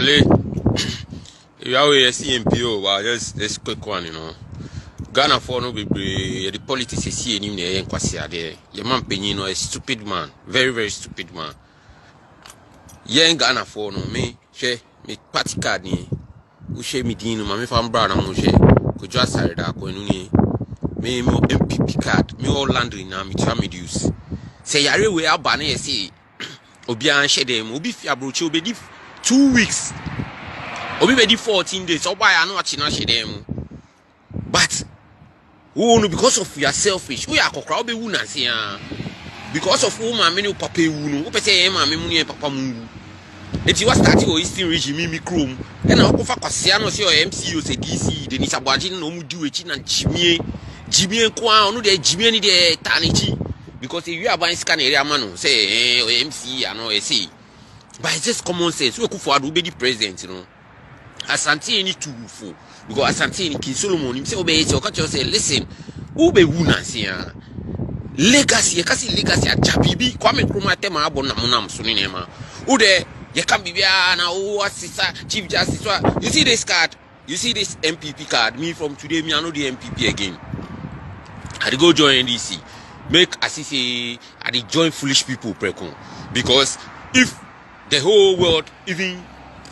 Charlie, you are a CMPO, well, just this quick one, Ghana for no be the politics is here in the Enquasia there. Your man Penino, a stupid man, very, very stupid man. Yen Ghana for no me, she me party card ni, Ushe me dino, my fan brown and Mushe, could just say that when me NPP card, me all landing now, me tell me use. Say, I really will ban a say, Obian Shedem, Obi Fiabrucho, be 2 weeks. Obi be 14 days, or why I know what you know Shedem. But, oh, because of your selfish, we are crowd be wuna see, because of woman, many papa wunu, open say, Emma, me papa mungu. If you are starting or Eastern regime, me chrome, and I'll go for Cassiano, your MCU, say DC, the Nisabajin, no do it in and Jimmy and Kwan, no, the Jimmy, the Tanichi. Because if you are buying scan area man, say MC, I know I see. But it's just common sense. We could for be the president, Asante need to for because Asante in King Solomon himself obey it. You say, listen, who be wuna here? Legacy, legacy at Chapibi, Kwame Nkrumah tema abona munam suninema. Who there? You can be now. What's Chief Justice? You see this card? You see this NPP card? Me from today, me I know the NPP again. I go join NDC. Make as if I join foolish people precon. Because if the whole world, even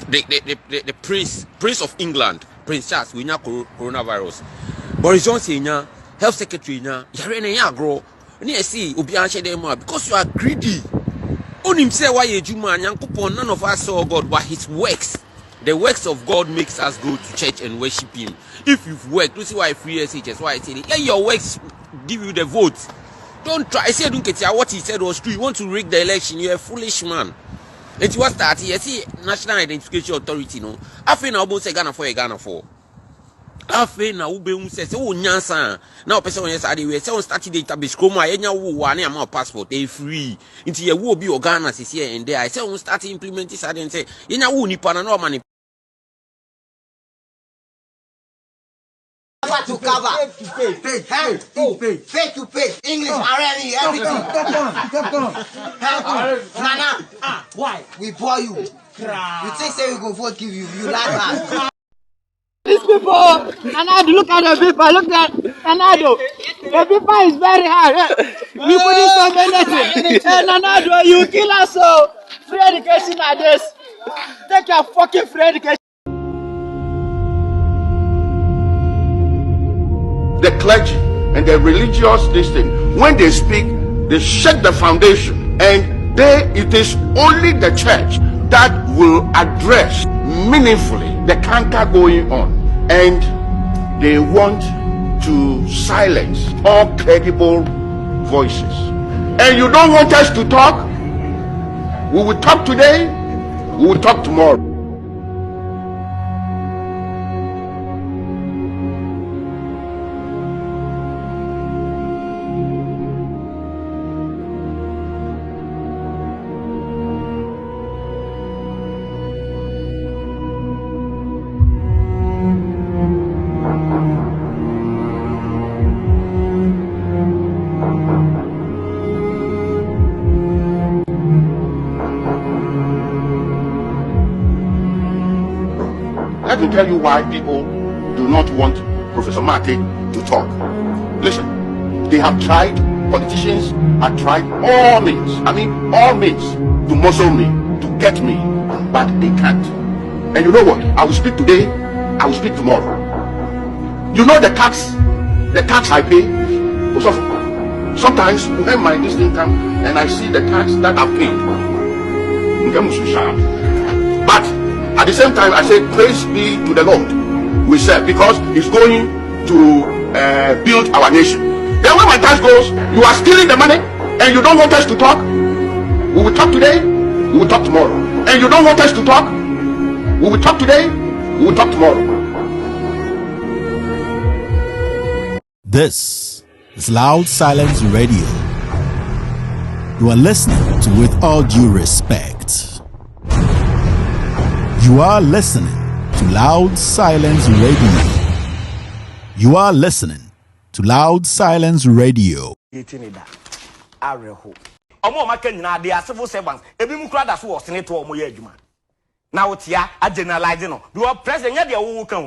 the Prince of England, Prince Charles, we know coronavirus. Boris Johnson, Health Secretary, you're grow. See, because you are greedy. On himself, why you man, none of us saw God, but his works. The works of God makes us go to church and worship Him. If you've worked, you see why free SHS, why I say, let your works give you the vote. Don't try. I said, don't get what he said was true. You want to rig the election, you're a foolish man. It was started. You see, National Identification Authority, no. I feel now, both say Ghana for a Ghana for. I feel now, Ube says, oh, Nyansa. Now, person, yes, I do. Someone started database, Chroma, and now, one amount passport, they free. Until you will be your Ghana is here and there. I say, I start implementing this, I didn't say, you know, who Nippon no money. To cover fake to pay English already everything. Nana, why we pour you? You think say we go vote give you? You like us? These people, Nanado, look at the people. Look at Nanado. The people is very hard. We put so many things. Nanado, you kill us so. Free education like this. Take your fucking free education. The clergy and the religious distinct, when they speak, they shake the foundation, and it is only the church that will address meaningfully the canker going on, and they want to silence all credible voices. And you don't want us to talk? We will talk today, we will talk tomorrow. Let me tell you why people do not want Professor Mate to talk. Listen, they have tried, politicians have tried all means to muzzle me, to get me, but they can't. And you know what? I will speak today, I will speak tomorrow. You know the tax I pay? Sometimes when my this comes and I see the tax that I've paid, but at the same time, I say, praise be to the Lord we serve, because He's going to build our nation. Then when my tax goes, you are stealing the money, and you don't want us to talk. We will talk today, we will talk tomorrow. And you don't want us to talk. We will talk today, we will talk tomorrow. This is Loud Silence Radio. You are listening to With All Due Respect. You are listening to Loud Silence Radio. You are listening to Loud Silence Radio. Omo maka nyina de civil servants ebi mu kura da so wo sene to omo ye adwuma Now a generalizing no. The president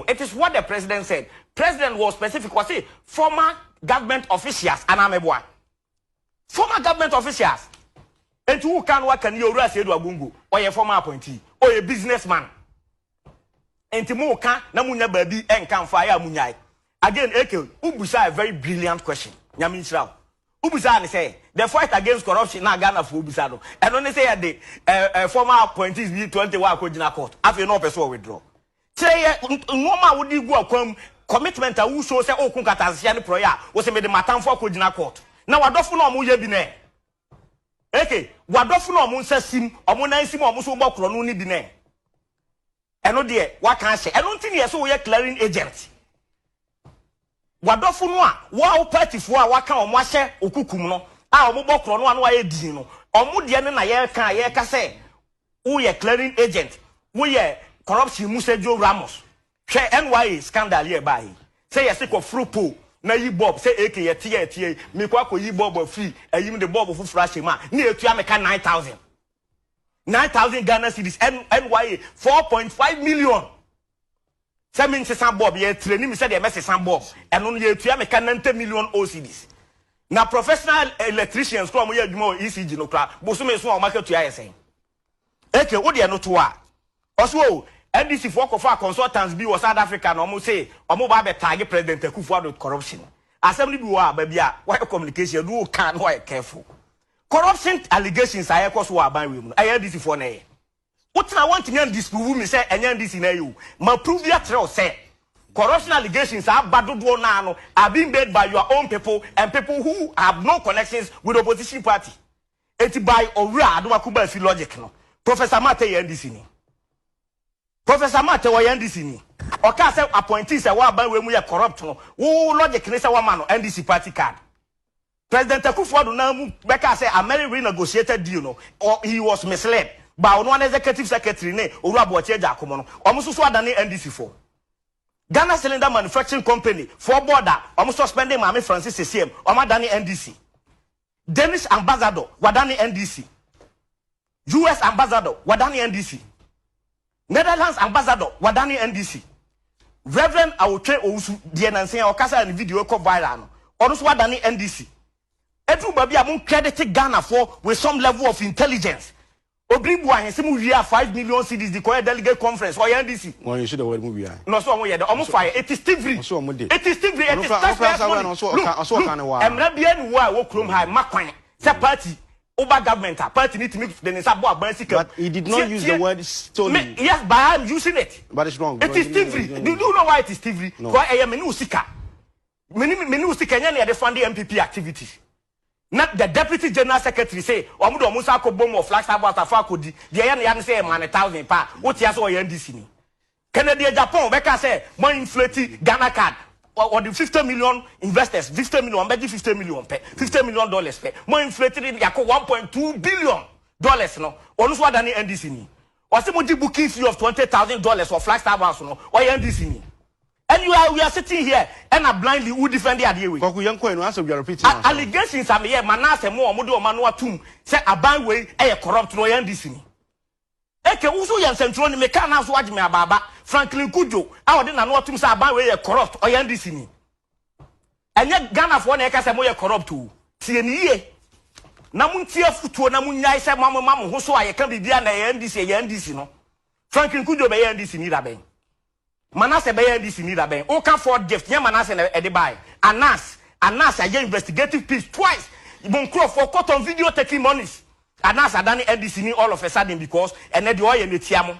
it is what the president said. President was specific was say former government officials and ameboa. Former government officials. And who can work and you say to Agungu or a former appointee or a businessman. And Timo can namunya baby and can fire munyai. Again, Eke, Ubusa a very brilliant question. Yamin Shrao. Ubusa say the fight against corruption na Ghana for Ubusado. And only say the former appointees be 21 Kojina court. After no person withdraw. Say no would you go come commitment who shows say Okunkata prayer was made the matam for Kojina court. Now I don't know muye bine. Eke, wadofu no mun say sim, omuna sim omuso bo kro no ni bine. Eno de what can say? I don't think yes we clearing agent. Wadofu no a wa party fo a waka omo ahye okukum no a omo bokro no anu aye din no omo de ne na ye ka say we clearing agent we corruption musejo Ramos hwe NYA scandal here by say yes ko frupo na yi bob say AK ye tie me kwa ko yi bob free ayim de bob fu fresh ma na etua me ka 9,000 Ghana cedis NYA 4.5 million. Say me say some bob ye training me say the message some bob and on ye etua me ka 90 million OCDs. Na professional electricians come here adwuma ECG no kra boso me so o market tua yesen. AK wo de no to a also NDC for consultants be was South Africa no mo say omo ba be target President Akufo-Addo corruption. Assembly be wa ba bia why communication do can why careful. Corruption allegations are cause wa ban we mu. NDC for na. What I want to disprove me say NDC na you. Ma prove ya trail say corruption allegations are bad do na no are being made by your own people and people who have no connections with opposition party. Eti by Owura Adomakuba fi logic no. Professor Mate NDC ni. Professor Mate wa NDC ni. Oka say appointees say wa ban we mu ye corrupt no. Wo logic ni say wa man no NDC party card. President Akufo-Addo na mu beka say American renegotiated deal no or he was misled by one executive secretary ne Owura Boacheja akomo no. Omo so adane NDC for. Ghana Cylinder Manufacturing Company for border omo suspending Mame Francis CCM omo adane NDC. Danish ambassador wadane NDC. US ambassador wadane NDC. Netherlands ambassador wadani NDC. Reverend Awotre Owusu die nansen ya okasa na video ko viral no. Odo so wadani NDC. Every baby am credit Ghana for with some level of intelligence. Obribu ahense mu wi 5 million cedis the choir delegate conference or NDC. One you should have mu wi. No so omo ye de omo fire it is thievery. It is thievery it is taxpayer money. Emra bia ni wo a wo krom high makwan. Se party over government party need to make the Nisabo Abansika. But he did not use the word stolen. Yes, but I am using it. But it's wrong. It is thievery. Do you know why it is thievery? Why I am menu sika. Menu sika nyane ya defend the NPP activities. Not the deputy general secretary say, Omudo Musa ko bomb of flags about Afakodi. The yan say man 1,000 pa. What ya so NDC ni. Canada Japan beka say more inflate Ghana card. Or the 50 million investors, 50 million, maybe $50 million pay, $50 million pay. More inflated in yako $1.2 billion no. Onu so adani NDC ni. Or say mo di booking fee of $20,000 for Flagstaff House no. Or NDC ni. And we are sitting here and are blindly who defend the idea. Koku yanko enu answer you are repeating. Allegations am here manase mo omodo omanu atum say aban we corrupt no NDC ni. Eke uso yan central ni meka na so agime ababa Franklin Kujo a ode na no atum say aban we corrupt o NDC ni. Enye Ghana for na eka say mo corrupt o. Tie ni ye. Na muntie futuo na munyai say mamu ho so ayeka bibia na NDC no. Franklin Kujo be NDC ni da ben. Manase be NDC ni da ben. O ka for gift nya Manase na e de buy. Anas a investigative piece twice. Ibon crow for court on video taking monies. Anas adani NDC ni all of a sudden because ene de oye netiamo.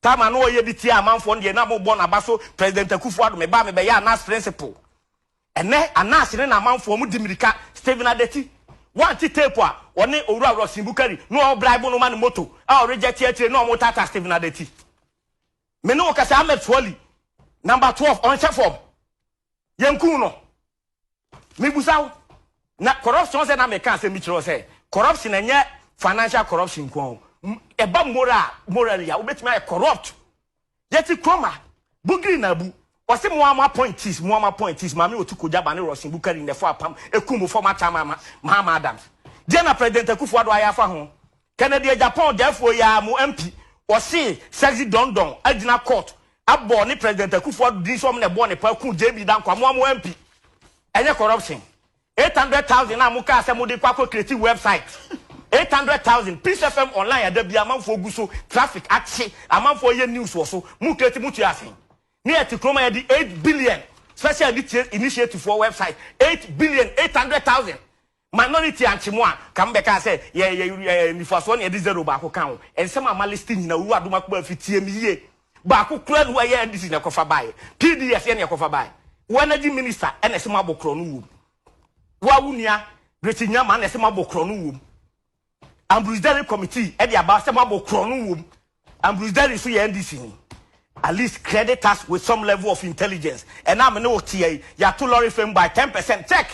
Tama no oye bi tia amanfo de na mo born abaso President Akufo-Addo me ba me be ya Anas principle. Ene Anas ne na amanfo mu dimirika Stephen Adeti. One ti tape a one Owura Rosimbukari no o bribe no man moto. A reject here no mo tata Stephen Adeti. Me no ka say Ahmed Twali number 12 on check form. Yenku no. Me busaw na corruption say na me kan say mi chiro say corruption enye financial corruption ko eba moral ya obetimi ay corrupt yeti kroma bugiri na bu o se mo ama points ma me otukoja ba ne Rosimbukari ne fo apam ekum former chairman Mahama Adams dia na President Akufo-Addo ayafa ho Canada Japan therefore ya mo MP or see sexy don Adina court. Abo ni President Akufo this one ne born pa ku JB dan kwa mo MP. Enye corruption. 800,000 na muka se mo de kwa create website. 800,000 Peace FM online ada bia amanfo guso traffic action amanfo ye news wo so mu create mu tuasin. Ni etikroma ye di 8 billion special initiative for website 8 billion 800,000 minority anchimo a kam be ka say ye nifaso na ye di zero ba ko kan ensem ama listing na wu adoma ko afitie mi ye ba ko kura no ye ndisi na kofa bae PDF ye na kofa bae energy minister ene sem abokro no wu wa wunia bretinya ma na sem abokro no wu Ambusdary committee e dey about sem abokro no wu Ambusdary so ye ndisi ni at least credit us with some level of intelligence and I'm no tia ya to lorry firm by 10% check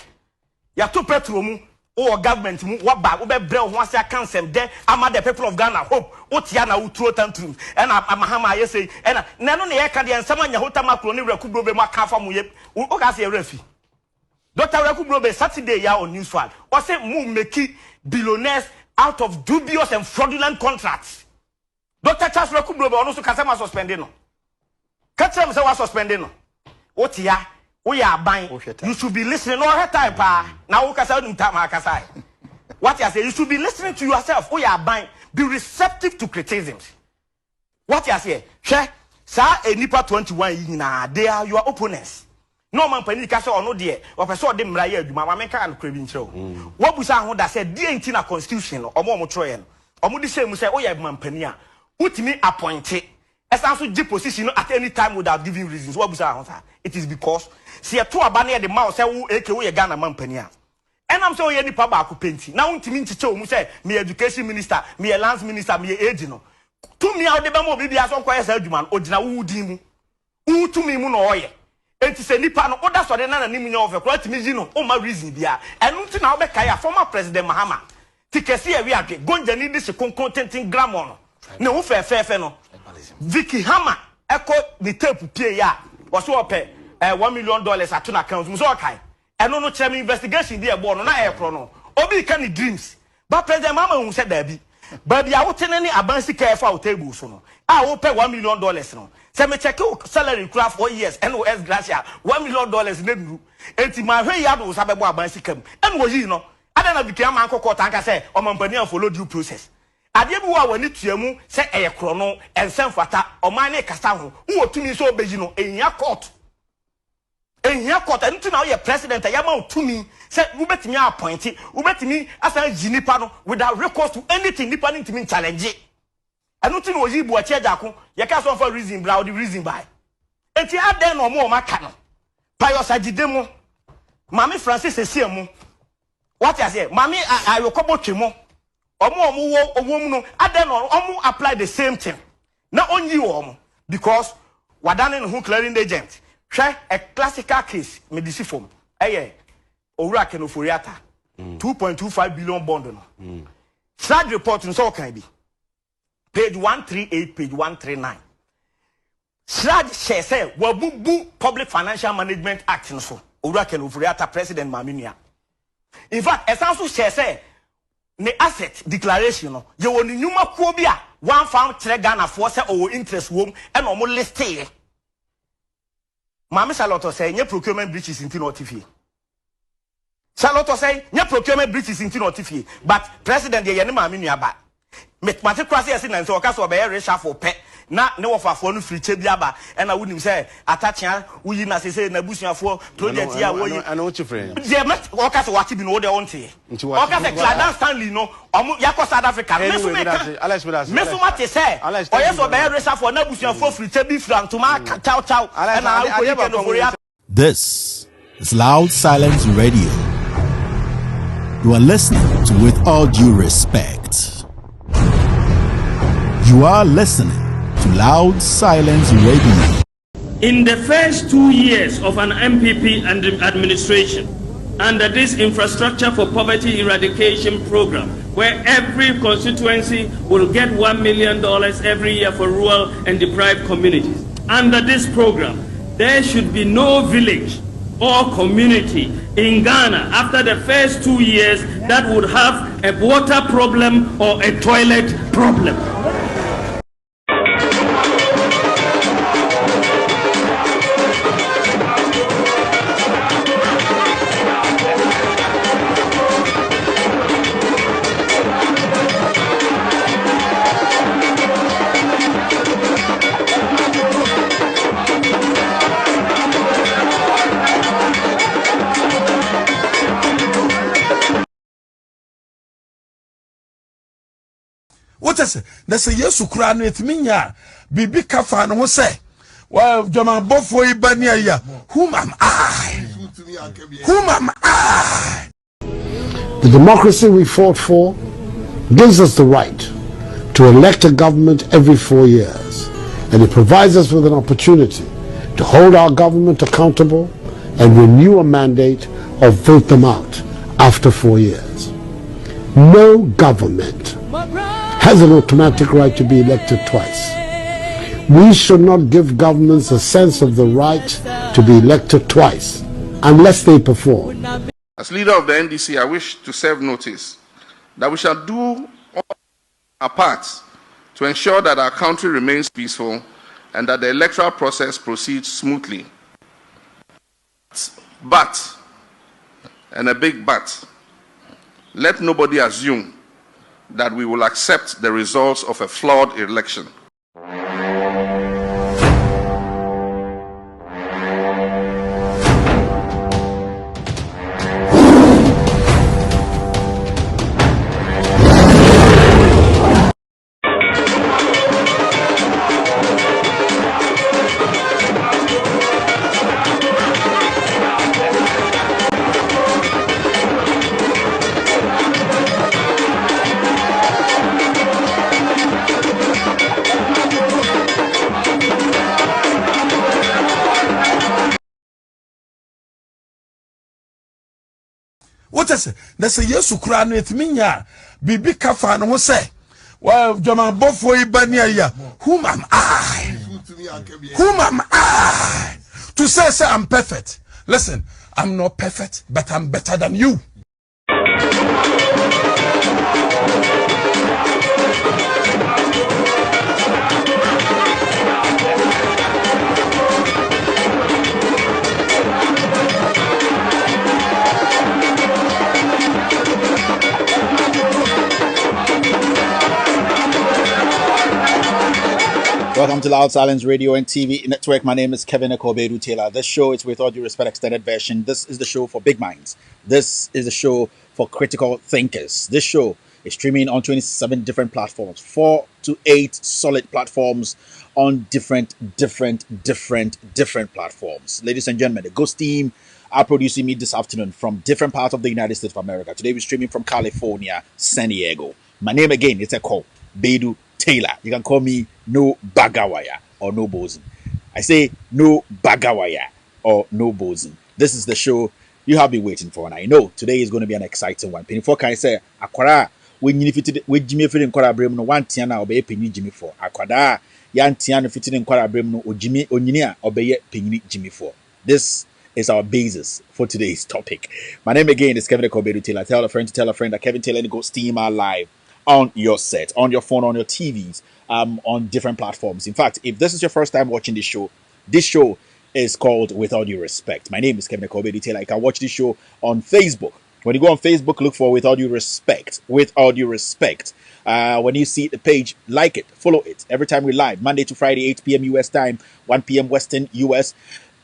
ya to petrol mu or government mu what ba we bre ho ase account sem there am the people of Ghana hope otia na utro tantrum and amahama ye say and na no na ye ka de nsama nya hota makro ni rekubro be maka fa mu ye o ka se refi Dr. Rekubro be Saturday ya on news file o say mu make billionaires out of dubious and fraudulent contracts. Dr. Charles Rekubro be ono so kasema suspended no catch them say was suspended no otia we are buying you should be listening all the time pa na wo kasa dum time akasa what you say you should be listening to yourself we are buying be receptive to criticisms what you say hwe sa enipa 21 yi na they are your opponents no man pani ka say ono de o pese o de mra ya aduma ma menka an krabi nkyerɛ wo busa ho da say de enti na constitution no omo troye no omo de say mu say we are man pani a utimi appointed as also G position at any time without giving reasons. What was our it is because see a two abane the mouse say we Ghana man penia. And I'm so any papa ku painting. Now to me to say me education minister, me lands minister, me age no. To me out the bamo bibi aso kwa esa adwuma odina wudi mu. U to me mu no oye. Enti se nipa no oda so de na nim nya of a me gi no o ma reason bia. Enu ti na obeka ya former president Mahama. Tikesi e wi ake gonja ni dis konkontentin grammar no. Ne wo fe no. Vicky Hammer echo the tape pay ya was so pay $1 million at an account so okay and no chairman investigation there born na e kro no obi can dreams but president mama who said there be but ya wo tenani abansi care for table so no wo pay $1 million no say me check salary craft for years NOS gracia $1 million na duru enti ma hwe ya do sabebo abansi kam en wo yi no ada na Vicky Hammer akoko tanka say o mampani an follow due process ade bi wa wani tuamu se eye kro no ensem fata oman ne kasa ho wo tumi so obeji no ehia court enti na wo ye president ya ma tumi se wo betimi appoint wo betimi asan jinipa no without recourse to anything nipa ni ntimi challenge enu ti no yi bu achi ajako ye ka so for reason bra the reason by enti ade no mo maka no Pius Agidemu Mami Francis Esiemu what you say Mami ayokobo twemo omo no aden omo apply the same thing na onyi omo because wadane no clearing agent hwe a classical case medicine form owura kenoforiata 2.25 billion bond no sad report so kan bi page 138 page 139 sad share say wabubu Public Financial Management Act no so owura kenoforiata president Maminia in fact esanso share say ne asset declaration no ye woni nyuma kuo bi a one farm kire Ghana for say o interest wom e no mo list here Mama Charlotte say nye procurement breaches into notify Charlotte say nye procurement breaches into notify but president ye ne maami nuaba mate kwase ese na nso o ka so be reshuffle pe na ne wofafo no free che bi aba e na wunim say atachia wuyi na se na busuafo project ya wo yi ana wo chifre je met o ka so wati bi no wo de wonte o ka se Cladan Stanley no omo yakọ South Africa meso mate say o yeso be reshuffle na busuafo free che bi frantuma chow e na wo yi no for ya. This is Loud Silence Radio. You are listening to With All Due Respect. You are listening to Loud Silence Radio. In the first 2 years of an MPP administration, under this Infrastructure for Poverty Eradication program, where every constituency will get $1 million every year for rural and deprived communities, under this program, there should be no village or community in Ghana after the first 2 years that would have a water problem or a toilet problem. What is it? That's a yes, Ukraine with me. Bibi Kafan was say, well, Jama Bofo Ibania, whom am I? Whom am I? The democracy we fought for gives us the right to elect a government every 4 years, and it provides us with an opportunity to hold our government accountable and renew a mandate or vote them out after 4 years. No government has an automatic right to be elected twice. We should not give governments a sense of the right to be elected twice unless they perform. As leader of the NDC, I wish to serve notice that we shall do our part to ensure that our country remains peaceful and that the electoral process proceeds smoothly. But, and a big but, let nobody assume that we will accept the results of a flawed election. What is it? That's a yes, Ukraine with me. Bibi Kafan was say, well, Jama Bofo Ibania, whom am I? Whom am I? To say I'm perfect. Listen, I'm not perfect, but I'm better than you. Welcome to Loud Silence Radio and TV Network. My name is Kevin Ekobedu Taylor. This show is, with all due respect, extended version. This is the show for big minds. This is the show for critical thinkers. This show is streaming on 27 different platforms, 4 to 8 solid platforms on different platforms. Ladies and gentlemen, the Ghost team are producing me this afternoon from different parts of the United States of America. Today we're streaming from California, San Diego. My name again is Bedu Taylor. You can call me No Bagawaya or No Bosun. I say No Bagawaya or No Bosun. This is the show you have been waiting for, and I know today is going to be an exciting one. Penny for can say Akwara when you fit with Jimmy fit in Kwara Brem no 1 tiana obey penny Jimmy for Akwada yan tiana fit in Kwara Brem no Jimmy Onyinia obey penny Jimmy for. This is our basis for today's topic. My name again is Kevin Ekobedu Taylor. Tell a friend to tell a friend that Kevin Taylor and the Ghost team are live on your set, on your phone, on your TVs, on different platforms. In fact, if this is your first time watching this show is called With All Due Respect. My name is Kevin Ekobedu Taylor. You can watch this show on Facebook. When you go on Facebook, look for With All Due Respect. With All Due Respect. When you see the page, like it, follow it. Every time we live, Monday to Friday, 8 p.m. US time, 1 p.m. Western US,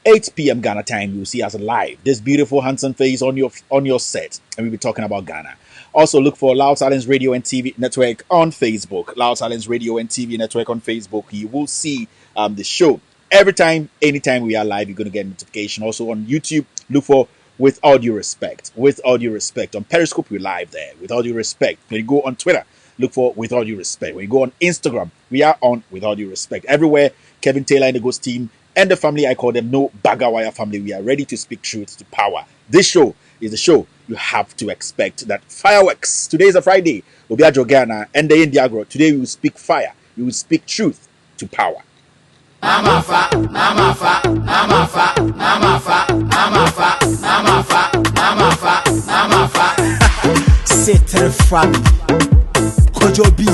8 p.m. Ghana time. You'll see us live. This beautiful, handsome face on your set, and we'll be talking about Ghana. Also, look for Loud Silence Radio and TV Network on Facebook. Loud Silence Radio and TV Network on Facebook. You will see the show every time, anytime we are live. You're going to get a notification. Also on YouTube, look for With All Due Respect. With All Due Respect. On Periscope, we're live there. With All Due Respect. When you go on Twitter, look for With All Due Respect. When you go on Instagram, we are on With All Due Respect. Everywhere, Kevin Taylor and the Ghost team and the family, I call them No Bagawaya family. We are ready to speak truth to power. This show is the show you have to expect that fireworks. Today is a Friday. We'll be at Ghana and the Indiagro. Today we will speak fire. We will speak truth to power. Setre family. Kojobi.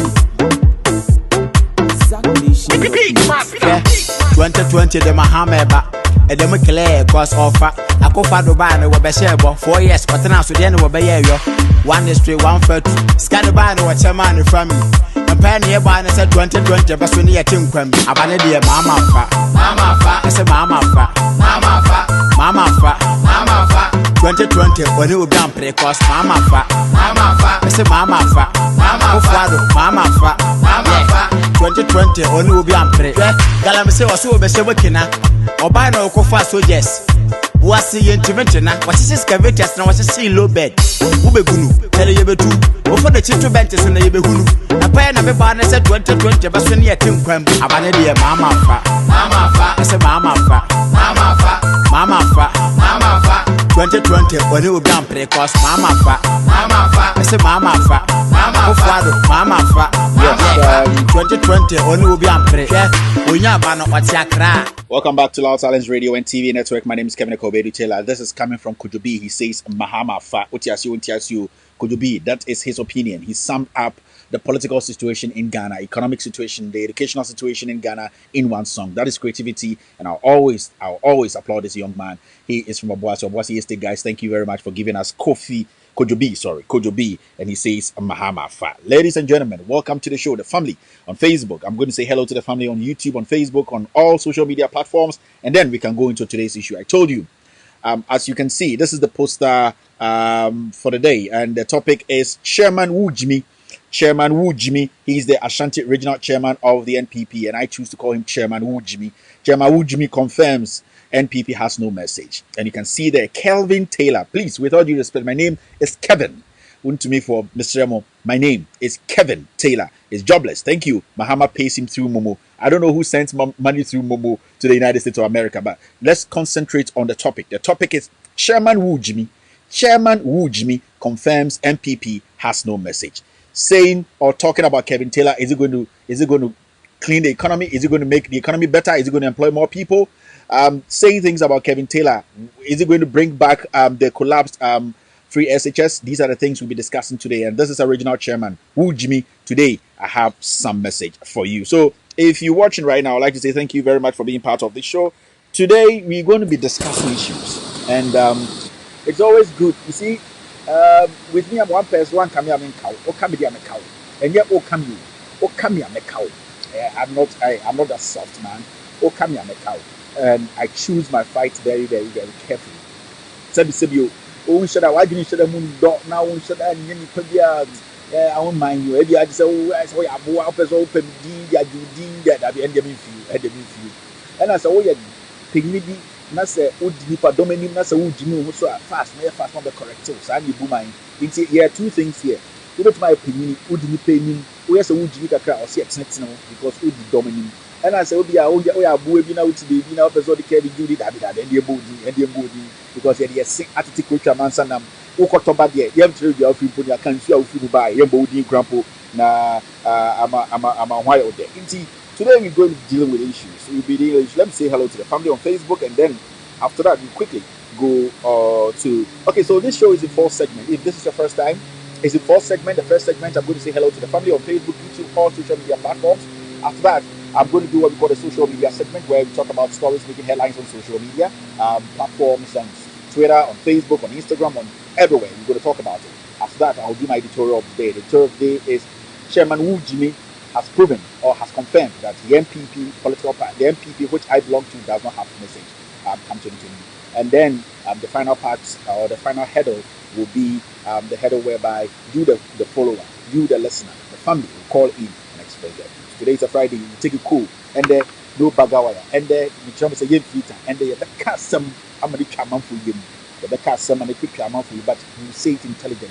2020 the Mahameba. And then we clear cross offer. I go for Dubai and we'll be share 4 years. But now so then we'll be here. 1 is 3, 1 for 2. Scan the band or chairman the family. And penny about and said 2020, but when you think when I ban it, Mama fa. I said Mama fa. 2020 when you will be on pre-cost Mama fa. I said Mama fa. Mama fa 2020 only will be ampre. Galam say was so be workina. Oba na okofa soldiers. Wasi yentimentina, wasi scavators na wasi see low bed. Ubegunu, tell you betu. Ofo the chitu benches na yebehunu. Na pa na be ba na say 2020 ba so near tim kwam. Abane de mama fa. I say mama fa. 2020 only will be ampre cause mama fa. I say mama fa. Mama fa. 2020 only will be ampre. Onya ba no wati akra. Welcome back to Loud Silence Radio and TV Network. My name is Kevin Kobe Taylor. This is coming from Kujubi. He says Mahama fa Utiasiu Kujubi. That is his opinion. He summed up the political situation in Ghana, economic situation, the educational situation in Ghana in one song. That is creativity, and I'll always applaud this young man. He is from Obuasi. Obuasi Estate, guys. Thank you very much for giving us Kojobi, and he says Mahama fa. Ladies and gentlemen, welcome to the show, the family on Facebook. I'm going to say hello to the family on YouTube, on Facebook, on all social media platforms, and then we can go into today's issue. I told you, as you can see, this is the poster for the day, and the topic is Chairman WOOGYIMI. Chairman WOOGYIMI, he's the Ashanti Regional Chairman of the NPP, and I choose to call him Chairman WOOGYIMI. Chairman WOOGYIMI confirms NPP has no message. And you can see there, Kelvin Taylor. Please, with all due respect, my name is Kevin. To me for Mr. Remo, my name is Kevin Taylor. He's jobless. Thank you. Mahama pays him through Momo. I don't know who sends money through Momo to the United States of America, but let's concentrate on the topic. The topic is Chairman WOOGYIMI. Chairman WOOGYIMI confirms NPP has no message. Saying or talking about Kevin Taylor, is it going to clean the economy? Is it going to make the economy better? Is it going to employ more people? Saying things about Kevin Taylor, is it going to bring back the collapsed free SHS? These are the things we'll be discussing today, and this is Original Chairman WOOGYIMI. Today I have some message for you. So if you're watching right now, I'd like to say thank you very much for being part of the show. Today we're going to be discussing issues, and it's always good. You see, with me, I'm one person. One come here, I'm in cow. Or come here, I'm a cow. And yet, come here, I'm a cow. I'm not that soft man. Or come here, I'm a cow. And I choose my fight very, very, very carefully. Sabi, oh, should I? Why didn't you should have moon dot now? Should I? You could be I won't mind you. Maybe I just say, oh, I say, I'm open, I do that. I be ending few. And I say, oh, yeah, Pigmidi. Na say nipa domain na say WOOGYIMI so fast no be correct so and you boom mind. Here are two things here. You bet my opinion nipa nim we say WOOGYIMI kakra or see excellent because the domain. And I say obi a abu bi na uti baby na person dey care be do that and dey body because here dey sing attitude culture man sanam ukotoba there yem tell you ofi poni akan su ofi buy yem body grandpa na ama why out there. Today we're going to be dealing with issues. We'll be dealing with, let me say hello to the family on Facebook, and then after that we quickly go to. Okay, so this show is in 4 segments. If this is your first time, it's in 4 segments. The first segment, I'm going to say hello to the family on Facebook, YouTube, all social media platforms. After that, I'm going to do what we call the social media segment, where we talk about stories making headlines on social media platforms, on Twitter, on Facebook, on Instagram, on everywhere. We're going to talk about it. After that, I'll do my editorial of the day. The editorial of the day is Chairman WOOGYIMI has proven or has confirmed that the NPP political party, the NPP which I belong to, does not have a message come 2020. And then the final part or the final header will be the header whereby you the follower, you the listener, the family will call in and express that. Today is a Friday, you take it cool, and then no bagawaya, and then you try to say Vita, and then you cast some amadi chairman for you, the cast some and quick chairman for you, but you say it intelligently.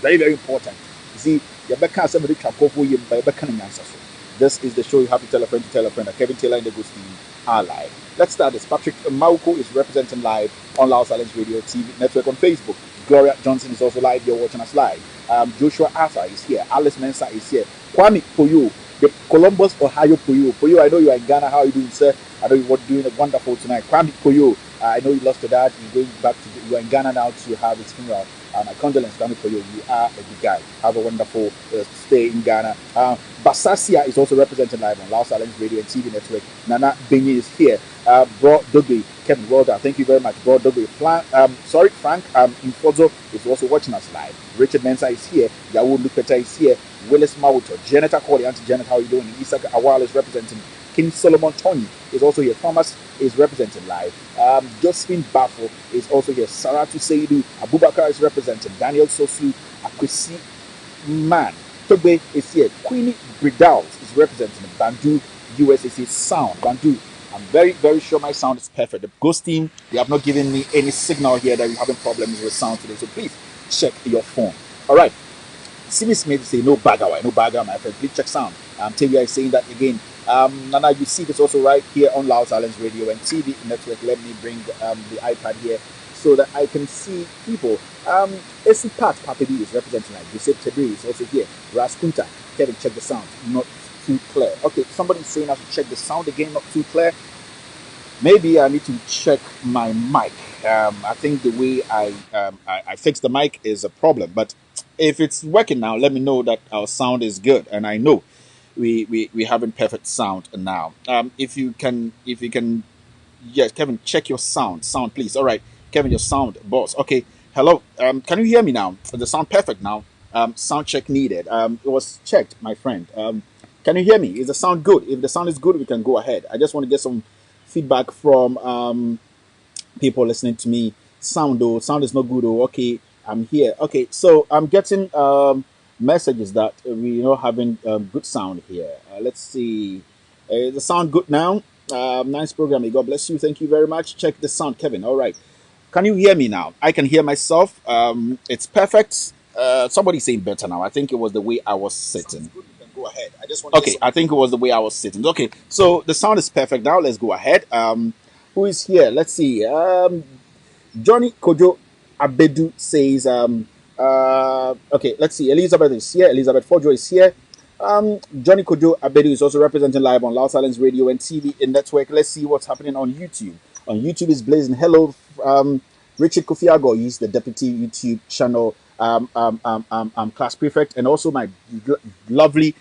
Very, very important. You see, you cast somebody chairman for you by beckoning answers. This is the show you have to tell a friend that Kevin Taylor and the Ghost team are live. Let's start this. Patrick Mauko is representing live on Loud Silence Radio TV Network on Facebook. Gloria Johnson is also live. You're watching us live. Joshua Asa is here. Alice Mensah is here. Kwame Poyo, the Columbus, Ohio Poyo. Poyo, I know you are in Ghana. How are you doing, sir? I know you are doing wonderful tonight. Kwame Poyo, I know you lost your dad. You're going back to, you are in Ghana now to have his funeral. My condolence, Kwame Poyo. You are a good guy. Have a wonderful stay in Ghana. Basasia is also represented live on Loud Silence Radio and TV Network. Nana Benyi is here. Bro Dogbe, Kevin, well done. Thank you very much. Bro Dogbe. Frank Infozo is also watching us live. Richard Mensah is here. Yahoo Lupeta is here. Willis Mauto. Janet Akoli, Auntie Janet, how are you doing? Isaac Awal is representing. King Solomon Tony is also here. Thomas is representing live. Josephine Bafo is also here. Saratu Seidu. Abubakar is representing. Daniel Sosu. Akwesi Man Togbe is here. Queenie Bridals is representing Bandu USAC Sound. Bandu, I'm very, very sure my sound is perfect. The Ghost team, they have not given me any signal here that we're having problems with sound today. So please check your phone. All right. Simi Smith say no bagger, my friend. Please check sound. Tavia is saying that again. Nana, you see this also right here on Loud Silence Radio and TV network. Let me bring the iPad here so that I can see people. AC Pat Papidi is representing like Joseph Tebri is also here. Raskunta, Kevin, check the sound. Not too clear. Okay, somebody's saying I should check the sound again, not too clear. Maybe I need to check my mic. I think the way I fix the mic is a problem. But if it's working now, let me know that our sound is good. And I know we having perfect sound now. If you can, yes, Kevin, check your sound. Sound, please. All right, Kevin, your sound, boss. Okay, hello. Can you hear me now? The sound perfect now. Sound check needed. It was checked, my friend. Can you hear me? Is the sound good? If the sound is good, we can go ahead. I just want to get some feedback from people listening to me. Sound is not good. Okay, I'm here. Okay, so I'm getting messages that we're not having good sound here. Let's see. The sound good now? Nice programming. God bless you. Thank you very much. Check the sound, Kevin. All right. Can you hear me now? I can hear myself. It's perfect. Somebody's saying better now. I think it was the way I was sitting. Go ahead. I just want I think it was the way I was sitting. Okay, so the sound is perfect now. Let's go ahead. Who is here? Let's see. Johnny Kojo Abedu says, okay, let's see. Elizabeth is here. Elizabeth Fojo is here. Johnny Kojo Abedu is also representing live on Loud Silence Radio and TV in network. Let's see what's happening on YouTube. On YouTube is blazing. Hello, Richard Kofiago. He's the deputy YouTube channel class prefect, and also my lovely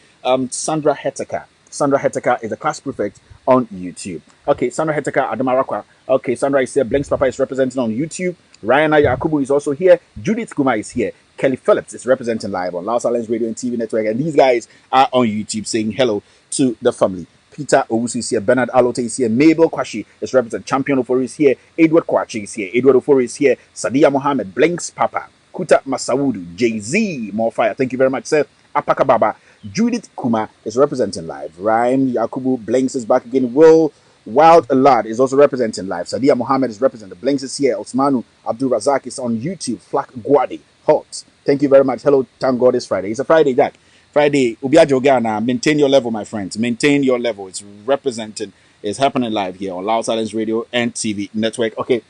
Sandra Heteka. Sandra Heteka is the class prefect on YouTube. Okay, Sandra Heteka Adamarakwa. Okay, Sandra is here. Blanks Papa is representing on YouTube. Ryan Yakubu is also here. Judith Kuma is here. Kelly Phillips is representing live on Loud Silence Radio and TV network, and these guys are on YouTube saying hello to the family. Peter Owusu is here. Bernard Alote is here. Mabel Kwashi is representing. Champion Ofori is here. Edward Kwachi is here. Edward Ofori is here. Sadia Mohammed. Blanks Papa. Kuta Masawudu. Jay-Z. More fire. Thank you very much, sir. Apaka Baba. Judith Kuma is representing live. Rhyme Yakubu Blanks is back again. Will Wild Alad is also representing live. Sadia Mohammed is representing. Blanks is here. Osmanu Abdul Razak is on YouTube. Flak Guadi. Hot. Thank you very much. Hello, thank God it's Friday. It's a Friday, Jack. Friday, Ubiajo Ghana. Maintain your level, my friends. Maintain your level. It's represented. It's happening live here on Loud Silence Radio and TV network. Okay.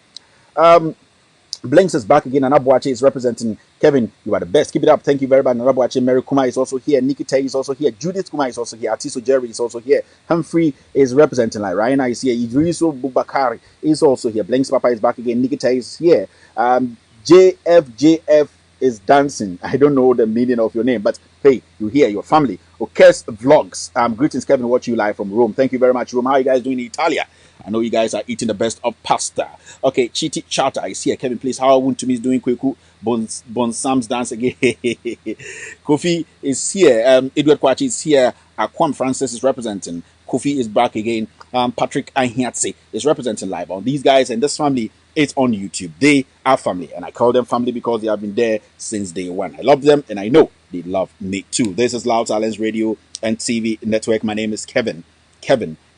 Blanks is back again. Anabuache is representing. Kevin, you are the best. Keep it up. Thank you very much. Anabuache. Mary Kuma is also here. Nikita is also here. Judith Kuma is also here. Atiso Jerry is also here. Humphrey is representing. Like Ryan is here. Idriso Bubakari is also here. Blanks Papa is back again. Nikita is here. JFJF is dancing. I don't know the meaning of your name, but hey, you here, your family. Okes Vlogs. Greetings, Kevin. Watch you live from Rome. Thank you very much, Rome. How are you guys doing in Italia? I know you guys are eating the best of pasta. Okay, Chiti Charter is here. Kevin, please. How to me is doing Kweku. Bon Sam's dance again. Kofi is here. Edward Kwachi is here. Aquam Francis is representing. Kofi is back again. Patrick Ahiatse is representing live. On these guys and this family, it's on YouTube. They are family, and I call them family because they have been there since day one. I love them, and I know they love me too. This is Loud Silence Radio and TV network. My name is Kevin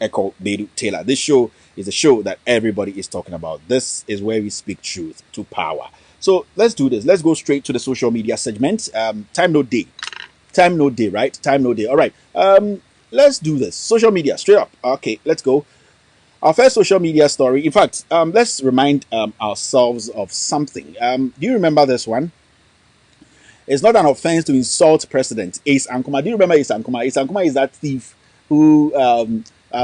Echo Bedu Taylor. This show is a show that everybody is talking about. This is where we speak truth to power. So let's do this. Let's go straight to the social media segment. Time no day, right? Time no day. All right. Let's do this. Social media, straight up. Okay, let's go. Our first social media story. In fact, let's remind ourselves of something. Do you remember this one? It's not an offense to insult President Ace Ankuma. Do you remember Ace Ankuma? Ace Ankuma is that thief who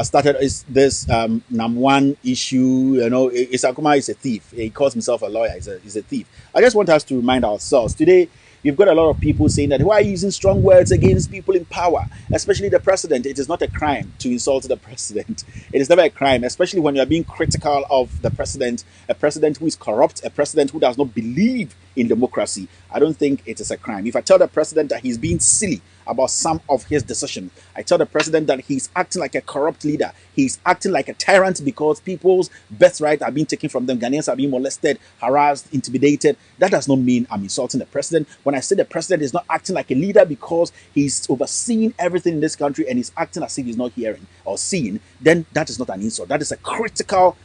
started this NAM1 issue. You know, Ace Ankuma is a thief. He calls himself a lawyer. He's a thief. I just want us to remind ourselves today. You've got a lot of people saying that why are you using strong words against people in power, especially the president? It is not a crime to insult the president. It is never a crime, especially when you are being critical of the president, a president who is corrupt, a president who does not believe in democracy. I don't think it is a crime. If I tell the president that he's being silly about some of his decisions. I tell the president that he's acting like a corrupt leader. He's acting like a tyrant because people's birthright are being taken from them. Ghanaians are being molested, harassed, intimidated. That does not mean I'm insulting the president. When I say the president is not acting like a leader because he's overseeing everything in this country and he's acting as if he's not hearing or seeing, then that is not an insult. That is a critical.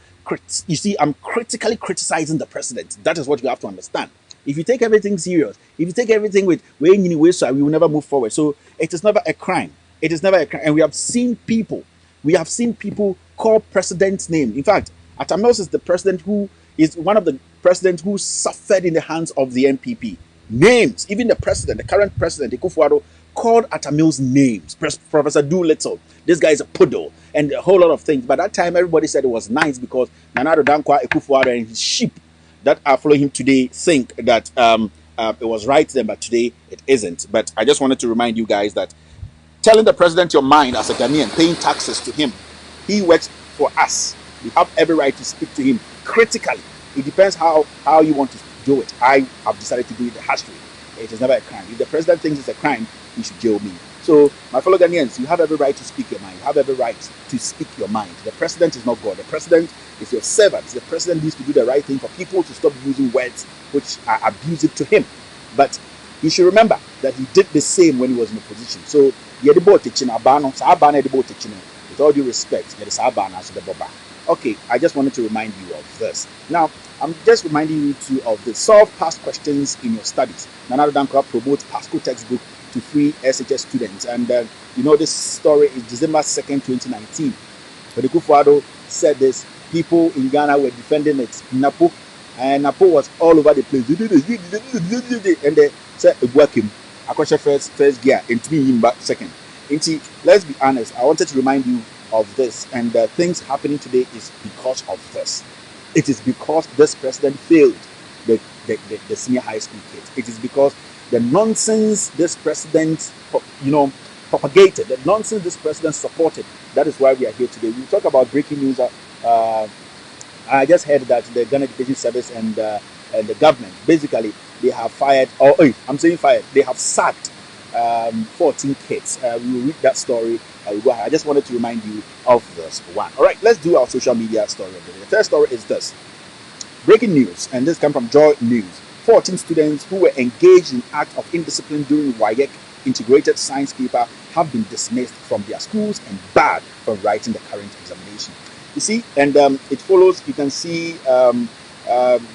You see, I'm critically criticizing the president. That is what you have to understand. If you take everything serious, if you take everything with way, we will never move forward. So it is never a crime. It is never a crime. And we have seen people call president's name. In fact, Atamils is the president who is one of the presidents who suffered in the hands of the NPP. Names, even the president, the current president, Akufo-Addo, called Atamils names. Professor Doolittle, this guy is a poodle, and a whole lot of things. But that time, everybody said it was nice because Nana Addo Dankwa, Akufo-Addo, and his sheep that are following him today think that it was right then, but today it isn't. But I just wanted to remind you guys that telling the president your mind as a Ghanaian, paying taxes to him, he works for us. We have every right to speak to him critically. It depends how you want to do it. I have decided to do it the harsh way. It is never a crime. If the president thinks it's a crime, he should jail me. So, my fellow Ghanaians, you have every right to speak your mind. You have every right to speak your mind. The president is not God. The president is your servant. The president needs to do the right thing for people to stop using words which are abusive to him. But you should remember that he did the same when he was in opposition. So, with all due respect, there is okay, I just wanted to remind you of this. Now, I'm just reminding you too of the solve past questions in your studies. Nana Addo Dankwa promotes Pasco textbook to free SHS students. And you know, this story is December 2nd, 2019. When Akufo-Addo said this, people in Ghana were defending it. Napo was all over the place. And they said, working. Akosha first gear, and me back second. Let's be honest, I wanted to remind you of this, and things happening today is because of this. It is because this president failed the senior high school kids. It is because the nonsense this president, propagated, the nonsense this president supported. That is why we are here today. We talk about breaking news. I just heard that the Ghana Education Service and the government, basically, they have fired, they have sacked 14 kids. We will read that story. I just wanted to remind you of this one. All right, let's do our social media story. The first story is this. Breaking news, and this comes from Joy News. 14 students who were engaged in act of indiscipline during WAEC integrated science paper have been dismissed from their schools and barred from writing the current examination. You see, and it follows, you can see the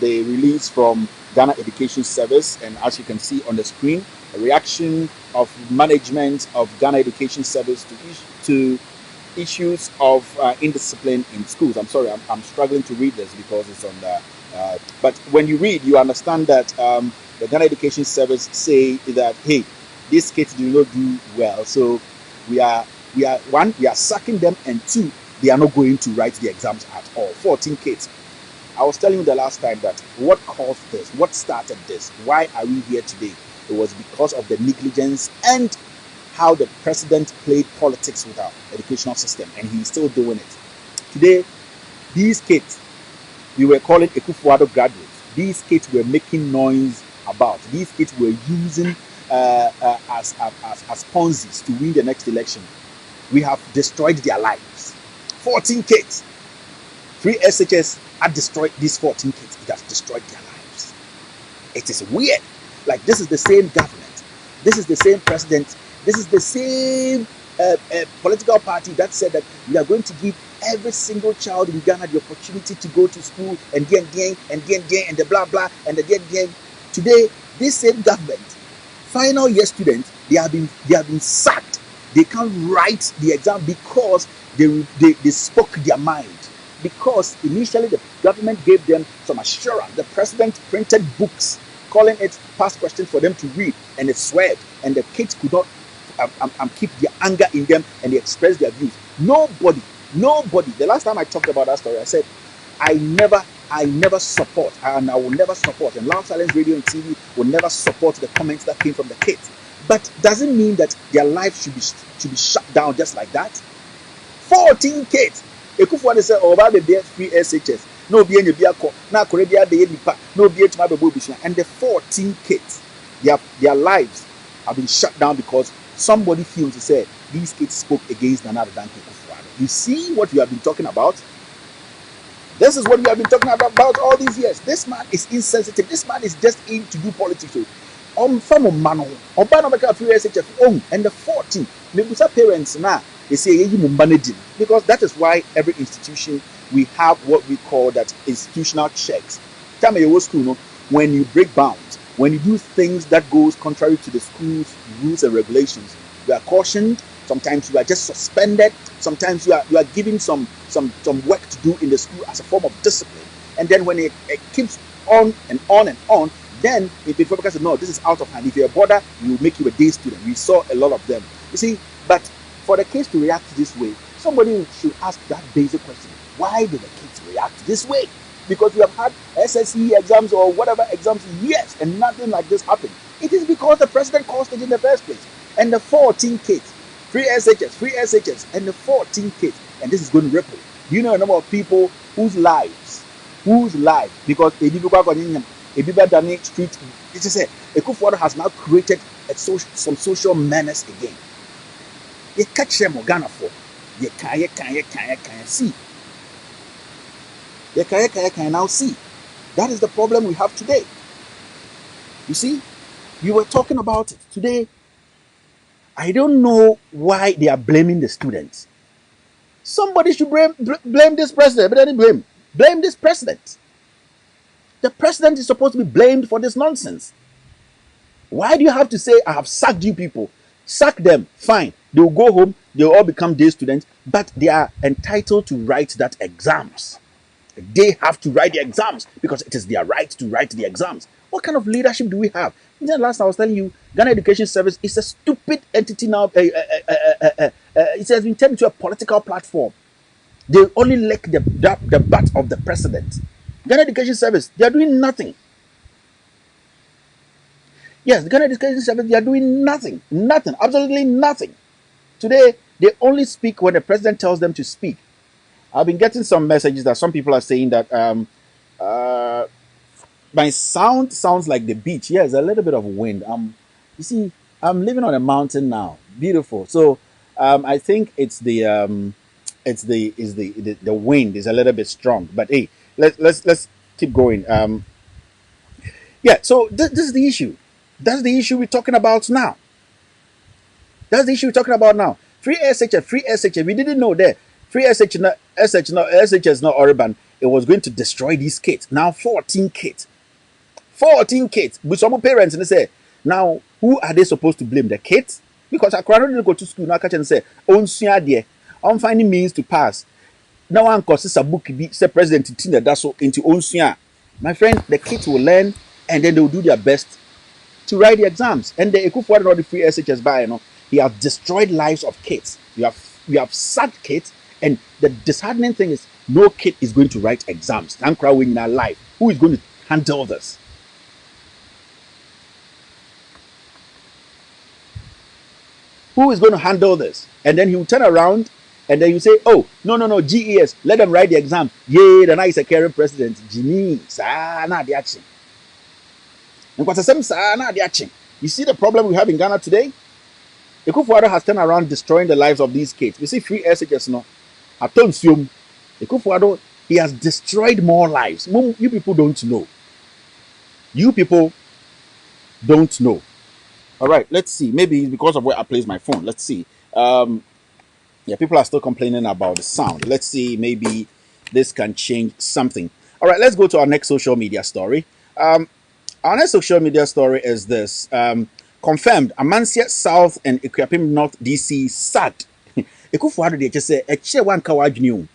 release from Ghana Education Service, and as you can see on the screen, a reaction of management of Ghana Education Service to issues of indiscipline in schools. I'm sorry, I'm struggling to read this because it's on the but when you read, you understand that the Ghana Education Service say that, hey, these kids do not do well, so we are sacking them, and two, they are not going to write the exams at all. 14 kids. I was telling you the last time that what caused this, what started this, why are we here today? It was because of the negligence and how the president played politics with our educational system, and he's still doing it. Today, these kids, we were calling Akufo-Addo graduates. These kids were making noise about. These kids were using as Ponzi's to win the next election. We have destroyed their lives. 14 kids. 3 SHS have destroyed these 14 kids. It has destroyed their lives. It is weird. Like, this is the same government. This is the same president. This is the same political party that said that we are going to give every single child in Ghana the opportunity to go to school and the blah blah and the. Today, this same government, final year students, they have been sacked. They can't write the exam because they spoke their mind. Because initially the government gave them some assurance. The president printed books calling it past questions for them to read, and it sweared, and the kids could not keep their anger in them, and they expressed their views. Nobody. The last time I talked about that story, I said I never support, and I will never support, and Loud Silence Radio and TV will never support the comments that came from the kids. But doesn't mean that their life should be shut down just like that. 14 kids. Akufo-Addo said, "Oh, baby, be free SHS. No be any biako. Na Korea de nipa. No be to my baby." And the 14 kids, their lives have been shut down because somebody feels to say these kids spoke against Nana Addo Dankwa Akufo-Addo. You see what we have been talking about? This is what we have been talking about all these years. This man is insensitive. This man is just in to do politics. From Mano, and the 14, maybe parents now they say because that is why every institution we have what we call that institutional checks. Tell me your school, no? When you break bounds, when you do things that goes contrary to the school's rules and regulations, you are cautioned. Sometimes you are just suspended. Sometimes you are given some work to do in the school as a form of discipline. And then when it keeps on and on and on, then if the professor says no, this is out of hand. If you're a border, we will make you a day student. We saw a lot of them. You see, but for the kids to react this way, somebody should ask that basic question: why did the kids react this way? Because we have had SSE exams or whatever exams years and nothing like this happened. It is because the president caused it in the first place. And the 14 kids, free SHS, and the 14 kids, and this is going to ripple. Do you know a number of people whose lives, because Dani Street, it is Akufo-Addo has now created some social menace again. You catch them Ghana for, you can see. You can now see. That is the problem we have today. You see, you were talking about it today. I don't know why they are blaming the students. Somebody should blame this president, but then blame this president. The president is supposed to be blamed for this nonsense. Why do you have to say, I have sacked you people? Sack them, fine. They will go home, they will all become day students, but they are entitled to write that exams. They have to write the exams because it is their right to write the exams. What kind of leadership do we have? Last I was telling you, Ghana Education Service is a stupid entity now. It has been turned into a political platform. They only lick the butt of the president. Ghana Education Service, they are doing nothing. Yes, the Ghana Education Service, they are doing nothing. Nothing, absolutely nothing. Today, they only speak when the president tells them to speak. I've been getting some messages that some people are saying that my sound sounds like the beach. Yes, a little bit of wind. You see, I'm living on a mountain now. Beautiful. So I think it's the wind is a little bit strong. But hey, let's keep going. Yeah. So this is the issue. That's the issue we're talking about now. That's the issue we're talking about now. Free SHS. We didn't know that. Free SHS not urban. It was going to destroy these kids. Now 14 kids. 14 kids. With some parents and they say, now who are they supposed to blame? The kids? Because I didn't go to school. Now catch and say, I'm finding means to pass. Now I'm cause a book be say president Tina Daso into Onsuya. My friend, the kids will learn and then they will do their best to write the exams. And the Akufo-Addo or the free SHS by he has destroyed lives of kids. You have sacked kids. And the disheartening thing is, no kid is going to write exams. I'm crying in our life. Who is going to handle this? Who is going to handle this? And then he will turn around and then you say, oh, no, GES, let them write the exam. Yay, the nice caring president. Jimmy, sana the action. And what's the same sana the action? You see the problem we have in Ghana today? Akufo-Addo has turned around destroying the lives of these kids. You see, free SHS no. Atonsium, Akufo-Addo, he has destroyed more lives. You people don't know. You people don't know. All right, let's see. Maybe it's because of where I place my phone. Let's see. Yeah, people are still complaining about the sound. Let's see. Maybe this can change something. All right, let's go to our next social media story. Our next social media story is this. Confirmed, Amansia South and Ekuapim North DC sacked. Akufo-Addo they just say a chair one kawaj new.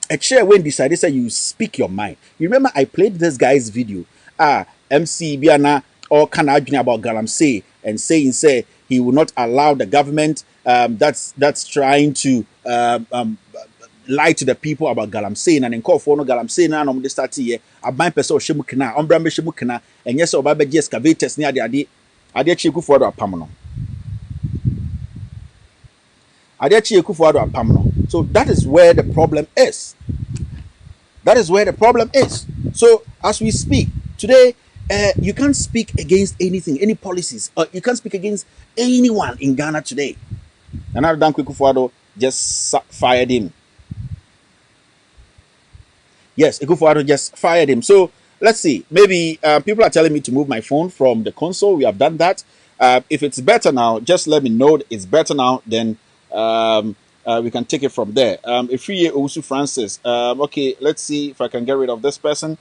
A chair when decided say you speak your mind. You remember I played this guy's video. MC Biana or Kanajuni about Galamsey and saying say he will not allow the government that's trying to lie to the people about Galamsey and then call for no Galamsey na no de start here. Aban person shemukina, ombrambe shemukina, and yes oba be excavators near the ade chi Akufo-Addo apam no. So that is where the problem is. That is where the problem is. So as we speak today, You can't speak against anything, any policies, or you can't speak against anyone in Ghana today. And now Dan Kufuor just fired him. Yes, Kufuor just fired him. So let's see. Maybe people are telling me to move my phone from the console. We have done that. If it's better now, just let me know it's better now. Then we can take it from there. Ifriye Owusu Francis. Okay, let's see if I can get rid of this person.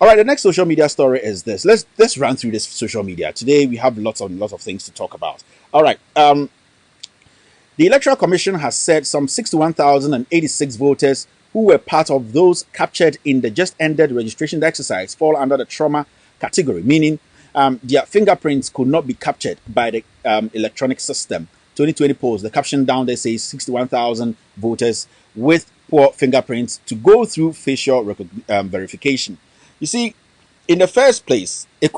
All right, the next social media story is this. Let's run through this social media. Today we have lots of things to talk about. All right. The Electoral Commission has said some 61,086 voters who were part of those captured in the just ended registration exercise fall under the trauma category, meaning their fingerprints could not be captured by the electronic system. 2020 polls, the caption down there says 61,000 voters with poor fingerprints to go through facial verification. You see, in the first place, you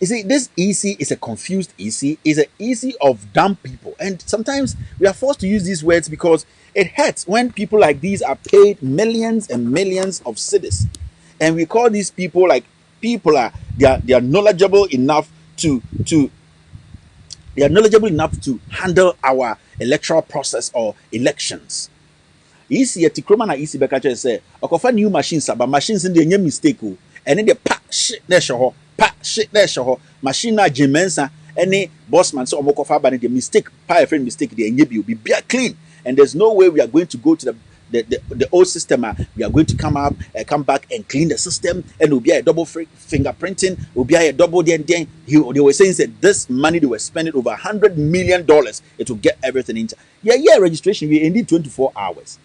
see, this EC is a confused EC, is an EC of dumb people. And sometimes we are forced to use these words because it hurts when people like these are paid millions and millions of cedis. And we call these people like they are knowledgeable enough to handle our electoral process or elections. EC at Tikroma na EC Bekacha say, okofa new machines, but machines in the mistake, and then the pack shit there show. Machine na Jimensa any bossman so omokofa ban the mistake friend mistake the will be clean, and there's no way we are going to go to the old system. We are going to come back and clean the system, and will be a double fingerprinting, will be a double then they were saying that this money they were spending over $100 million, it will get everything into registration we indeed 24 hours.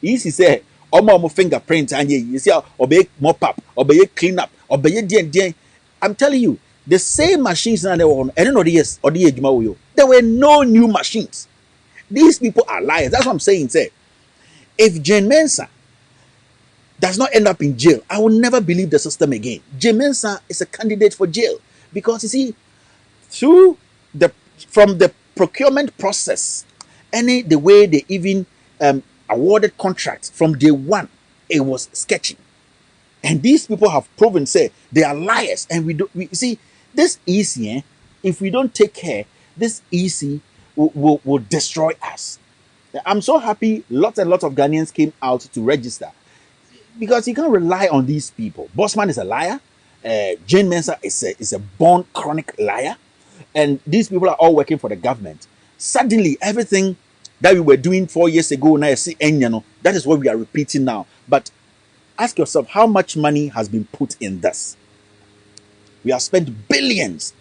Easy say omo fingerprint and you see obey mop up, obey clean up, obey then. I'm telling you, the same machines now they were on, there were no new machines. These people are liars. That's what I'm saying. Say, if Jane Mensah does not end up in jail, I will never believe the system again. Jane Mensah is a candidate for jail because you see, from the procurement process, the way they even awarded contracts from day one, it was sketchy. And these people have proven, say, they are liars. And we see, this EC, if we don't take care, this EC will destroy us. I'm so happy lots and lots of Ghanaians came out to register. Because you can't rely on these people. Bossman is a liar. Jane Mensah is a born chronic liar. And these people are all working for the government. Suddenly, everything that we were doing 4 years ago, now that is what we are repeating now. But ask yourself, how much money has been put in this? We have spent billions.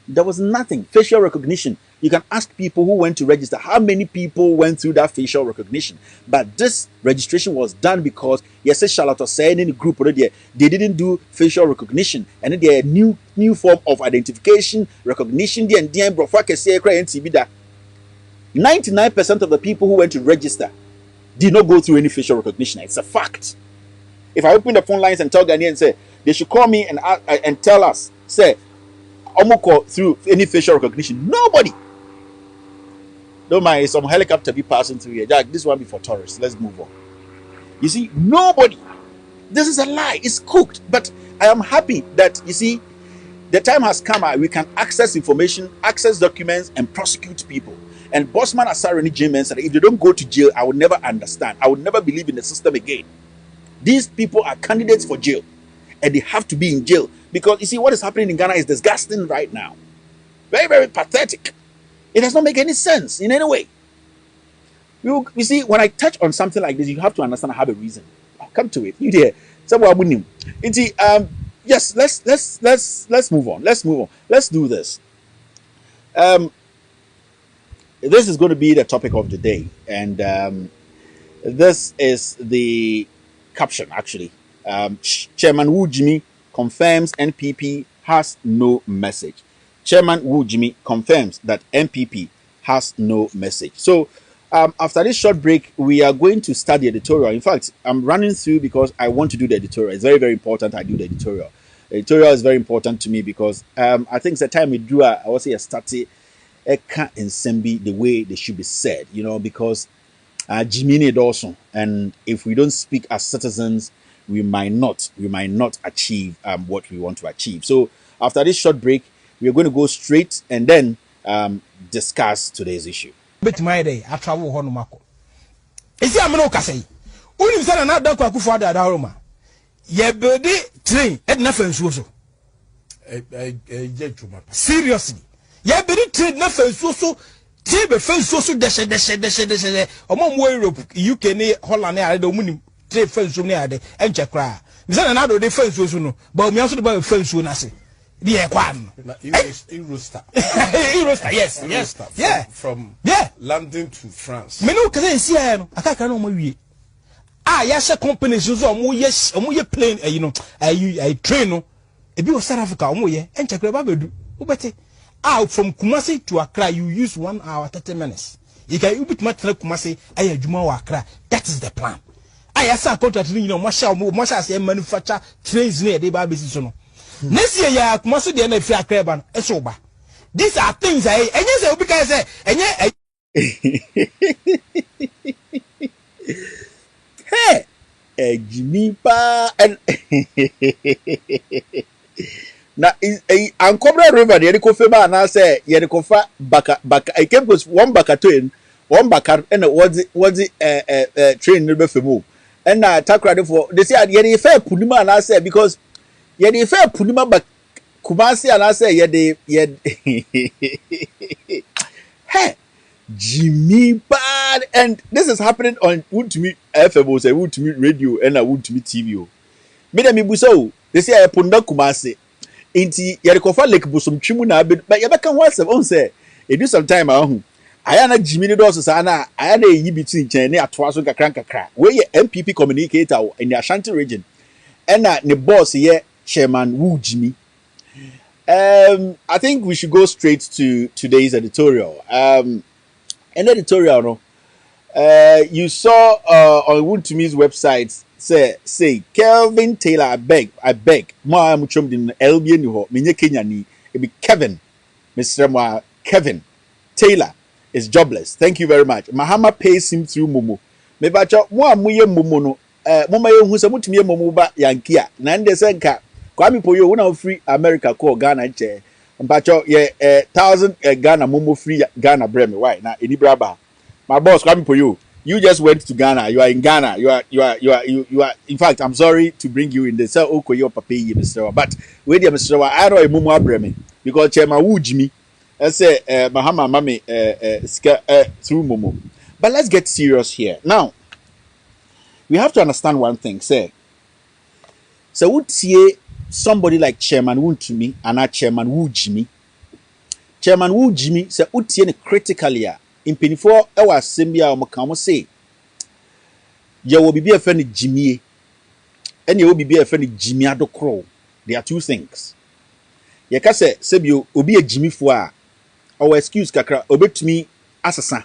There was nothing. Facial recognition. You can ask people who went to register, how many people went through that facial recognition? But this registration was done because, yes, Charlotte said in the group already, they didn't do facial recognition. And then there new form of identification, recognition, 99% of the people who went to register did not go through any facial recognition. It's a fact. If I open the phone lines and tell Ghanaians, say, they should call me and tell us, say, Omoko through any facial recognition. Nobody. Don't mind, some helicopter be passing through here. Jack, this one be for tourists. Let's move on. You see, nobody. This is a lie. It's cooked. But I am happy that, you see, the time has come. We can access information, access documents, and prosecute people. And Bossman Asarani Jim said, if they don't go to jail, I will never understand. I will never believe in the system again. These people are candidates for jail. And they have to be in jail. Because, you see, what is happening in Ghana is disgusting right now. Very, very pathetic. It does not make any sense in any way. You see, when I touch on something like this, you have to understand I have a reason. I'll come to it. You there? Yes, let's move on. Let's move on. Let's do this. This is going to be the topic of the day, and this is the caption actually. Chairman WOOGYIMI confirms NPP has no message. Chairman WOOGYIMI confirms that NPP has no message. So after this short break, we are going to start the editorial. In fact, I'm running through because I want to do the editorial. It's very, very important I do the editorial. The editorial is very important to me because I think it's the time we do I will say a study Eka and Sembi the way they should be said, you know, because Jimmy also, and if we don't speak as citizens, we might not achieve what we want to achieve. So after this short break, we are going to go straight and then discuss today's issue. Bet my day I travel home mako. Is it ameno kasei? Unim sana na da kwa kufa da Roma. Ye body train et na fansuo so. Seriously. Ye body train na fansuo so. Tie be fansuo so deshe. Omo mo Europe, UK ne Holland ne ade omunim. Tie fansuo ne ade enche kra. Misana na do de fansuo so no. Ba mi aso de ba fansuo na se. The Equan. Eurostar. Eurostar, yes. Yeah. From London to France. Me no can see I can't know my yes, companies use omo plane, you know, I train no. E bi South Africa omo ye, enche kra ba bedu. Ubete. From Kumasi to Accra, you use 1 hour 30 minutes. You can bit much Kumasi, aye juma wa Accra. That is the plan. Yes, contract you know, Masha say manufacture trains near the basis no. Next year, ya kumaso de na fi akreba no esoba. These are things I enye say obi kan say enye hey Jimmy pa and na Ankobra River de ko fe ba na say ye de ko fa baka I came was one baka train one baka and what train no be femu and na takrade for they say ye de fa punima na say because ye de fair punima ba Kumasi and I say hey Jimmy bad and this is happening on Wood to Meet FM say Wood to Meet radio and I Wood to Meet TV. Me dem buso they say punda Kumasi inti ye de kofa lake busum twimu na but ye beka ho asem on say e do some time ahun aya na Jimmy ne do so sa na aya na yi between chen ne atoa so kakra we ye NPP communicator in the Ashanti region and the boss ye Chairman WOOGYIMI. I think we should go straight to today's editorial. An editorial, you saw on WOOGYIMI's website say Kelvin Taylor, I beg, ma muchom din LB ni ho, menye Kenya ni, it be Kevin, Mr. Kevin Taylor is jobless. Thank you very much. Mahama pays him through Momo. Me bacha mo amuye Momo no, mama ye hu se mutumi ye Momo ba yankia. Na nde se nka Kwame Poyo una free America call Ghana che mpacho ye 1000 Ghana Momo free Ghana breme why na eni braba my boss Kwame Poyo you just went to Ghana you are in Ghana you are in fact I'm sorry to bring you in the so okoyo papa ye Mr. but we dey Mr. I know Momo abreme because Chairman WOOGYIMI say Mahama mame through Momo but let's get serious here now we have to understand one thing say so would somebody like Chairman WOOGYIMI and Chairman WOOGYIMI. Chairman WOOGYIMI say utie critically in penifo e wa sembia o maka say ye wo bibi efe ni Jimmy ene wo bibi efe ni Jimmy adokro. There are two things. Ye ka say sebio obi e Jimmy fo a or excuse kakra obetumi asesa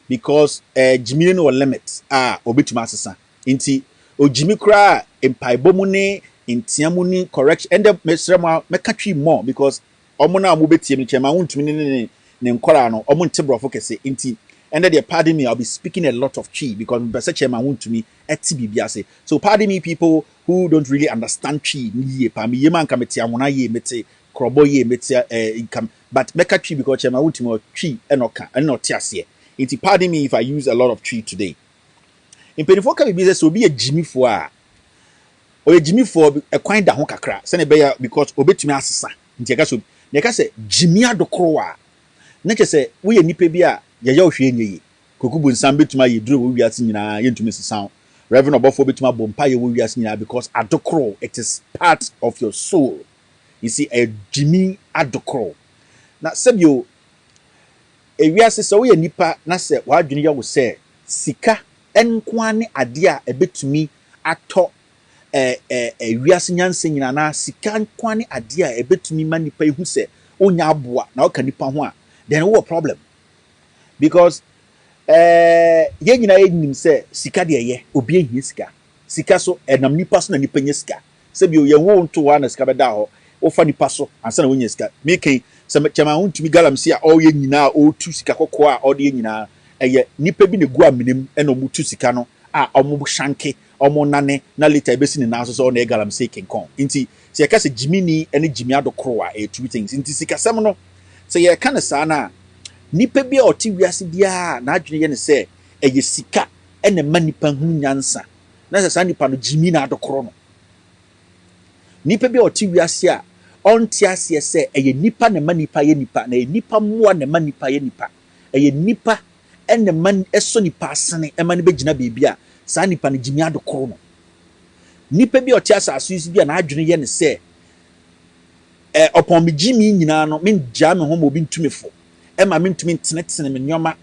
because Jimmy no limit obetumi asesa inti o Jimmy kra empaibomu ne intiamuni correction and the meka twi more because omuna amu betie me chema wuntumi ne nkora no omu ntebro focus inti and then pardon me I'll be speaking a lot of chi because be chema wuntumi eti bibia say so pardon me people who don't really understand chi ye pa me yema nka meti amuna ye meti krobo ye meti income but meka twi because chema wuntumi chi enoka enoti ase inti pardon me if I use a lot of chi today in penifo ka bi say so be a Jimmy fo a o Jimmy for a kind da ho kakra se ne be ya because obetumi asesa nti eka so ne ka se Jimmy adokro a ne ke se wo ye nipa bi a ye ya ohwe enye yi kokubu nsam betuma ye duro wo wiase nyina ye ntumi sesa reverend obofo betuma bompa ye wo wiase nyina because adokro it is part of your soul you see a Jimmy adokro na sebio e wiase se wo ye nipa na se wa adwene ya wo se sika enkwane ade a ebetumi ato wiase nyanse nyina na sika nkwane ade a ebetumi manipa ehu se onya aboa na oka nipa ho a then what problem because ye nyina enim se sika de ye obi ehie sika so enam nipa so na nipa nye sika se bi ye wo nto wa na sika beda ho wo fa nipa so ansa na wonya sika meke se chema ho ntumi galamsi a o ye nyina o tu sika kokko a o de nyina eye nipa bi ne gu amenem e no mutu sika no a omo shanke omo nane na later besi ne na so na galamsey King Kong nti se yeka se Jimini ene Jimmy Adokro a two things nti sikasem no se ye ka ne sa na nipa bi a oti wiase bia na adwene ye ne se eye sika ene manipa hu nyansa na se sa nipa no Jimmy na Adokro no nipa bi a oti wiase a onti ase se eye nipa ne manipa ye nipa na nipa moa ne manipa ye nipa eye nipa ene man eso nipa asene e man begina bibia sa nipa ne Jimmy Adokro no nipa bi oti asaso isi bia na adwene ye ne se upon me Jimmy nyina no men gya me ho mo bi ntumefo e ma mentumi tenetene me nyoma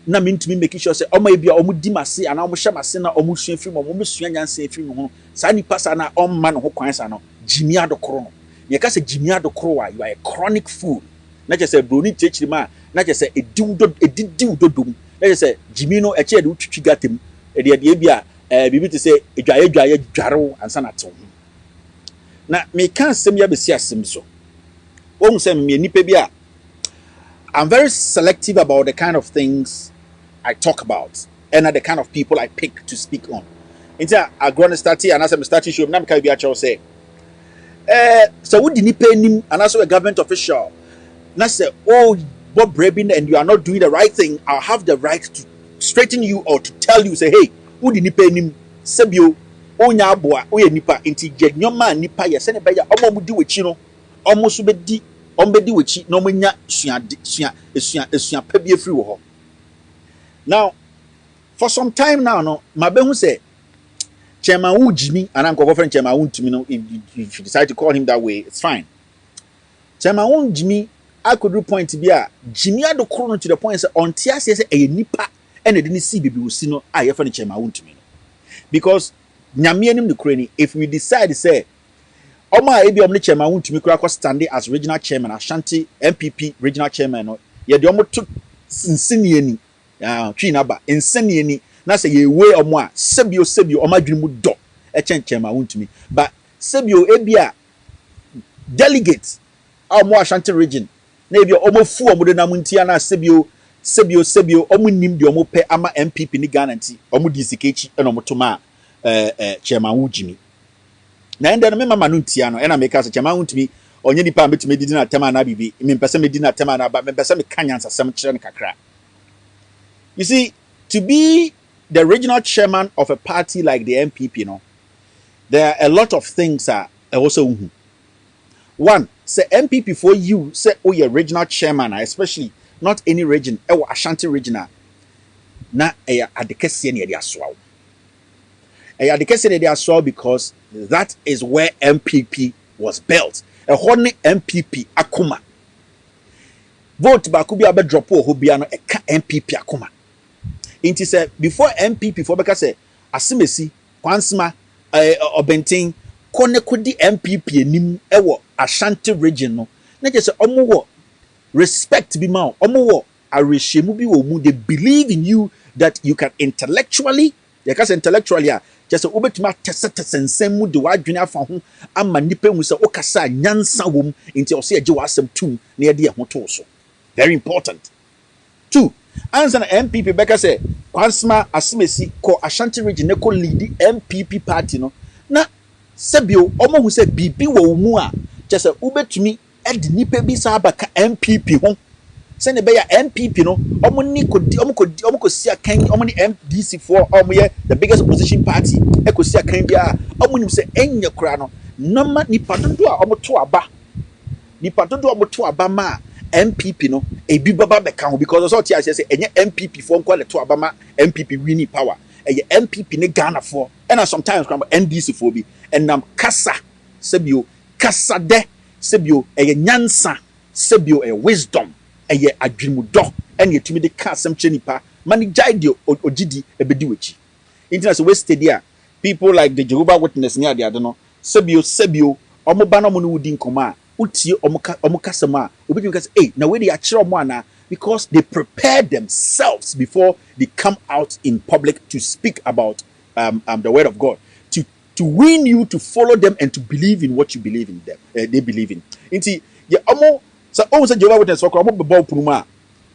na mentumi make sure say omo e bia omo di mase ana omo hye mase na omo sua firi mo omo sua nyansa firi mo ho sa nipa sa na omma no ho kwan sa no Jimmy Adokro no ye ka say Jimmy Adokro a you are a chronic fool na je say broni chechiri ma na je say edidiudo dom na je say Jimmy no eche de utwitwi gatem de bia bibi te say edwaye dware ansa na to na me kan sem ya besi asem so won say me nipa bia I'm very selective about the kind of things I talk about and the kind of people I pick to speak on. Inta I go on start and as I start show na me ka bia cho say so would nipa nim and also a government official na say oh Bob Brabin and you are not doing the right thing, I'll have the right to straighten you or to tell you say hey would nipa nim sebio onya aboa oye nipa inti je nyoma nipa ye se ne be ya omo mudi wechi no omo so bedi ombedi wechi no monya sua pa bi afiri wo ho. Now for some time now no mabehu say Chairman WOOGYIMI and Uncle friend Chairman WOOGYIMI no if you decide to call him that way it's fine. Chairman WOOGYIMI I could do point to be a Jimmy Adokro to the point say on tia say e nipa and didn't see bibi wo si no aye fa ne Chairman WOOGYIMI no because nyame anim the krani if we decide say Oma ebi omni chairman wuntumi kura ko standing as regional chairman Ashanti NPP regional chairman no ye de omo to nseniani twinaba nseniani na say ye we omo a sebio omo adwene mu do e chen chairman wuntumi but sebio ebi a delegate omo Ashanti region na ebi omo fu omo de na muntia na sebio omo nim de omo pe ama NPP ni Ghana nti omo di sikechi na omo to ma chairman WOOGYIMI na enda no mema no ntia no ena meka se chama huntumi onye nipa betime didi na tema na bibi me mpese me didi na tema na ba me mpese me kanyansa sem kire ne kakra. You see, to be the regional chairman of a party like the NPP, you know, there are a lot of things that are also one, say NPP for you say oh you're regional chairman especially not any region Ashanti region na adekese ne dia so adekese they are so because that is where NPP was built. A honey NPP akuma. Vote bakubi abe drop o hobia no eka NPP akuma. Inti say before NPP for beka say asimesi kwansma obenten kone kodi NPP enim ewo Ashanti region no. Na je say omo wo respect bi ma omo wo arehemu bi wo mu they believe in you that you can intellectually intellectually just obetima tese mu de wadwene afa ho ama nipa hu se okasa nyansa wom nti o se age wasem tum na ye de ho to so very important. Two, answer NPP beka say kwansma asimesi ko Ashanti region ne ko lead NPP party no na sebio omo hu se bibi wo mu a just obetumi e de nipa bi sa abaka NPP ho send be ya NPP no omo ko sia kan omo ni MDC for omo ye the biggest opposition party e ko sia kan bia omo nim se enye kura no nama nipa dodo a omo to aba ma MPP no e bi baba be kan because so tia say enye MPP for nko le to aba ma MPP winning power e MPP ne Ghana for and sometimes NDC for bi enam kasa sebio kasa de sebio e nyansa sebio e wisdom eye adwumudo ene yetumi de ka asem chenipa mani jide ogidi ebedi wechi internet we stadia people like the Jehovah Witness near the adono sebio omo ba no mo no wudi nkoma utie omo kasema obetumi ka say hey na we dey akire omo ana because they prepare themselves before they come out in public to speak about the word of God to win you to follow them and to believe in what you believe in them they believe in inti ye omo so almost Jehovah Witness for omo bebo puruma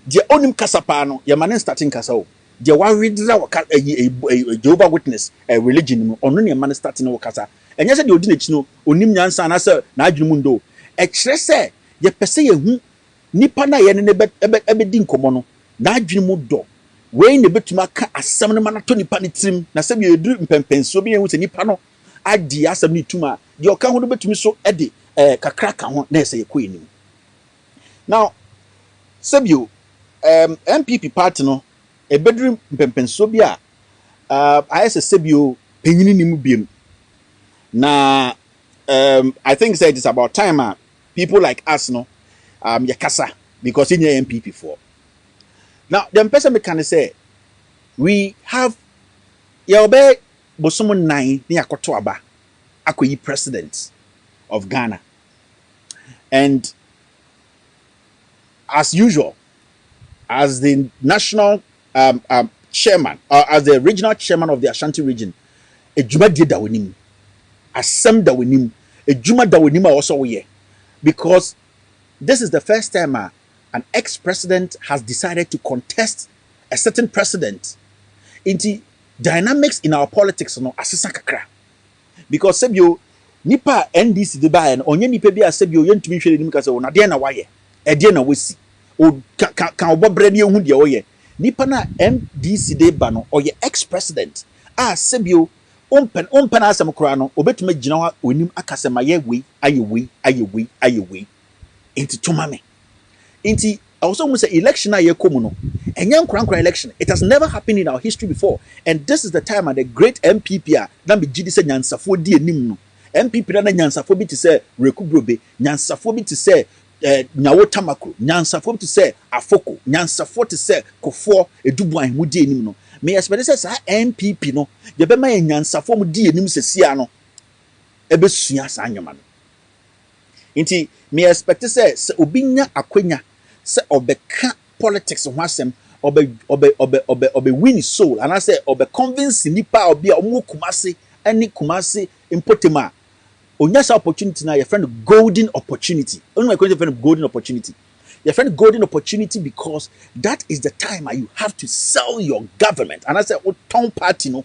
de onim kasa pa no ye manen starting kasa o the one read a Jehovah Witness a religion on no man starting no kasa and yes the odin no onim nyansa na se na adwumu ndo e kire se ye pese ye hu nipa na ye ne ebe di nkomo no na adwumu do we ne betuma ka asem ne manato nipa ne trim na se bi edu mpempenso bi hu se nipa no adi asem ne tuma de oka ho no betumi so ede kakra ka ho na se ye koyi nim. Now sebio NPP party no a bedroom mpempenso bi a ayese sebio penyini ni mu biem na I think say it's about time people like us no yakasa because in your NPP for now the person can say we have yobe bosomo 9 ni akoto aba akoyi president of Ghana, and as usual as the national chairman or as the regional chairman of the Ashanti region, ejuma die da wonim, asem da wonim, ejuma da wonim also we, because this is the first time an ex-president has decided to contest a certain president. Into dynamics in our politics no asesa kakra, because sebio nipa NDC de ba en onye nipa bi asebio yentumi hwere nim ka se wona de na waye e de na wasi o kan obobre ne hu de oye nipa na MDC de ba no oye ex-president sebio ompen asem kura no obetuma gina wa onim akasema ye we aye into tumame into also we say election aye komu no enye nkran election. It has never happened in our history before, and this is the time the great MPP na be gidi se nyansafo di enim no MPP na nyansafo bi te se rekubrobe, nyansafo bi te se nyawo tamakro, nyansafo bi te se afoko, nyansafo te se kofo edubuan mu di enim no. Me expect say sa MPP no ye be ma nyansafo mu di enim sesia no ebesua sa anyoma no. Inti me expect say obinya akwanya se obeka politics ho asem obe win soul, and I say obe convince nipa obi omo kumase any kumase impotema onyasa opportunity na your friend golden opportunity. Only my question friend golden opportunity. Your friend golden opportunity because that is the time you have to sell your government. And I say o ton party no.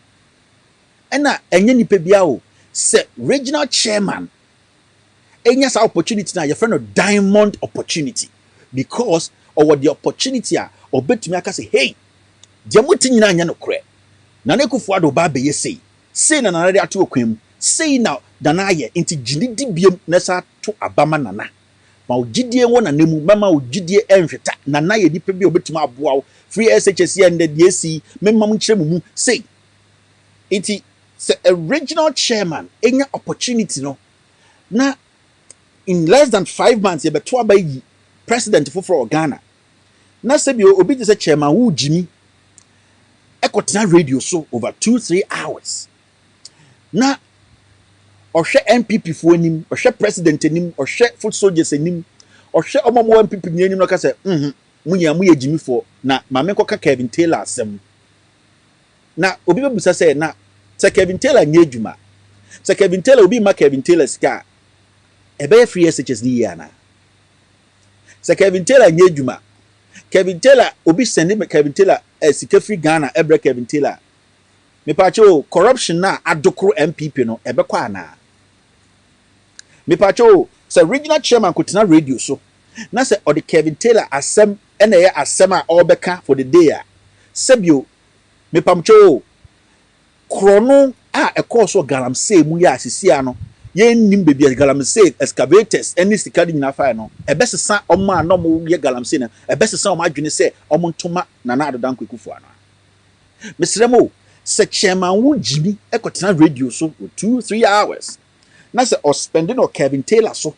Ena enye nipa bia o say regional chairman enya opportunity na your friend diamond opportunity, because or the opportunity or betumi aka say hey dia muti nyina anya no kre na ne kufu ado ba be ye say na na de ato okwam say na dana ye inti gidi biem na sa to abama nana ma ogidie wo na nemu mama ogidie enhweta nana ye nipa bi obetumi aboa free SHS and the DSC memam kire mu say inti say a regional chairman enya opportunity no na in less than 5 months ye beto abayi president for Ghana. Na sebio obi say chairman WOOGYIMI ekotena radio so over 2-3 hours. Na ohwe NPP fo anim, ohwe president anim, ohwe foot soldiers anim, ohwe omomo NPP ni anim no ka say munya Gyimi fo na mame koka Kevin Taylor asem. Na obi bebusa say na se Kevin Taylor nye adwuma. Se Kevin Taylor obi ma Kevin Taylor ska ebe free SHS di yana. Se Kevin Taylor nye adwuma. Kevin Taylor obi send me Kevin Taylor sika free Ghana ebre Kevin Taylor. Me pacho corruption na adokro MPP no ebekwa ana. Me pacho se regional chairman kutina radio so. Na se or the Kevin Taylor asem ena ye asem a obeka for the day a. Sebio me pamcho krono a ekoso galamsey mu ya asisia no. Ye nim bebi galamsey excavators any sika di nyina fa no ebesesa omma no mo ye galamsey na ebesesa omma adwene se omo ntoma na na adodan kwekufu ano mesremo se chairman WOOGYIMI ekotena radio so 2-3 hours na se o spending o Kevin Taylor so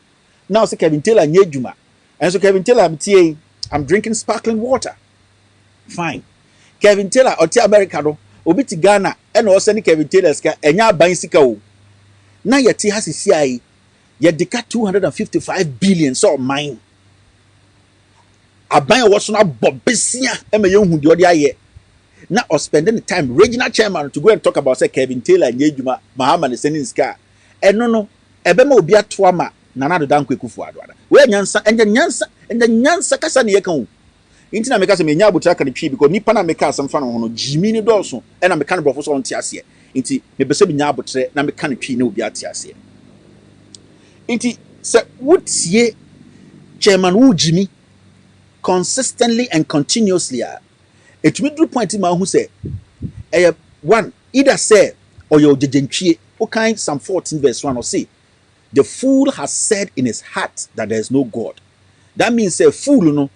now se Kevin Taylor nye adwuma and so Kevin Taylor I'm drinking sparkling water fine. Kevin Taylor oti America do obi ti Ghana e na o se ni Kevin Taylor ska enya aban sika o na yeti hasisi ai ye deka 255 billion so mine aban wo so na bobesia e ma ye hu de odi aye na or spending the time regional chairman to go and talk about say Kevin Taylor and Yejuma Mahama sending scar no ebe ma obi atoama na na dodan kwekufu ado ada we nyansa kasa ne ye kan Inti na meka se menya abutra ka de twi because nipa na meka asem fa no ho no jimi ni dɔɔso ɛna meka no brɔfo so on te ase. Inti me bese menya abutre na meka no twi na obi ate ase. Inti se wotie chairman WOOGYIMI consistently and continuously etumi do point ma hu se one either say or your jejentwie o kind Psalm 14 verse 1 or say the fool has said in his heart that there is no God. That means say fool no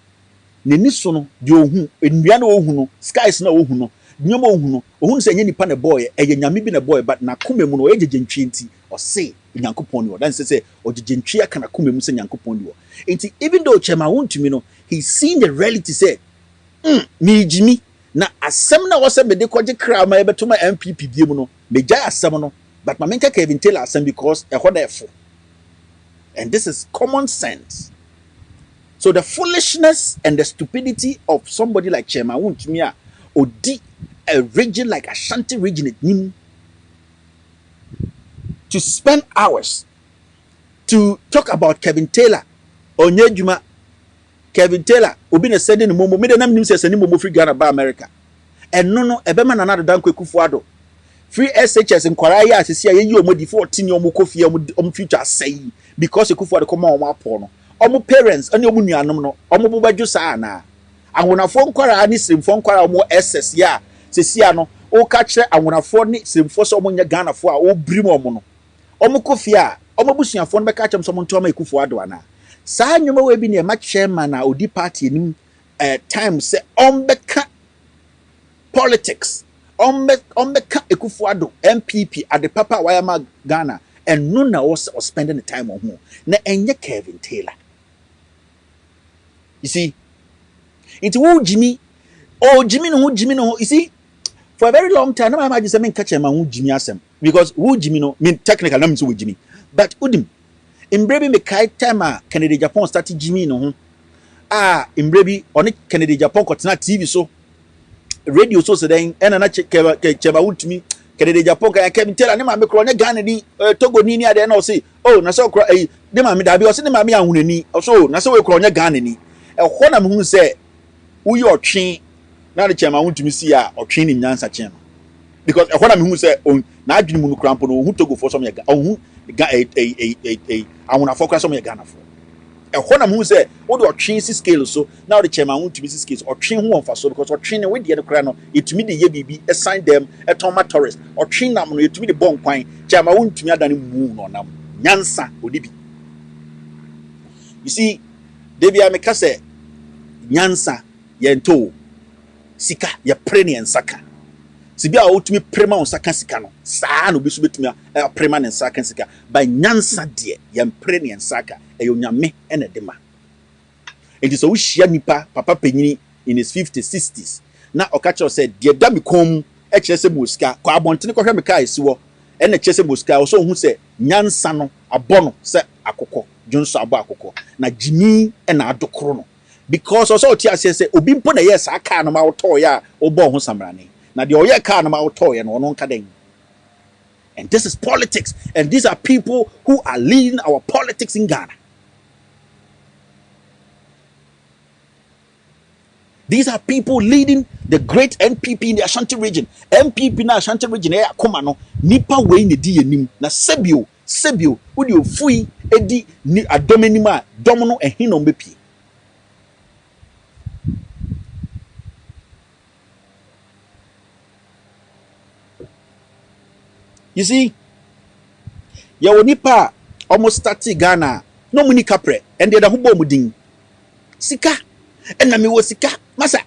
neni so no de ohun enua na ohun no skies na ohun no nyoma ohun no ohun say nya nipa na boy nyame bi na boy but na koma mu no jejentwie nti o say nyankopon ni o. That say o jejentwie aka na koma mu say nyankopon ni o. Nti even though Chema wontumi no he's seen the reality say me Jimmy na asem na wose me de kwaje kra ma ebeto ma NPP biem no me jai asem no but ma menka Kevin Taylor asem because e hoda efo. And this is common sense. So the foolishness and the stupidity of somebody like Chema wontumi odi a region like Ashanti region at nim to spend hours to talk about Kevin Taylor Onyejuma Kevin Taylor obi na sending momo me de nam nim se sending momo free Ghana ba America no ebema na nado danko Ekufuado free SHS nkwara ya asisi ya yi omodi 14 omo kofie omo future asai because Ekufuado come on apo no omo parents ani omo nuanom no omo bobadwo saa na ahonafo nkwara ani srimfo nkwara omo SS ya sesia no o ka kire ahonafo ni srimfo so omo nya Ghana fo a o brim omo no omo kofie a omo busuafo no be ka kyem so omo ntoma Ekufuado ana saa nyoma we bi ne ma chairman na odi party nim time say ombeka politics ombeka Ekufuado NPP at the papa wayama Ghana and no na was spending the time on who na enye Kevin Taylor. You see it WOOGYIMI no you see for a very long time no I imagine say me catch chairman WOOGYIMI asem because WOOGYIMI no mean technical na me say WOOGYIMI but udim Imbrebi me kai time Kennedy Japan started Jimmy no ho Imbrebi on Kennedy Japan kotena TV so radio so then ena na cheba wontumi Kennedy Japan ka Kevin Taylor ne ma me kro ne Ghana ni Togo ni ade na o say oh na so kro de ma me da bi o say ne ma me ahunani so na so we kro ne Ghana ni ho na me hu say wo ye otwe na de chema wontumi si a otwe ni nyansa chema because ho na me hu say on na adwini mu no krampo no hu Togo for some ye hu I want to focus on my Ghana for. A one who say, what do train scale so now the chairman want to be scales or train one for so because or training with the other crown it to me the YBB assign them a Toma tourist or train them to me the bon point. Chairman want to me than moon on them. Nyansa Odibi. You see, Debbie Amekase Nyansa Yento Sika ya preni and saka. Sibia otumi prema on saka sika no saa no bisu betumi prema ne saka sika by nyansa de yem preni en saka eyonyame ene dema enti so wuhia nipa papa panyini in his 50s 60s na okacho said de da mikom e kire se muska kwa abontene kohwe meka esiwo ene kire se muska so hu se nyansa no abono se akokɔ jonso abo akokɔ na jimi ena adokoro no because also otia se obi mpo na yes aka no ma woto ya obo ho samrane. Now the oye car no toy and on kadeng. And this is politics. And these are people who are leading our politics in Ghana. These are people leading the great NPP in the Ashanti region. NPP in the Ashanti region eh komano nipa we ni di enim na sebio udi ofui edi ni adomenima domono ehino mbepi. You see, ya wonipa almost started Ghana no muni kapre and the hubo mudin sika and na me wo sika masa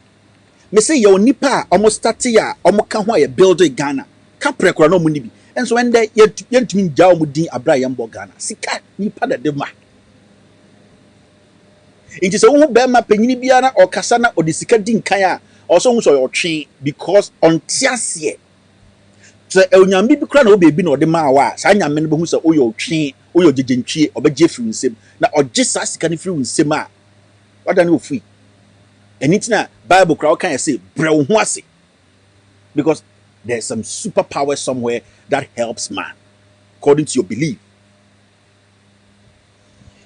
me say ya wonipa almost started ya omoka ho ya build Ghana kapre kora no muni bi and so when they yentumi jaw mudin abra yambo Ghana sika nipa da dema it is wo be ma panyini bia na okasa na odisika din kan a also hu so yo twe because on tiase so onyambi bi kura na obebi na ode ma wa sa nyame no be hu se oyo twe oyo jejentwie obeje firi nsem na oje sa sika ne firi nsem a wada ne ofui enitina bible kura kan say brew ho ase because there's some superpower somewhere that helps man according to your belief.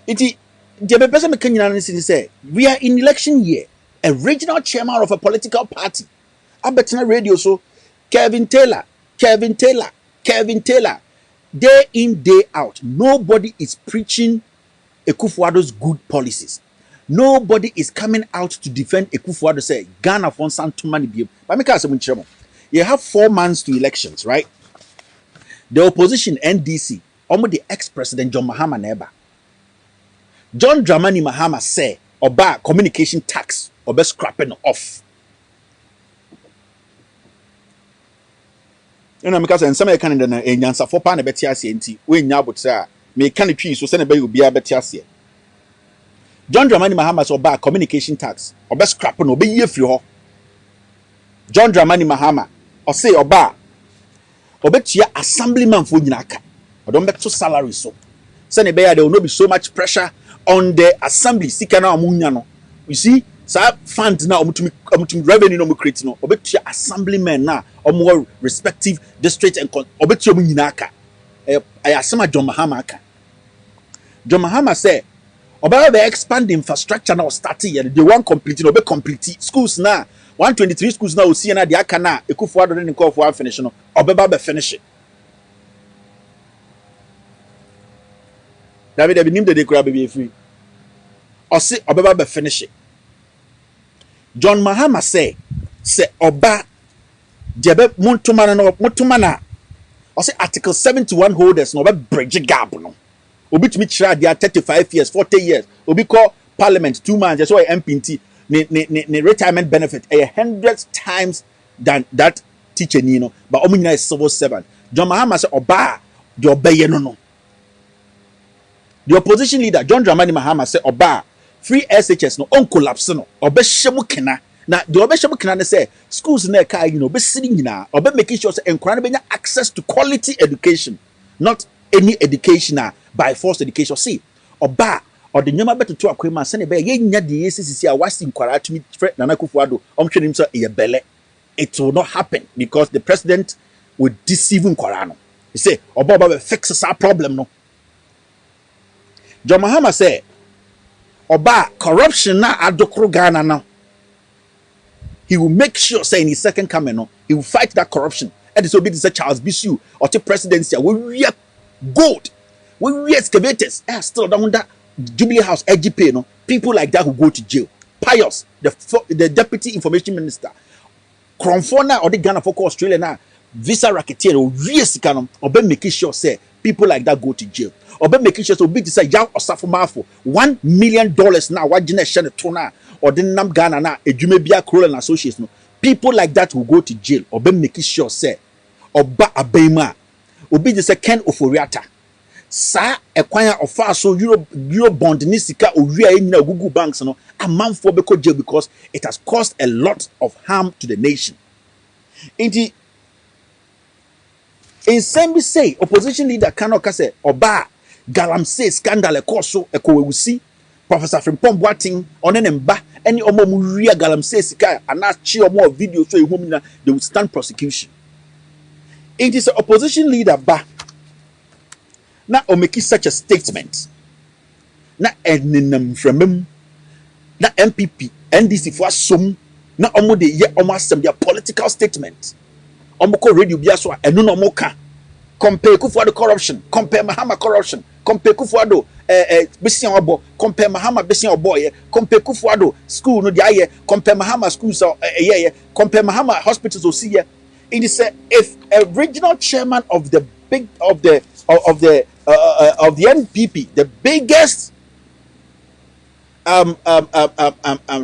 Iti the person me kanyina ne say we are in election year a regional chairman of a political party. Abetna radio so Kevin Taylor, day in, day out. Nobody is preaching Akufo-Addo's good policies. Nobody is coming out to defend Akufo-Addo say Ghana for Santumani Bio. But make us you have 4 months to elections, right? The opposition NDC, almost the ex-president John Mahama Neba. John Dramani Mahama say oba communication tax oba scrapping off. You know, because some kind of nyansa for pan betiasi enti we nya botra me kan twi so se na be obi abetiasi. John Dramani Mahama say oba communication tax oba scrapping oba ye firi ho. John Dramani Mahama o say oba obetua assemblyman for nyina aka. Odon beto salary so. Se na be there will not be so much pressure on the assembly sika na amunya no. You see, sa fund na omutum revenue no create no obetua assemblyman na omo respective district and obetua mu nyina aka. Ayasema John Mahama aka. John Mahama say oba be expand infrastructure na start here they want complete no be complete schools na 123 schools na osi na de aka na Akufo-Addo ne nko for finish no obeba be finish it. David nim de kura be free osi obeba be finish it. John Mahama say oba debe muntuma na osi article 71 holders no be bridge gap no obi tumi kira dia 35 years 40 years obi call parliament 2 months so MPT ne retirement benefit 100 times than that teacher ni no but omunyina is civil servant. John Mahama say oba de obeye no. The opposition leader John Dramani Mahama say oba free SHS no on collapse no obe hyemu kena na the obe hyemu kena ne say schools na ka you know be sitting nyina obe making sure say enkwara benya access to quality education, not any education by force education. See oba or the nyama beto to akwema say ne be ye nya de yesisi a wasi enkwara atumi Nana Akufo-Addo omhwe nim say e bele. It will not happen because the president will deceive enkwara no. He say oba be fix our problem no. John Mahama say oba corruption na adokro Ghana now. He will make sure say in his second coming no, he will fight that corruption. And this will be the Charles Bisu or the presidency. We are gold. We excavators. Still down that Jubilee House EGP no. People like that who go to jail. Pius, the deputy information minister. Cromfona or the Ghana for Australia now. Visa racketeer or real or be making sure say people like that go to jail. Or be making sure so big to say yaw or safumafo $1 million now. What generation tona or the Nam Ghana na Ejumebia Kroll and Associates no. People like that will go to jail or be making sure say or ba abema or be the second oforiata. Sa ekwanya ofa so euro bond ni sika owia ina Google banks no a man for beko jail because it has caused a lot of harm to the nation. In Sembi say opposition leader cannot say oba galamsey scandal ekoso ekowewusi Professor Frimpong Boateng onenemba any omo muria galamsey sika anachi omo video so ehumina they will stand prosecution. It is an opposition leader ba na o make such a statement na enenam fremem na NPP NDC for some na omo de ye omo asem their political statement omo ko radio bia so enu no omo ka compare Akufo-Addo corruption, compare Mahama corruption, compare Akufo-Addo besian obo, compare Mahama besian obo ye, compare Akufo-Addo school no dia ye, compare Mahama schools ye, compare Mahama hospitals o see ye. It is if a regional chairman of the NPP, the biggest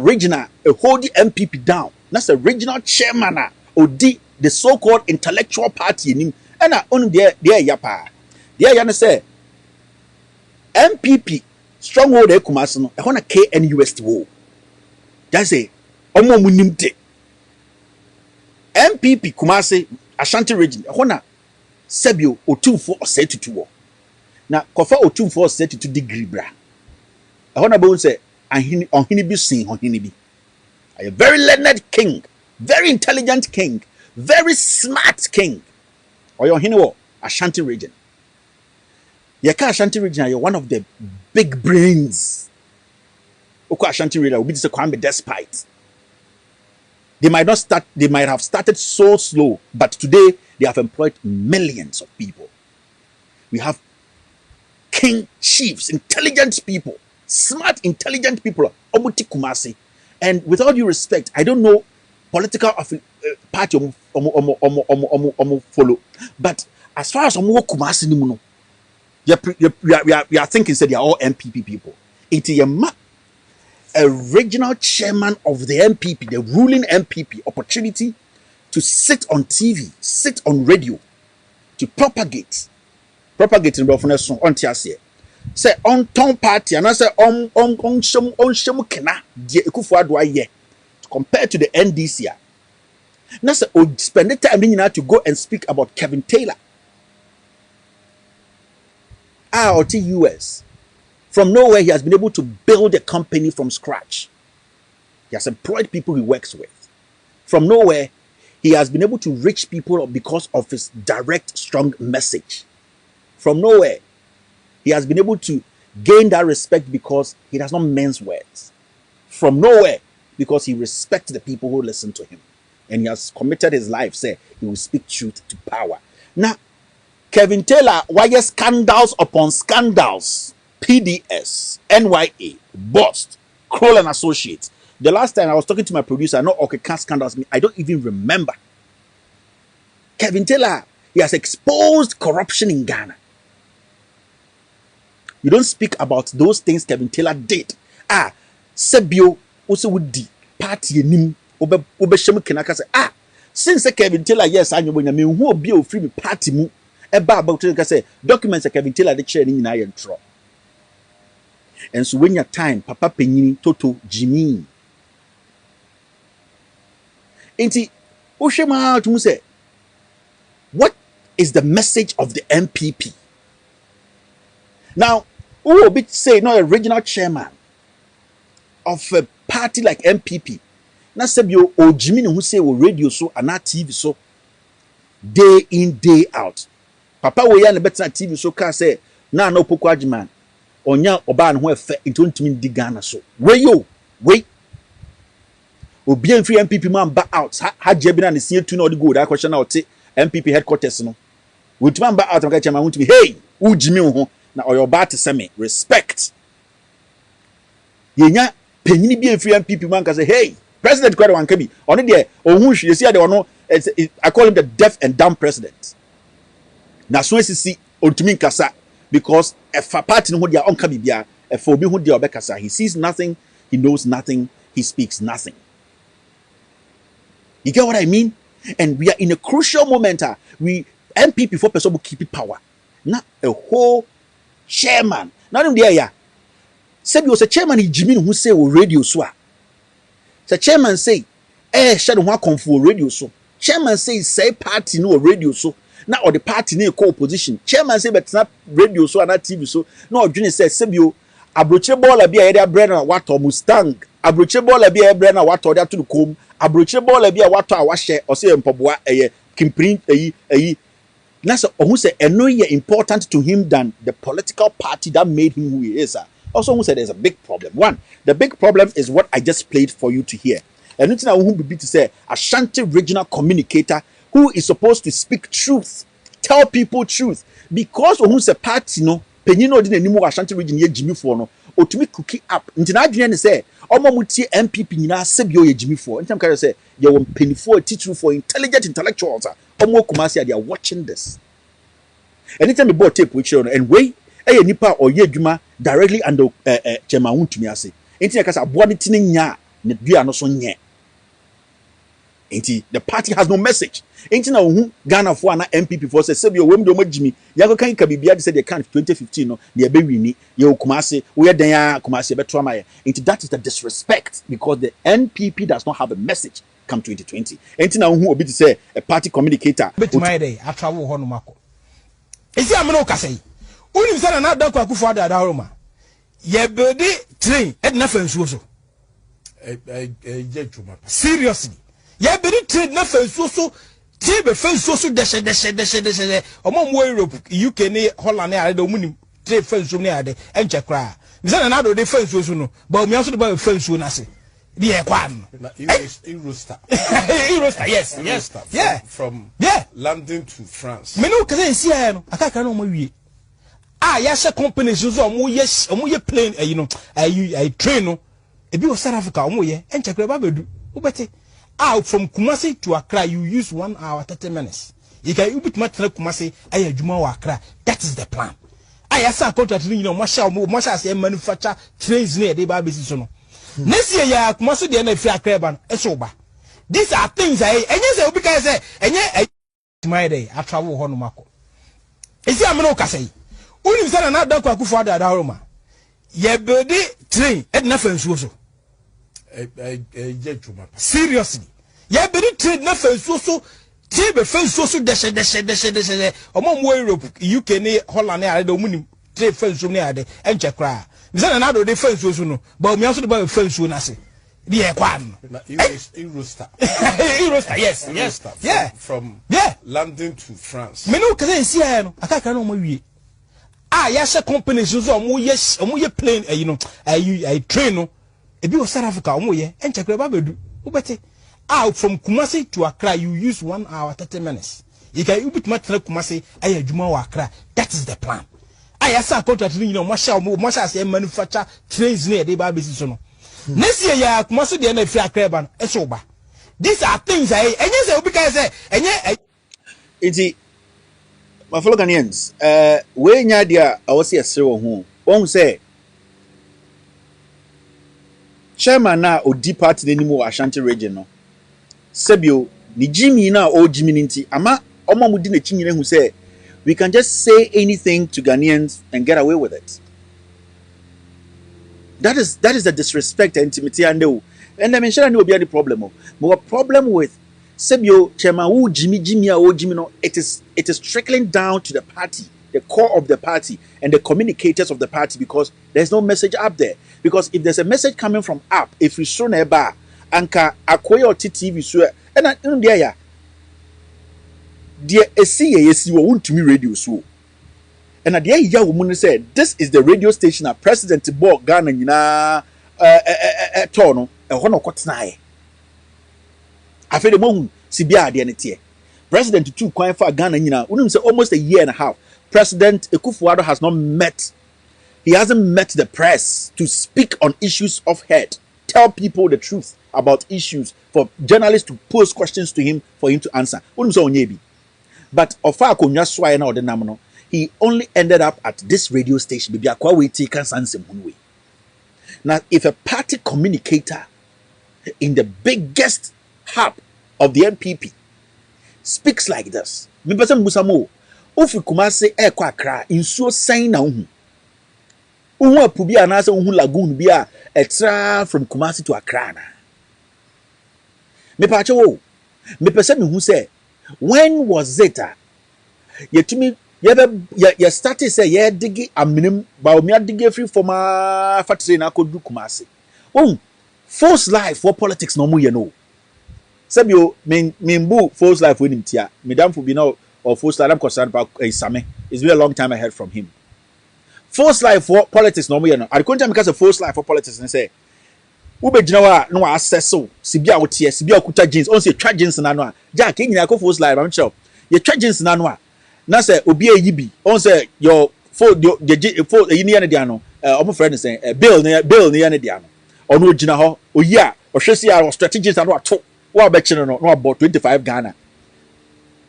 regional hold the NPP down. That's a regional chairman or the so-called intellectual party in him. And on there yapa. There yana say NPP stronghold e Kumasi no. E hona KNUST wo. That's a omo munimte. NPP Kumasi Ashanti region. E hona Sebio otumfo osetutu wo. Na kofa otumfo osetutu degree bra. E hona bo say onhini bi sin onhini bi. A very learned king, very intelligent king, very smart king. Or your Hiniwo, Ashanti region. Yaka Ashanti region, you're one of the big brains. Oko Ashanti region will be this Kwame despite. They might have started so slow, but today they have employed millions of people. We have king chiefs, intelligent people, smart, intelligent people, Omuti Kumasi. And with all due respect, I don't know political party follow, but as far as Omu Kumasi nimuno, we are thinking that they are all NPP people. It is a regional chairman of the NPP, the ruling NPP, opportunity to sit on TV, sit on radio, to propagate in Rofuneson on Tiasie. Say on ton party and I say on shemu kena die Ekufuadua ye compared to the NDC. Now say spend the time now to go and speak about Kevin Taylor. US. From nowhere, he has been able to build a company from scratch. He has employed people he works with. From nowhere, he has been able to reach people because of his direct, strong message. From nowhere, he has been able to gain that respect because he does not mince words. From nowhere, because he respects the people who listen to him. And he has committed his life, say he will speak truth to power. Now, Kevin Taylor, why scandals upon scandals? PDS, NYA, Bust, Kroll and Associates. The last time I was talking to my producer, I know okay, can't scandals me. I don't even remember. Kevin Taylor, he has exposed corruption in Ghana. You don't speak about those things Kevin Taylor did. Sebio also would di party nim obe shemu kenaka say since Kevin Taylor yes I know when me who be o free party mu eba about to say documents Kevin Taylor the chair ni na ye ntro. And so when your time, Papa Penyini, Toto, Jimmy. Inti, Oshema to say, what is the message of the NPP? Now, who will be say not a regional chairman of a party like NPP? Now, Sebio or Jimmy who say or radio so and not TV so day in, day out. Papa we are better TV so can say, nah, no pokwajiman. Onya oban ho efe ntontimi di Ghana so we obi en free MPP man back out ha jebi na ne sie tu na odi go da question na ote MPP headquarters no we tu man back out maka chama huntimi hey ujimi ho na oyo ba te seme respect yenya penyini bi en free MPP man ka say hey president kwada wanka bi ono de ohun hwe yesi ade ono I call him the deaf and dumb president na so esisi ontimi nkasa because if a party no dia onka bibia if obi hu dia obekasa he sees nothing, he knows nothing, he speaks nothing. You get what I mean? And we are in a crucial moment. We NPP for person will keep it power. Not a whole chairman. Not in the area. Said you was a chairman in Jimmy who say o radio so. The chairman say shadow wa come for radio so. Chairman say party no radio so. Now or the party near co-opposition. Chairman say but not radio so and not TV so. No, Junior says Sebio abroche ball be a brand what or Mustang. Abroche ball be a brand what or that to the comb. Abroche ball be a what or share or say Mpobwa a Kimprin a Nasa who say no important to him than the political party that made him who he is. Also who said there's a big problem. One, the big problem is what I just played for you to hear. And it's now who be to say Ashanti regional communicator who is supposed to speak truth, tell people truth. Because who's a party no, penino didn't anymore Ashanti region ye Jimmy for no, or to me cookie up. Until I didn't say, Omomuti MPP nina sebio ye Jimmy for. And time say, you want penny for teach for intelligent intellectuals. Omo Kumasi they are watching this. Anytime you bought tape with children and way, nipa or ye Juma directly under Chema to me ase. Anything like a body tinning ya, ne no so nye. The party has no message. Ain't na who Ghana for an MPP for say Sebio wem do Jimmy. Yago kan ka bibia say they can 2015 no they be wini ye Kumasi we den ya Kumasi beto amaye. That is the disrespect because the NPP does not have a message come 2020. Ain't na who obi to say a party communicator. Bet my day after wo ho no mako. Esi amno ka say. Unim say na da kwa kufu ada Roma. Ye bedi train e na fansuo so. Seriously. Ya beri trade na fansuo so tie be fansuo so deshe omo mo Europe UK ne Holland ne ade omunim trade fansuo ne ade enche kra mi say na do de fansuo so no ba mi aso do ba fansuo na se The Equan. Eurostar. Eurostar, yes. Yeah. From yeah. London to France. Me no can see I can't know my yes, companies use yes, plane, I train no. If you South Africa, and check the Babu. Out from Kumasi to Accra, you use 1 hour 30 minutes. You can put much Kumasi, Juma Accra. That is the plan. I saw contract, Masha say manufacture trains near the Baby. Next year, ya Kumasi the NFL Craban, a sober. These are things I yes, because I my day, I travel Honumako. Is there no Casay? Unim sana na da kwa kufa da Roma. Ye body train et na fansuo. Seriously. Ye body train na fansuo. Tie be fansuo deshe. Omo mo Europe, UK ni Holland ni ade omunim. Train fansuo ni ade enche kra. Sana na do de fansuo no. Ba mi aso de ba fansuo na se. The Equan. Eurostar. Eurostar, yes. Yeah. From London to France. Me no can see I can't know my yes, companies use yes, plane, I train no. If you South Africa, and check the Babu. Out from Kumasi to Accra, you use 1 hour 30 minutes. You can put much Kumasi, Juma Accra. That is the plan. I saw contract, Masha say manufacture trains near the Baby. Next year, ya Kumasi the NFL Craban, a sober. These are things I yes, because my fellow Ghanaians, we nyadia I was here zero home. One say chairman na odi party ni mu Ashanti region no. Sebio ni Jimmy na o Jimmy ninti ama omo mudi na chinyere hu say we can just say anything to Ghanaians and get away with it. That is the disrespect and intimidity and I mention no be any problem. But problem with Sebio chairman Jimmy no, it is trickling down to the party, the core of the party and the communicators of the party, because there's no message up there. Because if there's a message coming from up, if you show neba anka akoya or TV so and there esi wo want to me radio so. And at the end, ya woman said, this is the radio station that President Bo Ghana nyina tono e hono kotnae. Afi de mohun sibia ade ne tie. President two kwan for Ghana nyina, unim say almost a year and a half. President Ekufuado has not met. He hasn't met the press to speak on issues of head. Tell people the truth about issues, for journalists to pose questions to him for him to answer. Unim say onyebi. But ofa akonya swaye na ode nam no, he only ended up at this radio station. Baby, akwa we take answer way. Now, if a party communicator in the biggest hub of the NPP speaks like this, me person musamo, ofi Kumasi kwa Accra insuo sign na uhu. Uhu apubi anase uhu lagoon bia etra from Kumasi to Accra na. Me pache wo, me person me hu say, when was it? Yetumi ye started say ye digi aminim ba omi adigi free from factory na kodu Kumasi. Oh, false life for politics no mu ye no. Sebio membu false life when him tia. Madam for be now or false life I'm concerned about Same. It's been a long time I heard from him. False life for politics no mu ye no. I couldn't because of false life for politics and say ube jinawa no access so sibia wotie sibia kuta jeans on say twa jeans na no a jack nyina ko false life am sure ye twa jeans na no a na say obi ayibi on say your phone phone yi ne dia no omo friend say bill ne ye ne dia no ono gina ho oyi a ohwesi a strategies na no ato wa ba kire no about 25 Ghana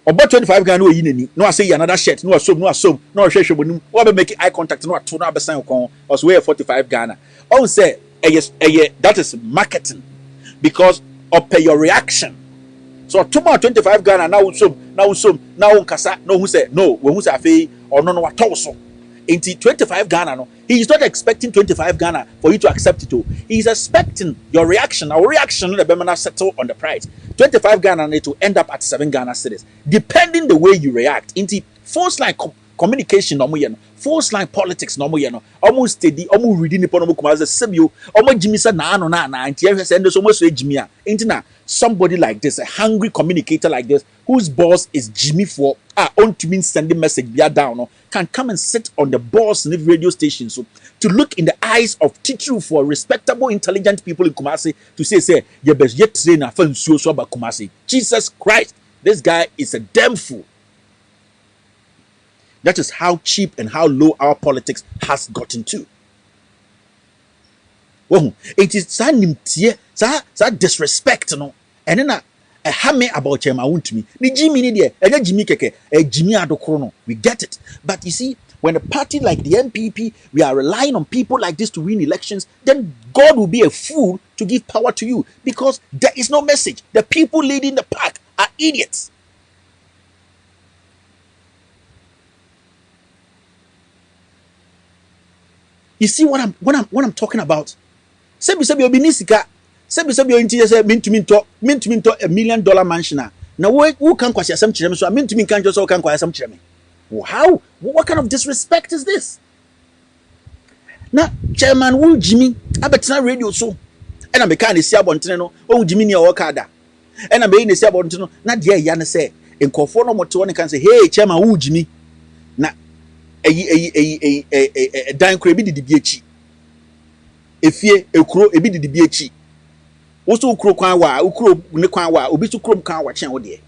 about 25 Ghana oyi nani no say another shirt no asom no hwehwe bonim wa ba make eye contact no ato no abesan kon was way 45 Ghana on say that is marketing because of your reaction. So tomorrow 25 Ghana now kasa no who say no when who say afi or no what also. Into 25 Ghana no, he is not expecting 25 Ghana for you to accept it. He is expecting your reaction. Our reaction the Bemana settle on the price. 25 Ghana need to end up at 7 Ghana cedis, depending the way you react. Into false like communication no mo ye no false line politics no mo ye no almost steady almost reading the pono kuma say sebio almost jimi say na no na anti ehwe say ndo so mo so jimi a intina somebody like this, a hungry communicator like this, whose boss is Jimmy for on to mean sending message via down, can come and sit on the boss in the radio station. So to look in the eyes of teacher for respectable, intelligent people in Kumasi to say, you best yet train a fan so about Kumasi. Jesus Christ, this guy is a damn fool. That is how cheap and how low our politics has gotten to. Oh, it is sa disrespect no and then a hame about him I want me the Jimmy ni there and Jimmy keke Jimmy adokro no we get it, but you see when a party like the NPP we are relying on people like this to win elections, then God will be a fool to give power to you because there is no message. The people leading the pack are idiots. You see what I'm talking about? Sebi obi ni sika sebi onti say mintumi nto $1 million mansion na who can kwasi asem kirem so mintumi kan so kan kwasi asem kirem. How? What kind of disrespect is this? Na chairman WOOGYIMI abetena radio so and am kan esi abontene no WOOGYIMI ni o kada and am be ni esi abontene no na de ya ne say nkofo no mote won kan say hey chairman WOOGYIMI na dan kro bi didi bi echi efie ekuro ebi didi bi echi wo so ukuro kwan wa ukuro ne kwan wa obi so krom kan wa chen wo de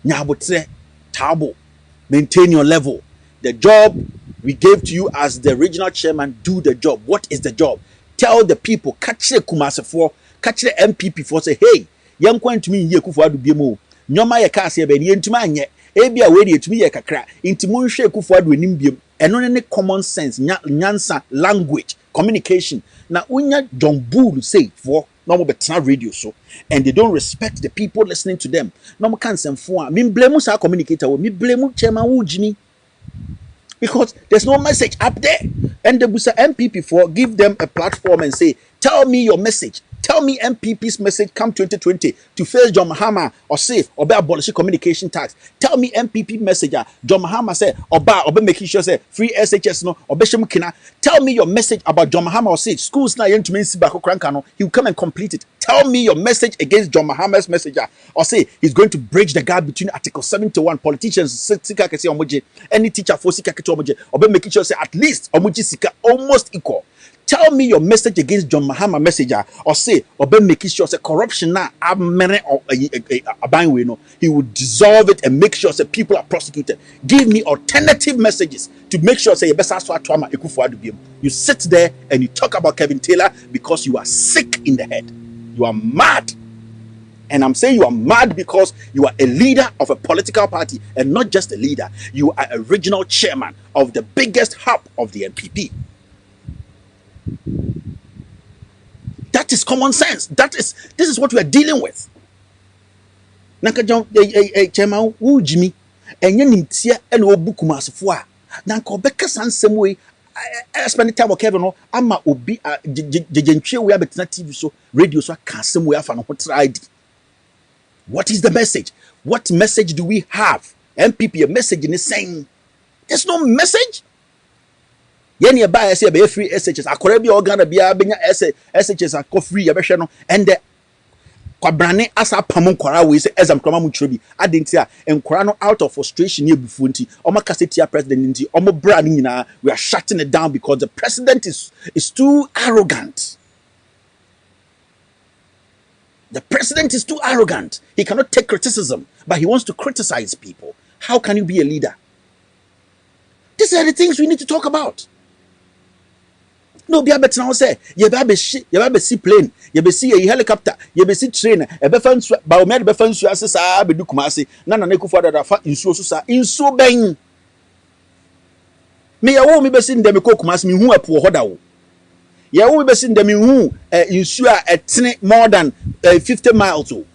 nyabotre table maintain your level. The job we gave to you as the regional chairman, do the job. What is the job? Tell the people, catch the Kumasi for, catch the NPP for, say hey young kwan to me ye kufu adu bi mo nyoma ye ka se be ni ntuma anye ebia we de etumi ye kakra intimu nhwe kufu adu enim biem eno ne common sense nyansa language communication. Now, unya John Bull say for normal better radio so, and they don't respect the people listening to them. No can send for me blame us our communicator. Me blame Chairman WOOGYIMI because there's no message up there. And the Busa NPP for give them a platform and say, tell me your message. Tell me MPP's message come 2020 to face John Mahama or say or be abolish communication tax. Tell me MPP messenger John Mahama say or be making sure say free SHS no or be shemukina. Tell me your message about John Mahama or say schools na yen to mean sibako krankano. He will come and complete it. Tell me your message against John Mahama's messenger or say he's going to bridge the gap between Article 71 politicians sika kesi omoje any teacher for sika kesi omoje or be making sure say at least omoje sika almost equal. Tell me your message against John Mahama messenger or say or be making sure say corruption now he would dissolve it and make sure say people are prosecuted. Give me alternative messages to make sure say you sit there and you talk about Kevin Taylor because you are sick in the head. You are mad. And I'm saying you are mad because you are a leader of a political party and not just a leader. You are a regional chairman of the biggest hub of the NPP. That is common sense. This is what we are dealing with. Nanka John Chairman WOOGYIMI enye nimtia ene obu Kumasi fo a nanka obeka sansem we spend time with Kevin no ama obi jejentwe we abetena TV so radio so aka asem we afa no ho trade. What is the message? What message do we have? MPP a message in the saying there's no message. Yeni ba say be free SHS akora bi organa bia benya SHS akọ free ya behwe no and the kwabrane asa pam nkora we say exam krama mu chiro bi adentia nkora no out of frustration e bufu nti omo kasetia president nti omo bra ni nyina we are shutting it down because the president is too arrogant. The president is too arrogant. He cannot take criticism, but he wants to criticize people. How can you be a leader? These are the things we need to talk about. No, be better now say, you be see plane, you be see a helicopter, you be see train, a befense, biomed befense, as I be do Kumasi, none and for that in so bang. Me, I won't be seen them Kumasi, me who are poor hoda. Ya won't be seen them who insure at more than 50 miles to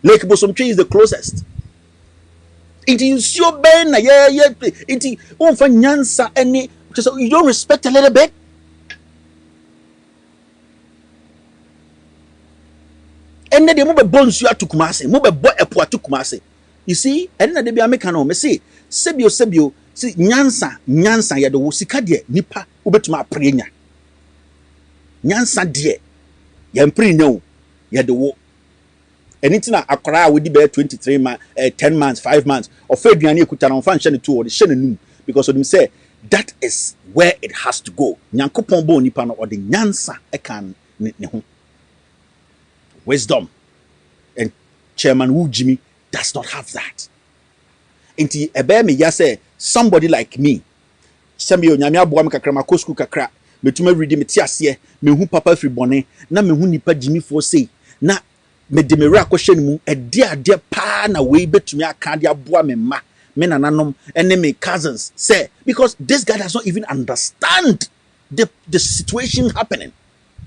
Lake Bosom Tree is the closest. It is your ben, it won't find Nyansa any, so you don't respect a little bit. And then they move a bones you to Kumasi, move a boy a poor to Kumasi. You see, and then they be American. Me say, Sebio, See, nyansa ya do sika de nipa obetuma aprenya. Nyansa de ya mprenya o ya de wo. Anything akora we di be 23 months, 10 months, 5 months. Of aduane ekuta na mfa nhye ne to o de hye nanum because them say that is where it has to go. Nyankopon bo nipa no or the nyansa ekan ne ho. Wisdom. And Chairman WOOGYIMI does not have that. Inti ebe me ya say somebody like me. Sembio nyame aboa me kakra makosku kakra. Metuma read me tiase, me hu papa free bone, na me hu nipa Jimmy for say. Na me de me ra kwhye mu ade pa na we betumi aka de aboa me ma. Me nananom ene me cousins say because this guy does not even understand the situation happening.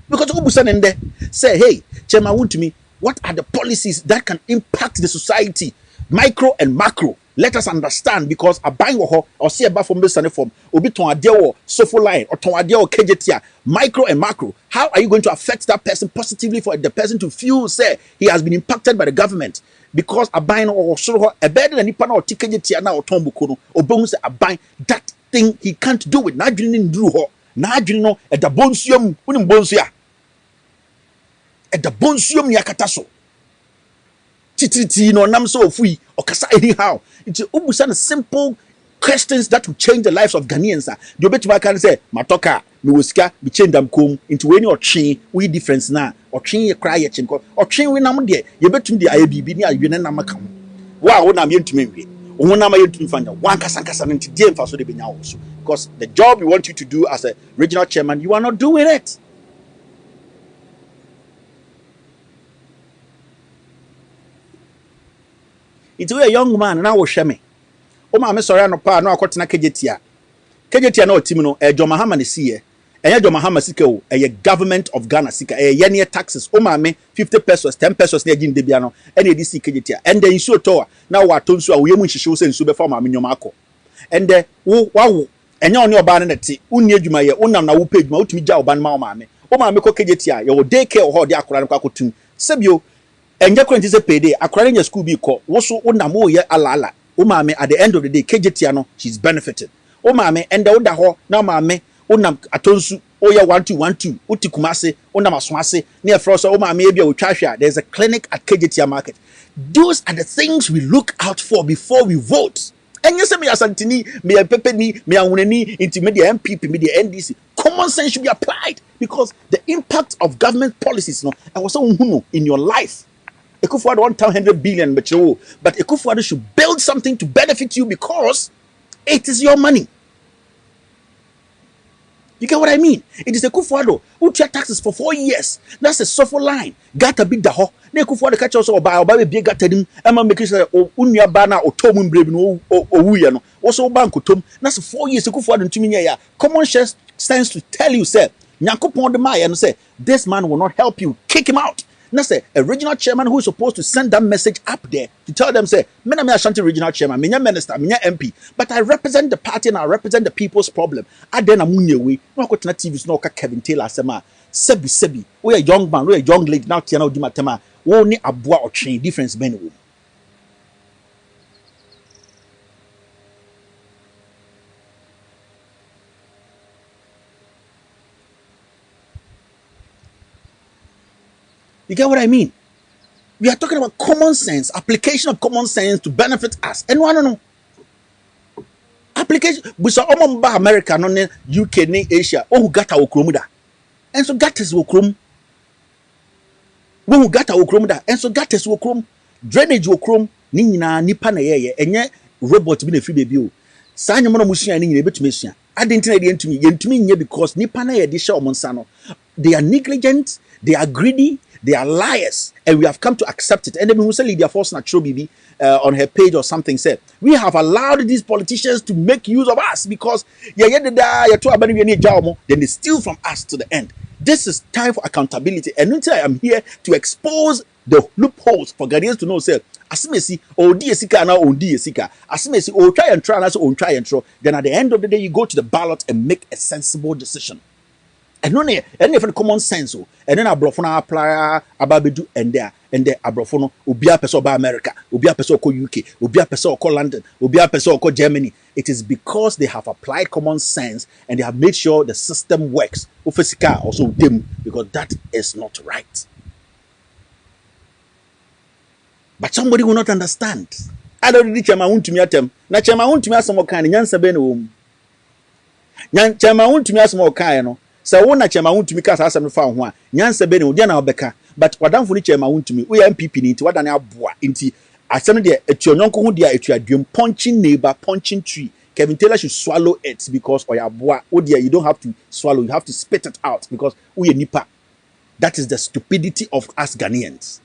Because Ubusan and there say, hey, Chairman WOOGYIMI, what are the policies that can impact the society, micro and macro? Let us understand because a buying or see about from this form, obiton adeo sofo line or ton adeo kejetia, micro and macro. How are you going to affect that person positively for the person to feel say he has been impacted by the government? Because a buying or so a better than nipa or tikejetia now or tombukono or bones a buying that thing he can't do it. Not drinking drew ho, not drinking at the bonsium, unim bonsia. At the bonsium yakataso. Titi no nam so free or kasa anyhow. It's a simple questions that will change the lives of Ghanaians. The obetuma can say, Matoka, mi wiska, mi change them come into any or chain, we difference now, or chain ye cry ye chin or chain we nam de, ye betum the IAB, ni a namakam. Wow, when I'm yen to me, when I'm yen to find one kasankasan into DM for so de binya also. Because the job we want you to do as a regional chairman, you are not doing it. It's a young man and I will share me. Oh, my sorry, no pa, no, I got na kejetia. Kejetia no timino, John Mahama is here. And John Mahama Siko, a government of Ghana Sika, a year taxes. Oh, my 50 pesos, 10 pesos near Jim Debiano, and a DC kejetia. And then so toa. Now what told you, we should show and super farmer in your marco. And the wow, and you're on your baronet, unia Jumaya, unam na upage, my ultimate job, and mamma. Oh, my meko kejetia, your daycare or the Akran Kakotu. Sebio. And your current is a payday, acquiring your school be called. Also, Unamo ye alala. O mame, at the end of the day, Kejetiano, she's benefited. O mame, and the other ho, now mame, Unam Atonsu, Oya 1212, Utikumase, Unamaswase, near Frost, O mame, Uchasha. There's a clinic at Kejetia Market. Those are the things we look out for before we vote. And you say me as Antini, me a Pepeni, me a Uneni, into media NPP, media NDC. Common sense should be applied because the impact of government policies, no, I was so in your life. Ekufuado 100 billion, but Ekufuado should build something to benefit you because it is your money. You get what I mean? It is Ekufuado who check taxes for 4 years. That's a suffer line. Gata big daho. Ne Ekufuado catch us by big gata dim. Emma make sure unya bana or tomun brave no or wuyano. Also bank tom. That's 4 years Ekufuado to me. Common sense stands to tell you, sir. Nyankopon de Maya and say this man will not help you. Kick him out. Now say a regional chairman who is supposed to send that message up there to tell them say, me na me Ashanti regional chairman, me minister, me MP, but I represent the party and I represent the people's problem. I then amunye we no go to TV no ka Kevin Taylor sema sebi we a young man, we a young lady now tia na odi matema wo ni aboa or train difference ben wo. You get what I mean? We are talking about common sense, application of common sense to benefit us. And no. Application, we saw America, no UK, no Asia, who got our Okromuda. And so got us Okrom. Who got our Okromda, and so got us Okrom. Drainage Okrom, Nina, Nipana, and yet robot been a free baby. Sign your monomusia and in a bit mission. I didn't tell you to me because Nipana, Disha or Monsano. They are negligent, they are greedy. They are liars, and we have come to accept it. And then Lydia their force natural BB on her page or something said, we have allowed these politicians to make use of us because then they steal from us to the end. This is time for accountability. And until I am here to expose the loopholes for Ghanaians to know, say, Asimesi, or DSika now on DSika, Asimesi, or try and try, and try and throw. Then at the end of the day, you go to the ballot and make a sensible decision. And no and common sense. And then abrofo apply ababedu and there abrofo no obi a person ba America, obi a person ko UK, obi a person ko London, obi a person ko Germany. It is because they have applied common sense and they have made sure the system works. Ofesika also them, because that is not right. But somebody will not understand. I don't really chama want to me atem. Na chama want to me asemo kan nyansa be no wom. Nyan chama want to me asemo kan no. Say wona chama want to me ka asem fa ho a nyansa be no dia na obeka. But wadamfo ni chama want to me. We NPP ni nti wadane aboa. Nti asem de etuonyonko ho dia etuadwem punching neighbor, punching tree. Kevin Taylor should swallow it because oyaboa. Oh dear, you don't have to swallow, you have to spit it out because we nipa. That is the stupidity of us Ghanaians.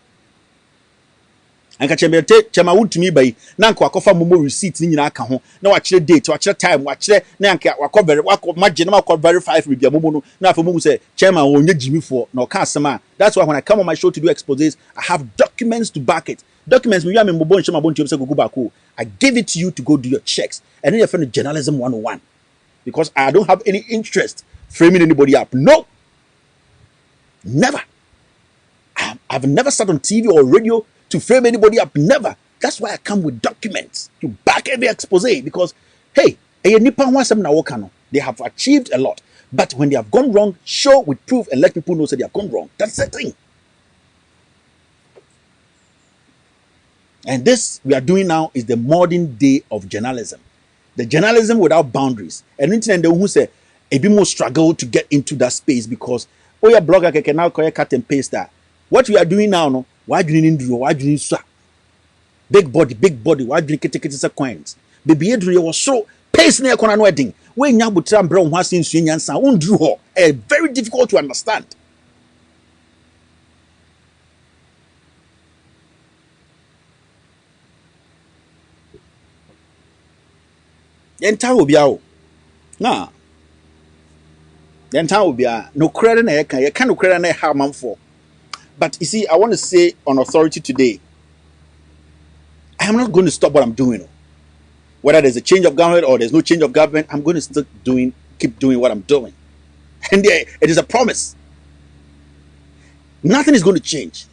Anka chema wuntu mi bai na anka wakofa momo receipt ni nyina aka ho na wa kire date wa kire time wa kire na anka wako magye na wako verify for bia momo no na afa momo say chema onye jimi for na oka asema. That's why when I come on my show to do exposés, I have documents to back it. Documents me me mobo nchema bon chema say go back. I give it to you to go do your checks. And then you find journalism 101 because I don't have any interest framing anybody up. No, never. I've never sat on TV or radio to frame anybody up. Never. That's why I come with documents to back every expose because, hey, they have achieved a lot. But when they have gone wrong, show with proof and let people know that they have gone wrong. That's the thing. And this we are doing now is the modern day of journalism. The journalism without boundaries. And internet they who say a bit more struggle to get into that space because your blogger can now cut and paste that. What we are doing now, no, why do you need to why do you need big body, why do you get coins? Baby Adrian was so pace near corner wedding. When you would tram brown was in Swinyan sound drew her. Very difficult to understand. The entire will be out. Nah. The entire will be out. No credit, you can't credit how man for. But you see, I want to say on authority today, I am not going to stop what I'm doing. Whether there's a change of government or there's no change of government, I'm going to still keep doing what I'm doing. And it is a promise. Nothing is going to change.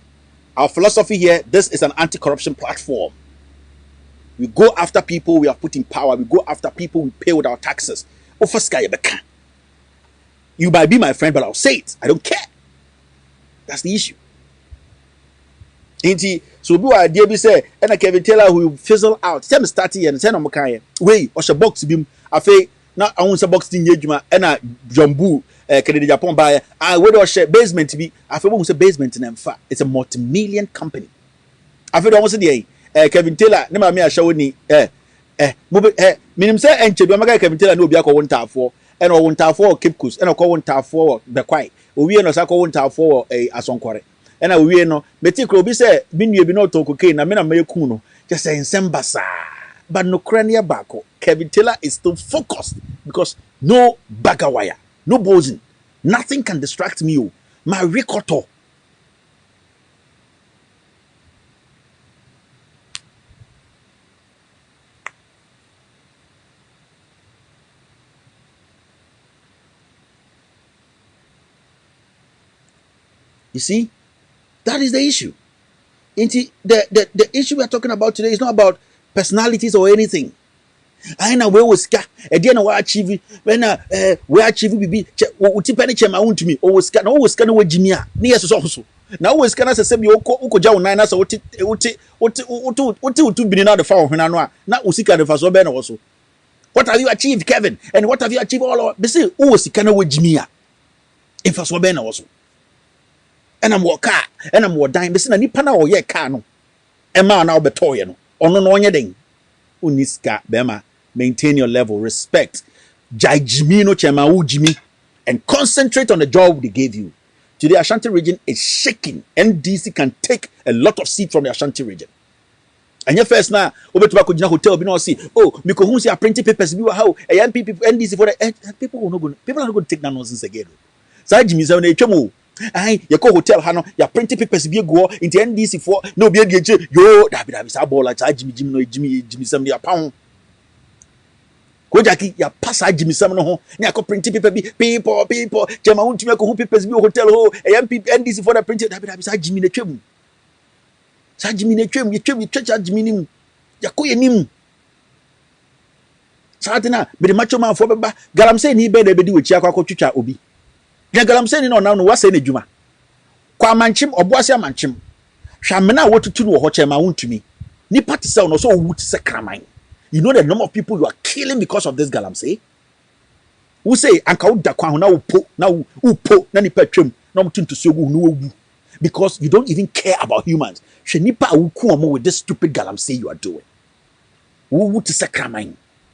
Our philosophy here, this is an anti-corruption platform. We go after people we are put in power. We go after people we pay with our taxes. You might be my friend, but I'll say it. I don't care. That's the issue. So be idea be say and Kevin Taylor who will fizzle out. Tell me start here and say no makaye. Wait, or box bim. Afe na awon say box tin yedwuma and a Jombu Kennedy Japan buy. I would or share basement be. Afe we say basement in fa. It's a multi-million company. Afe do say dey Kevin Taylor ne ma me ahwe ni minim say enche do maka Kevin Taylor no obi akọ wontafo and o wontafo Cape Coast and o kọ wontafo Bekwai. Owie no sa kọ wontafo Asonkware. And I will no metikro bi say binue bi no to cocaine na me na mayeku no just say nsembasa but no crania bako. Kevin Taylor is still focused because no bagawire, no boozing, nothing can distract me. My record. You see? That is the issue. The issue we are talking about today is not about personalities or anything. I know where was ska. Again, we achieve when we achieve bibi. Utipani chema unto me. O ska no ska no WOOGYIMI. Near so. Now we ska na se bi uko ja unan na so uti bini na the foul hina no. Na usika the faso be na so. What have you achieved, Kevin? And what have you achieved all of? Be say o sika na WOOGYIMI. If faso be na so. And I'm walk car, and I'm walk dime. Listen, ni pana or ye car no. Emma now betoye no. Ono no onye ding. Uniska bema. Maintain your level, respect. Jajimi no chema WOOGYIMI, and concentrate on the job they gave you. Today, Ashanti region is shaking. NDC can take a lot of seed from the Ashanti region. And your first now, over to Bakujina Hotel, be no see. Oh, because who see a printing papers? Be how a NPP NDC for the people are not going to take that nonsense again. So Jimmy is on a chomo. Aye, you go hotel hano, your printing papers be go into NDC for no be yo. Dabi sa bola. Jimmy no Jimmy some their pound. Jackie, ya pass Jimmy Sam no ho. Ni akọ print paper bi people. Jama untumi akọ ho papers bi hotel ho. NPP NDC for the printed dabi sa Jimmy na twam. Sa Jimmy na twam, ye twam Jimmy nim. Ya ko ye nim. Sa tina be the macho man for beba. Galamsey ni be na be di wechi akọ twitwa obi. Ya Galamsey ni no wase na djuma. Kwa manchim oboase amanchim. Hwamena wotutu no ho chema untumi. Ni party cell no so wuti se kraman. You know the number of people you are killing because of this Galamsey? Who say anka wo da kwan na wo po na nipa twam na mo tuntu so gu no wu because you don't even care about humans. Hwe nipa wo ku omo with this stupid Galamsey you are doing. Wo wuti se kraman.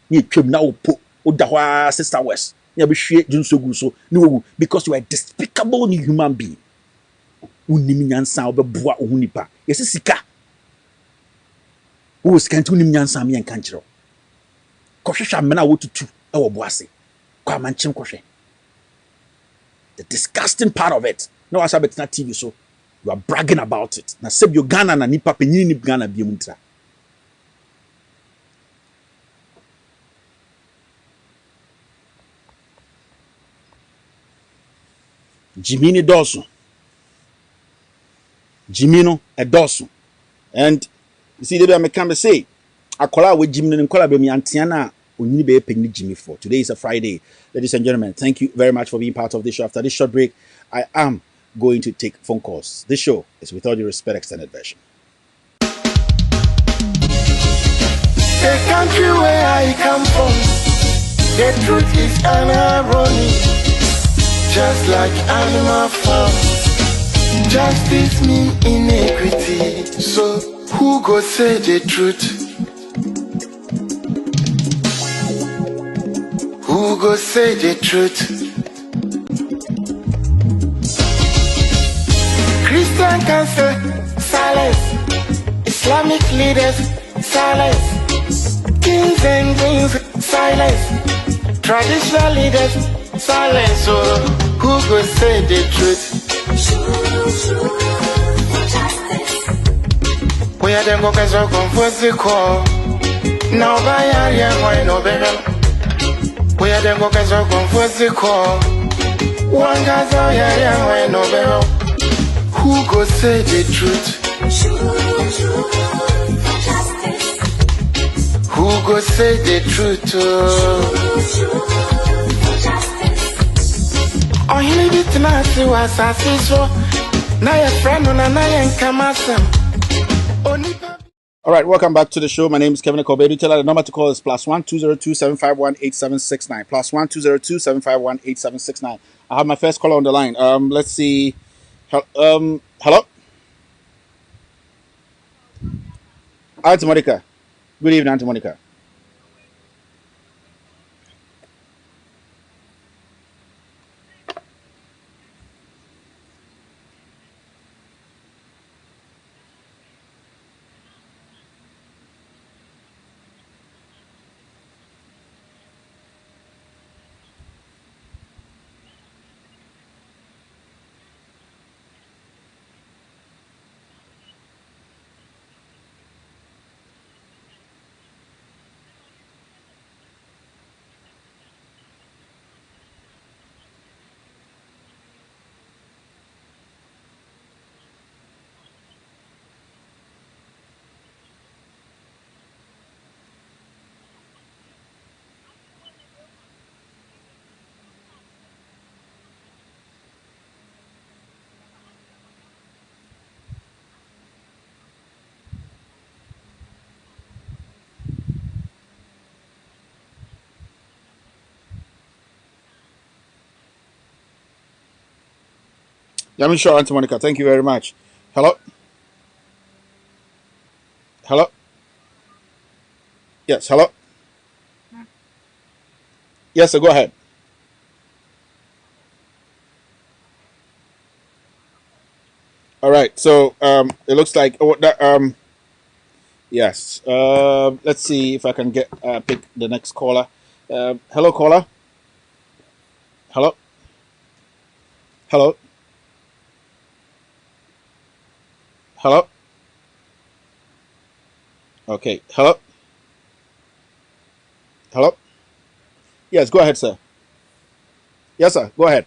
Ni twam na wo po wo da ho sister west. Ni abehwe junso gu so ni wo because you are a despicable human being. Unimi nyansa obeboa ohu nipa. Yesi sika. Wo sika nti unimi nyansa me enka nkyerɛ. Kohwehwa mena wotutu e wo boase. Kwa manchim kohwe. The disgusting part of it. No asa betina TV so you are bragging about it. Na seb yo Ghana na nipa penyini ni Ghana bi mu ntra. Jimmy Dawson. Jimino Edosu. And you see, they can say, I call out with Jimmy and call out with me Antiana. Jimmy for today is a Friday. Ladies and gentlemen, thank you very much for being part of this show. After this short break, I am going to take phone calls. This show is With All Due Respect extended version. The country where I come from, the truth is irony, just like animal farm. Justice mean inequity. So who go say the truth? Who go say the truth? Christian can say silence. Islamic leaders silence. Kings and queens silence. Traditional leaders silence. So who go say the truth? We are them go so confused the call. Now by area why no better. We are them go so confused the call. One guy's area why no better. Who go say the truth? Who go say the truth? Oh, he need it not to was as so. Now your friend on a come. All right, welcome back to the show. My name is Kevin Kobe. Tell the number to call is +1 202 751 8769. +1 202 751 8769. I have my first caller on the line. Let's see. Hello, Auntie Monica. Good evening, Auntie Monica. Yeah, I'm sure, Auntie Monica. Thank you very much. Hello? Hello? Yes, hello? Yes, so go ahead. All right, so it looks like yes. Let's see if I can get pick the next caller. Hello, caller. Hello. Hello. Hello. Okay. Hello. Hello. Yes, go ahead, sir. Yes, sir. Go ahead.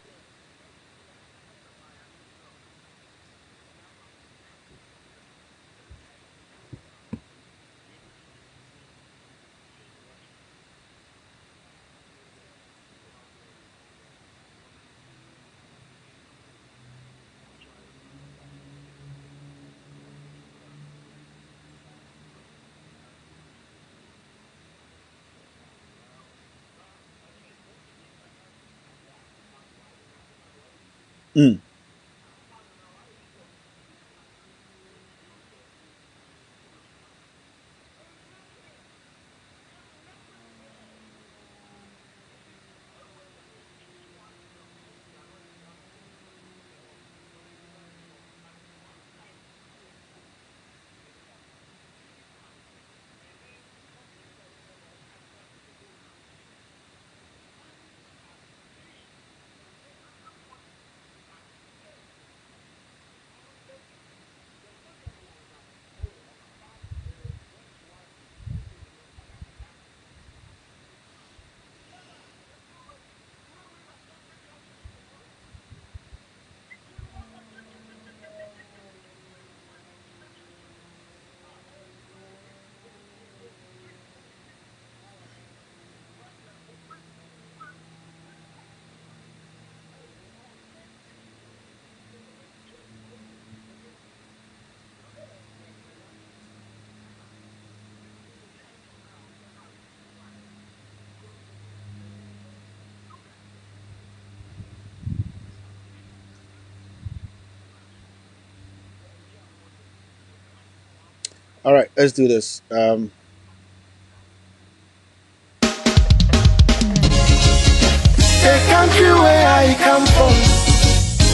Mm. All right, let's do this. The country where I come from,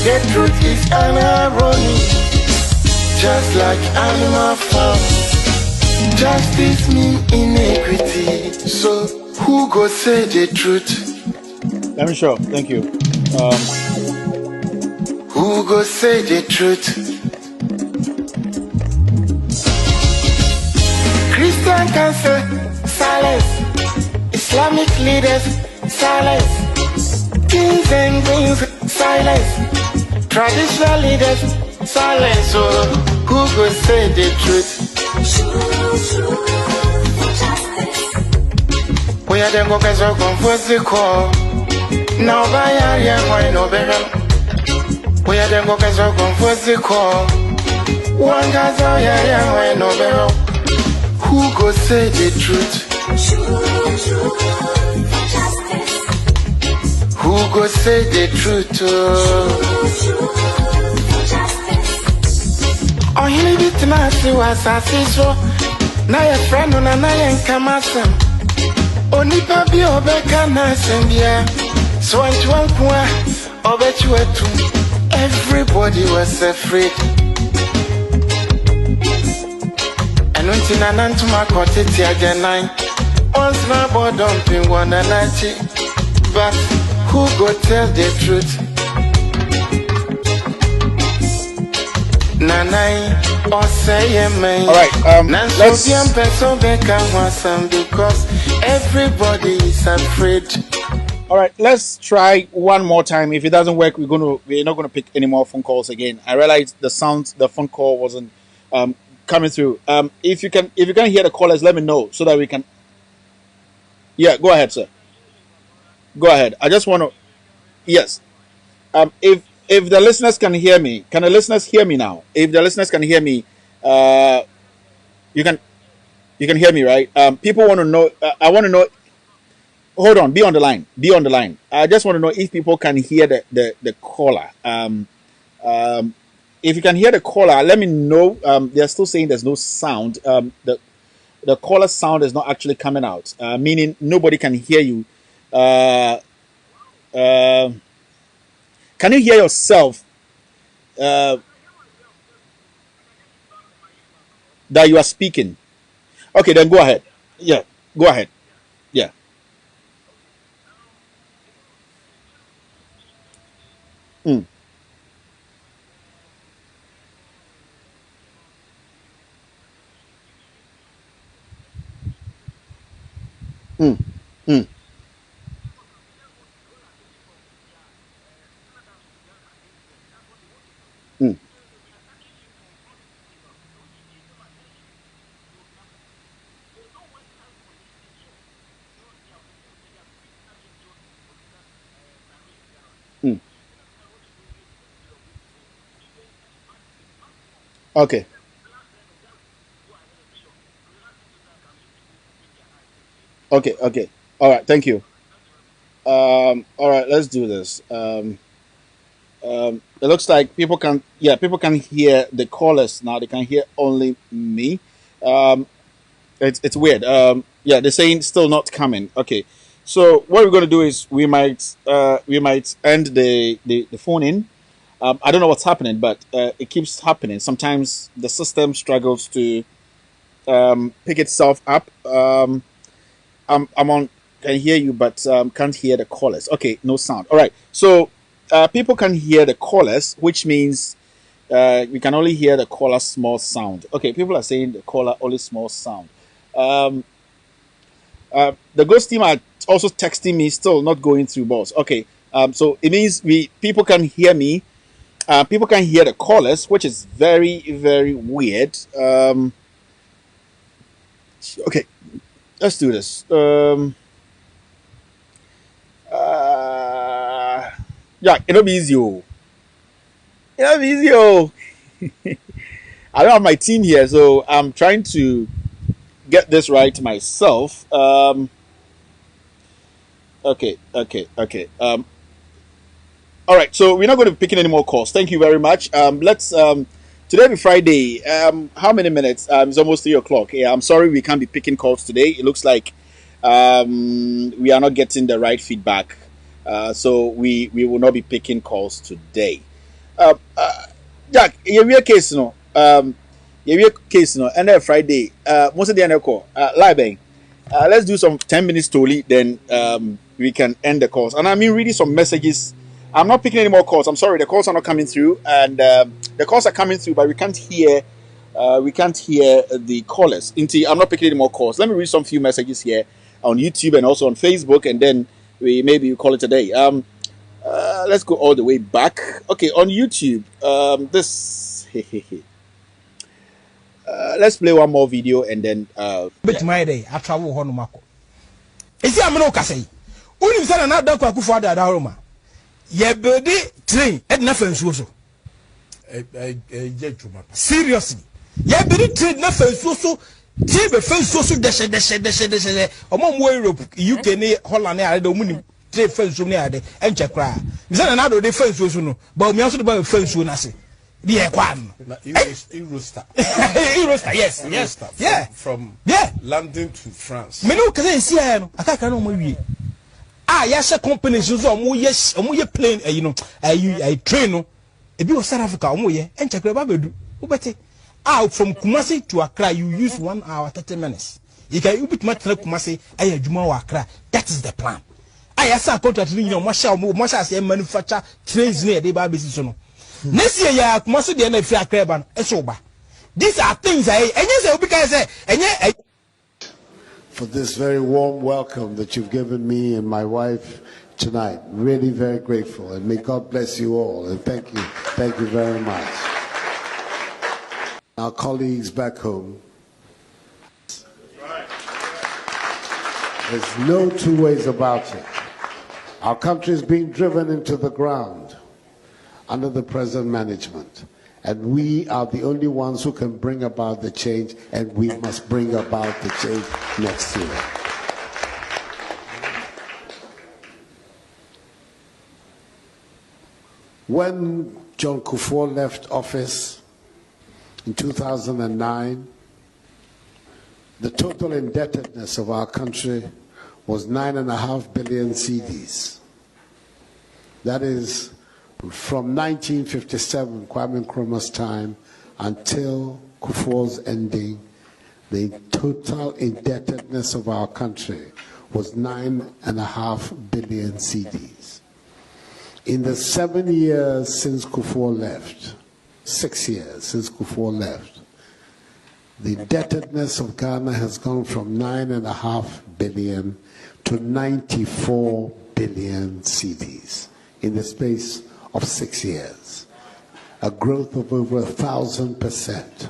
the truth is an irony. Just like animal farm, justice mean inequity. So who go say the truth? Let me show. Thank you. Who go say the truth? Christian can say silence. Islamic leaders silence. Kings and queens silence. Traditional leaders silence. So who go say the truth? We are them go get so confused the call. Now by area why no better. We are them go get so confused the call. One guy's out here why no better. Who go say the truth? Who go say the truth? Oh, he need it to see what's a so. Now your friend on a nine come asem. Only papi obeka na sembia. So I want one obet you too. Everybody was afraid. And when Tina Nantuma caught it again nine. Once my boy dumping one and ninety. But who go tell the truth? Nanai or say amen. All right, let's because everybody is afraid. All right, let's try one more time. If it doesn't work, we're not gonna pick any more phone calls again. I realized the phone call wasn't coming through. If you can hear the callers, let me know so that we can. Yeah, go ahead, sir. Go ahead. I just want to. Yes. If the listeners can hear me, can the listeners hear me now? If the listeners can hear me, you can hear me, right? People want to know. I want to know. Hold on. Be on the line. Be on the line. I just want to know if people can hear the caller. If you can hear the caller, let me know. They're still saying there's no sound. The caller sound is not actually coming out, meaning nobody can hear you. Can you hear yourself that you are speaking? Okay, then go ahead. Yeah, go ahead. Yeah. Mm, mm, mm. Okay. Okay. Okay. All right. Thank you. All right. Let's do this. It looks like people can hear the callers now. They can hear only me. Um, it's weird. Yeah, they're saying still not coming. Okay, so what we're going to do is we might end the phone in. I don't know what's happening, but it keeps happening. Sometimes the system struggles to pick itself up. I'm on. Can hear you, but can't hear the callers. Okay, no sound. All right, so people can hear the callers, which means we can only hear the caller small sound. Okay, people are saying the caller only small sound. The ghost team are also texting me, still not going through balls. Okay, so it means people can hear me. People can hear the callers, which is very, very weird. Okay, let's do this. Yeah, it'll be easy. It'll be easy. I don't have my team here, so I'm trying to get this right myself. Okay. All right, so we're not going to be picking any more calls. Thank you very much. Let's today be Friday. How many minutes? It's almost 3:00. Yeah, I'm sorry we can't be picking calls today. It looks like we are not getting the right feedback, so we will not be picking calls today. Jack, your case no. Your case no. And then Friday. Most of the other call. Live. Let's do some 10 minutes totally. Then we can end the calls. And I mean, reading some messages. I'm not picking any more calls. I'm sorry, the calls are not coming through, and the calls are coming through, but we can't hear. We can't hear the callers. I'm not picking any more calls. Let me read some few messages here on YouTube and also on Facebook, and then maybe call it a day. Let's go all the way back. Okay, on YouTube, let's play one more video and then. Bit my day. I travel home Marco. Is he a monocassi? Unim said another Kwaku father at Aroma. Ye body train at nothing so. Seriously. Ye body train nothing so. Table fence so deshe. Among Europe, UK, Holland, I don't mean trade fence from near the Enchakra. Is that another defense was no, but me also about fence when I say. The one. Eurostar. Eurostar, yes. Yeah. From London to France. Me no can see I can't know my yes, a company so yes, plane, you know, I train no. If you South Africa, and check the Ubete. Out from Kumasi to Accra, you use 1 hour 30 minutes. You can bit much like Kumasi, I Juma Accra. That is the plan. I ask a contract, you know, Masha say manufacture trains near the baby. Next year, ya Kumasi the NFL Craban, a sober. These are things and yes, because for this very warm welcome that you've given me and my wife tonight. Really very grateful, and may God bless you all, and thank you very much. Our colleagues back home, there's no two ways about it. Our country is being driven into the ground under the present management. And we are the only ones who can bring about the change, and we must bring about the change next year. When John Kufuor left office in 2009, the total indebtedness of our country was 9.5 billion cedis. That is from 1957, Kwame Nkrumah's time, until Kufuor's ending, the total indebtedness of our country was 9.5 billion cedis. In the 7 years since Kufuor left, 6 years since Kufuor left, the indebtedness of Ghana has gone from 9.5 billion to 94 billion cedis in the space of 6 years, a growth of over 1,000%.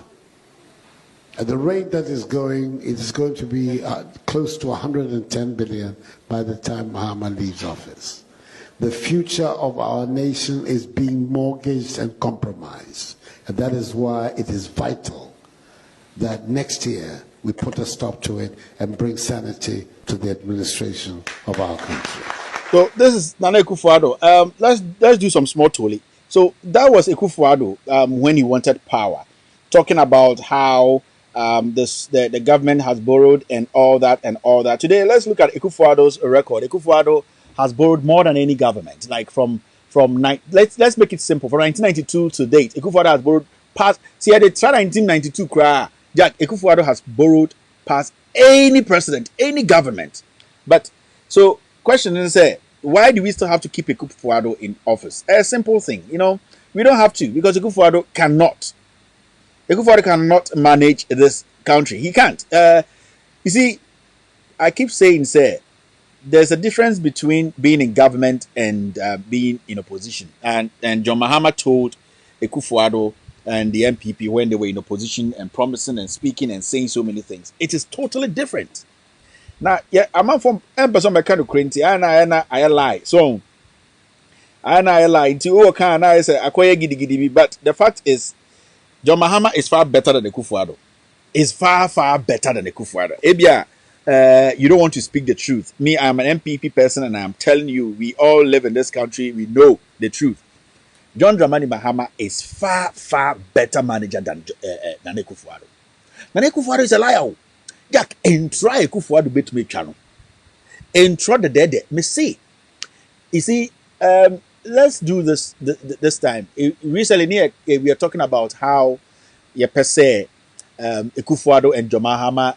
At the rate that is going, it is going to be close to 110 billion by the time Mahama leaves office. The future of our nation is being mortgaged and compromised And that is why it is vital that next year we put a stop to it and bring sanity to the administration of our country. So this is Nana Akufo-Addo. Let's do some small tolling. So that was Akufo-Addo when he wanted power, talking about how the government has borrowed and all that. Today, let's look at Akufo-Addo's record. Akufo-Addo has borrowed more than any government. Like let's make it simple. From 1992 to date, Akufo-Addo has borrowed past. See, at the 1992 Jack Akufo-Addo has borrowed past any president, any government. But so question is, why do we still have to keep Akufo-Addo in office? A simple thing, we don't have to, because Akufo-Addo cannot. Akufo-Addo cannot manage this country. He can't. You see, I keep saying, there's a difference between being in government and being in opposition. And John Mahama told Akufo-Addo and the NPP when they were in opposition and promising and speaking and saying so many things. It is totally different. Now, yeah, I'm from person kind of crazy. I lie. So I lie into I say acquire giddy. But the fact is, John Mahama is far better than the Akufo-Addo. Is far better than the Akufo-Addo. Ebia, you don't want to speak the truth. Me, I'm an NPP person, and I'm telling you, we all live in this country. We know the truth. John Dramani Mahama is far better manager than Akufo-Addo. Akufo-Addo is a liar. Jack, and try Akufo-Addo bet me channel. And try the dead. Me see. You see, let's do this time. Recently, we are talking about how per se Akufo-Addo and John Mahama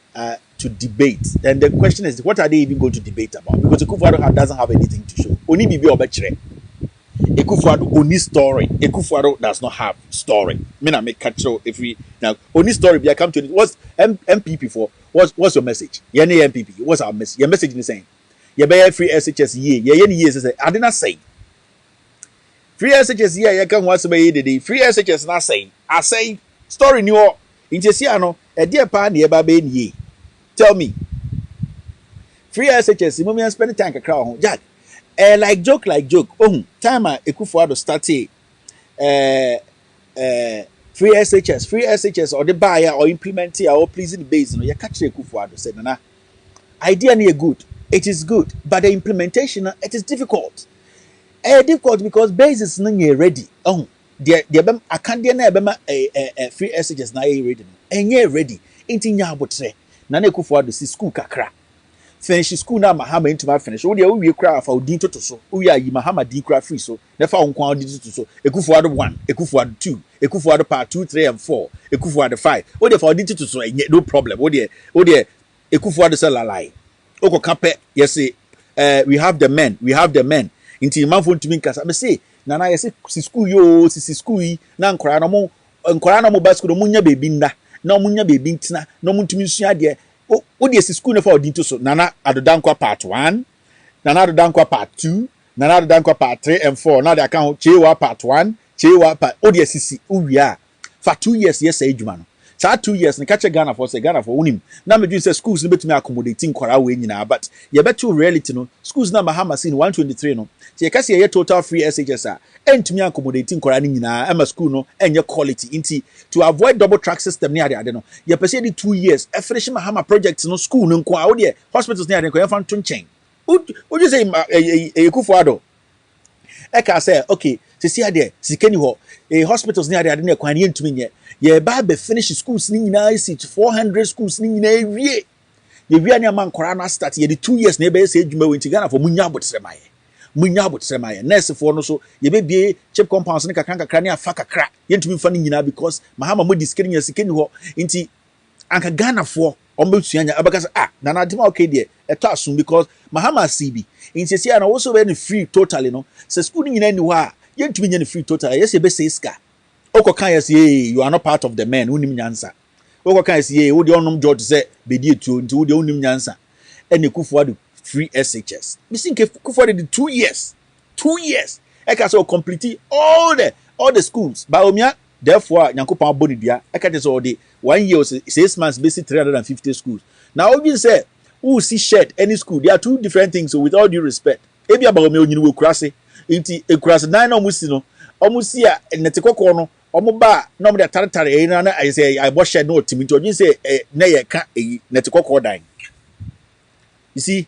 to debate. And the question is, what are they even going to debate about? Because Akufo-Addo doesn't have anything to show. Only Bibi Obechere. Akufo-Addo only story. Akufo-Addo does not have story. Me na make catch if we now only story. We come to it. What's MPP for? What's your message? Your MPP. What's our message? Your message is saying. You buy free SHS ye. You any years say. I did not say. Free SHS ye. You can watch me the free SHS not say. I say story new. In Jesiano a dear pan ye baby ye. Tell me. Free SHS. You must spend time a crowd. Jack. Like joke. Oh, time Akufo-Addo started free SHS or the buyer or implement it or pleasing the base. You catch Akufo-Addo said, "Nana, idea near good. It is good, but the implementation it is difficult. Difficult because base is not yet ready. Oh, the I can't never free SHS now ready. And yet ready. Ain't in your botre. Nana Akufo-Addo see school kakra. Finish school now, Mahama into my finish. Oh, we cry for Dinto to so. Oh, yeah, Mahama D cry free so. Never on quantity to so. Akufo-Addo 1, Akufo-Addo 2, Akufo-Addo part 2, 3, and 4, Akufo-Addo 5. Oh, therefore, Dinto to so, no problem. Oh, dear, Akufo-Addo sell a lie. Oko Kape, yes, we have the men. Into my phone to me, because I say, Nana, I say, school yo, school, nan Corano, and Corano basket, Munya baby, no Munya baby, no Muntimusia, dear. Oh, yes, school for Dinto so. Nana Adodankwa part 1, Nana Adodankwa part 2, Nana Adodankwa part 3 and 4. Now the account Chewa part 1, Chewa part. Oh, yes, we are for 2 years. Yes, age man. So 2 years. And catch a Ghana for unim. Now me say schools need to me accommodating Kora way now, but you bet to reality no. Schools number Mahama seen 123 no. So you can see a total free SHS and to me accommodating Kora ni na. I'm a school no and your quality inti to avoid double track system near the no. You per the 2 years. A fresh Mahama project no school no kwa odi hospitals near the kwa fan tunchen. Would you say Akufo-Addo? Eka say okay. See there, sikeni ho. Hospitals near the ne kwa ni ntumi nye. Ye ba be finish schools ni nyina isi 400 schools ni nyina ewie. Ye wi anya man kora na start ye the 2 years na be say adwuma we Ghana for munya abotremaye. Nurse for no so ye be bie chip compounds ni kakra ni afa kakra. Ye ntumi fa ni nyina because Mahama mo diskeni ye sikeni ho. Nti anka Ghana for ombetuanya abakasa na na dima okay there eto asum because Mahama CB. Nti see na also be free totally no. Se school ni nyina ni ho a ye ntumi nya free total. Yes ye be say ska. Oko kan yes you are not part of the men unim nyansa. Oko kan yes wo de onom George say be die tuo nti wo de unim nyansa. Ene Akufo-Addo free SHS. Me think Akufo-Addo the 2 years. 2 years. I can so complete all the schools. Ba omia therefore Nyankopon body dia. I can just all the 1 year 6 months basic 350 schools. Now obviously say who see shed any school. There are two different things so with all due respect. Ebi aba omia onyini we kurase. Nti ekurase 9 no musi no. Omusi a netekoko no Omoba no me taratare na I say I bosh no timi to you say na ye ka net kokodan. You see,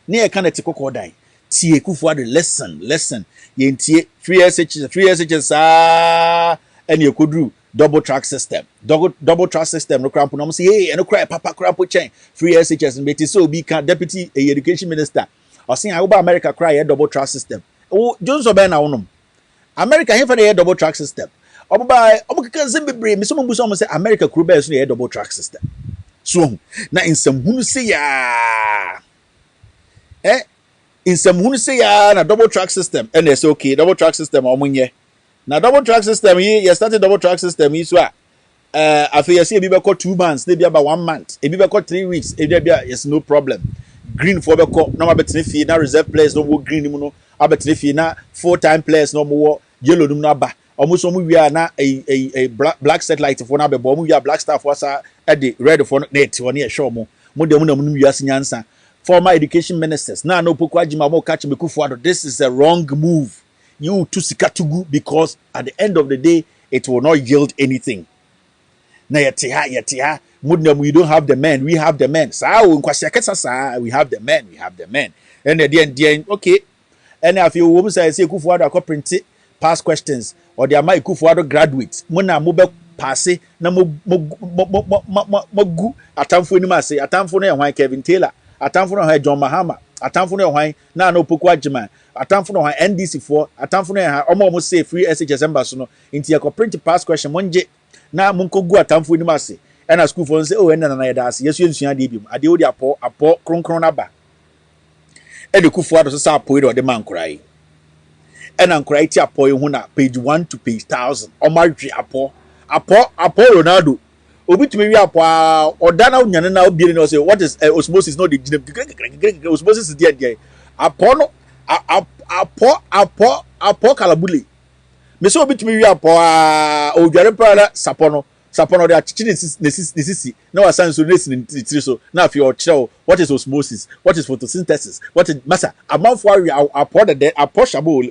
near can net kokodan. Tie Kufuor listen. Ye tie 3 SHS and you could do double track system. Double track system no cramp no say hey no cry papa cramp chain 3 SHS and beti so be can deputy education minister. Or saying I over America cry a double track system. Oh Jones Oben na wonom. America here for the double track system. Oba can say me so mbuso say America crew be so the double track system. So na in some hunu say ya in some hunu say ya na double track system and it's okay double track system omunye. Na double track system you started double track system is what after you see e be call 2 months maybe about 1 month e be call 3 weeks e be it's no problem. Green for be call no betini fi na reserve players no more green mu no abetini fi na full-time players no more yellow no aba almost omu wi na a black satellite for na be omu wi black star for sa e the red for net one e show mo de mu na mu wi asinyansa former education ministers na no poku agima mo catch me Kufuor. This is a wrong move. You to sikatugu because at the end of the day it will not yield anything. Na yetiha mudnam we don't have the men, we have the men. Sa we have the men. And at the end okay. And if you woman say Kufuor ko print past questions or they might Kufuor graduate. Mona mo be pass na mo gu atamfo ni ma say atamfo no hwan Kevin Taylor, atamfo no John Mahama, atamfo no hwan na no poku agima. Atamfo no NDC for atamfo no ha omo say free SHS members no inti e ko print past question monje na munko gu atamfo ni ma say and a school for say oh na yeda ase yesu ensua de biom ade wo de apo kronkron na ba e de Kufuor so sa apo de ode man krai and an krai ti apo hu na page 1 to page 1000 omadwe apo Ronaldo obi tumi wi apo oda na nyane na obi no say what is osmosis no the osmosis is there apo no apo kalabule me so obi tumi wi apo odware para sapono de achichi nesisi na wasan so nesi so na afi o kire what is osmosis, what is photosynthesis, what is massa amanfo awi apo de apo shabo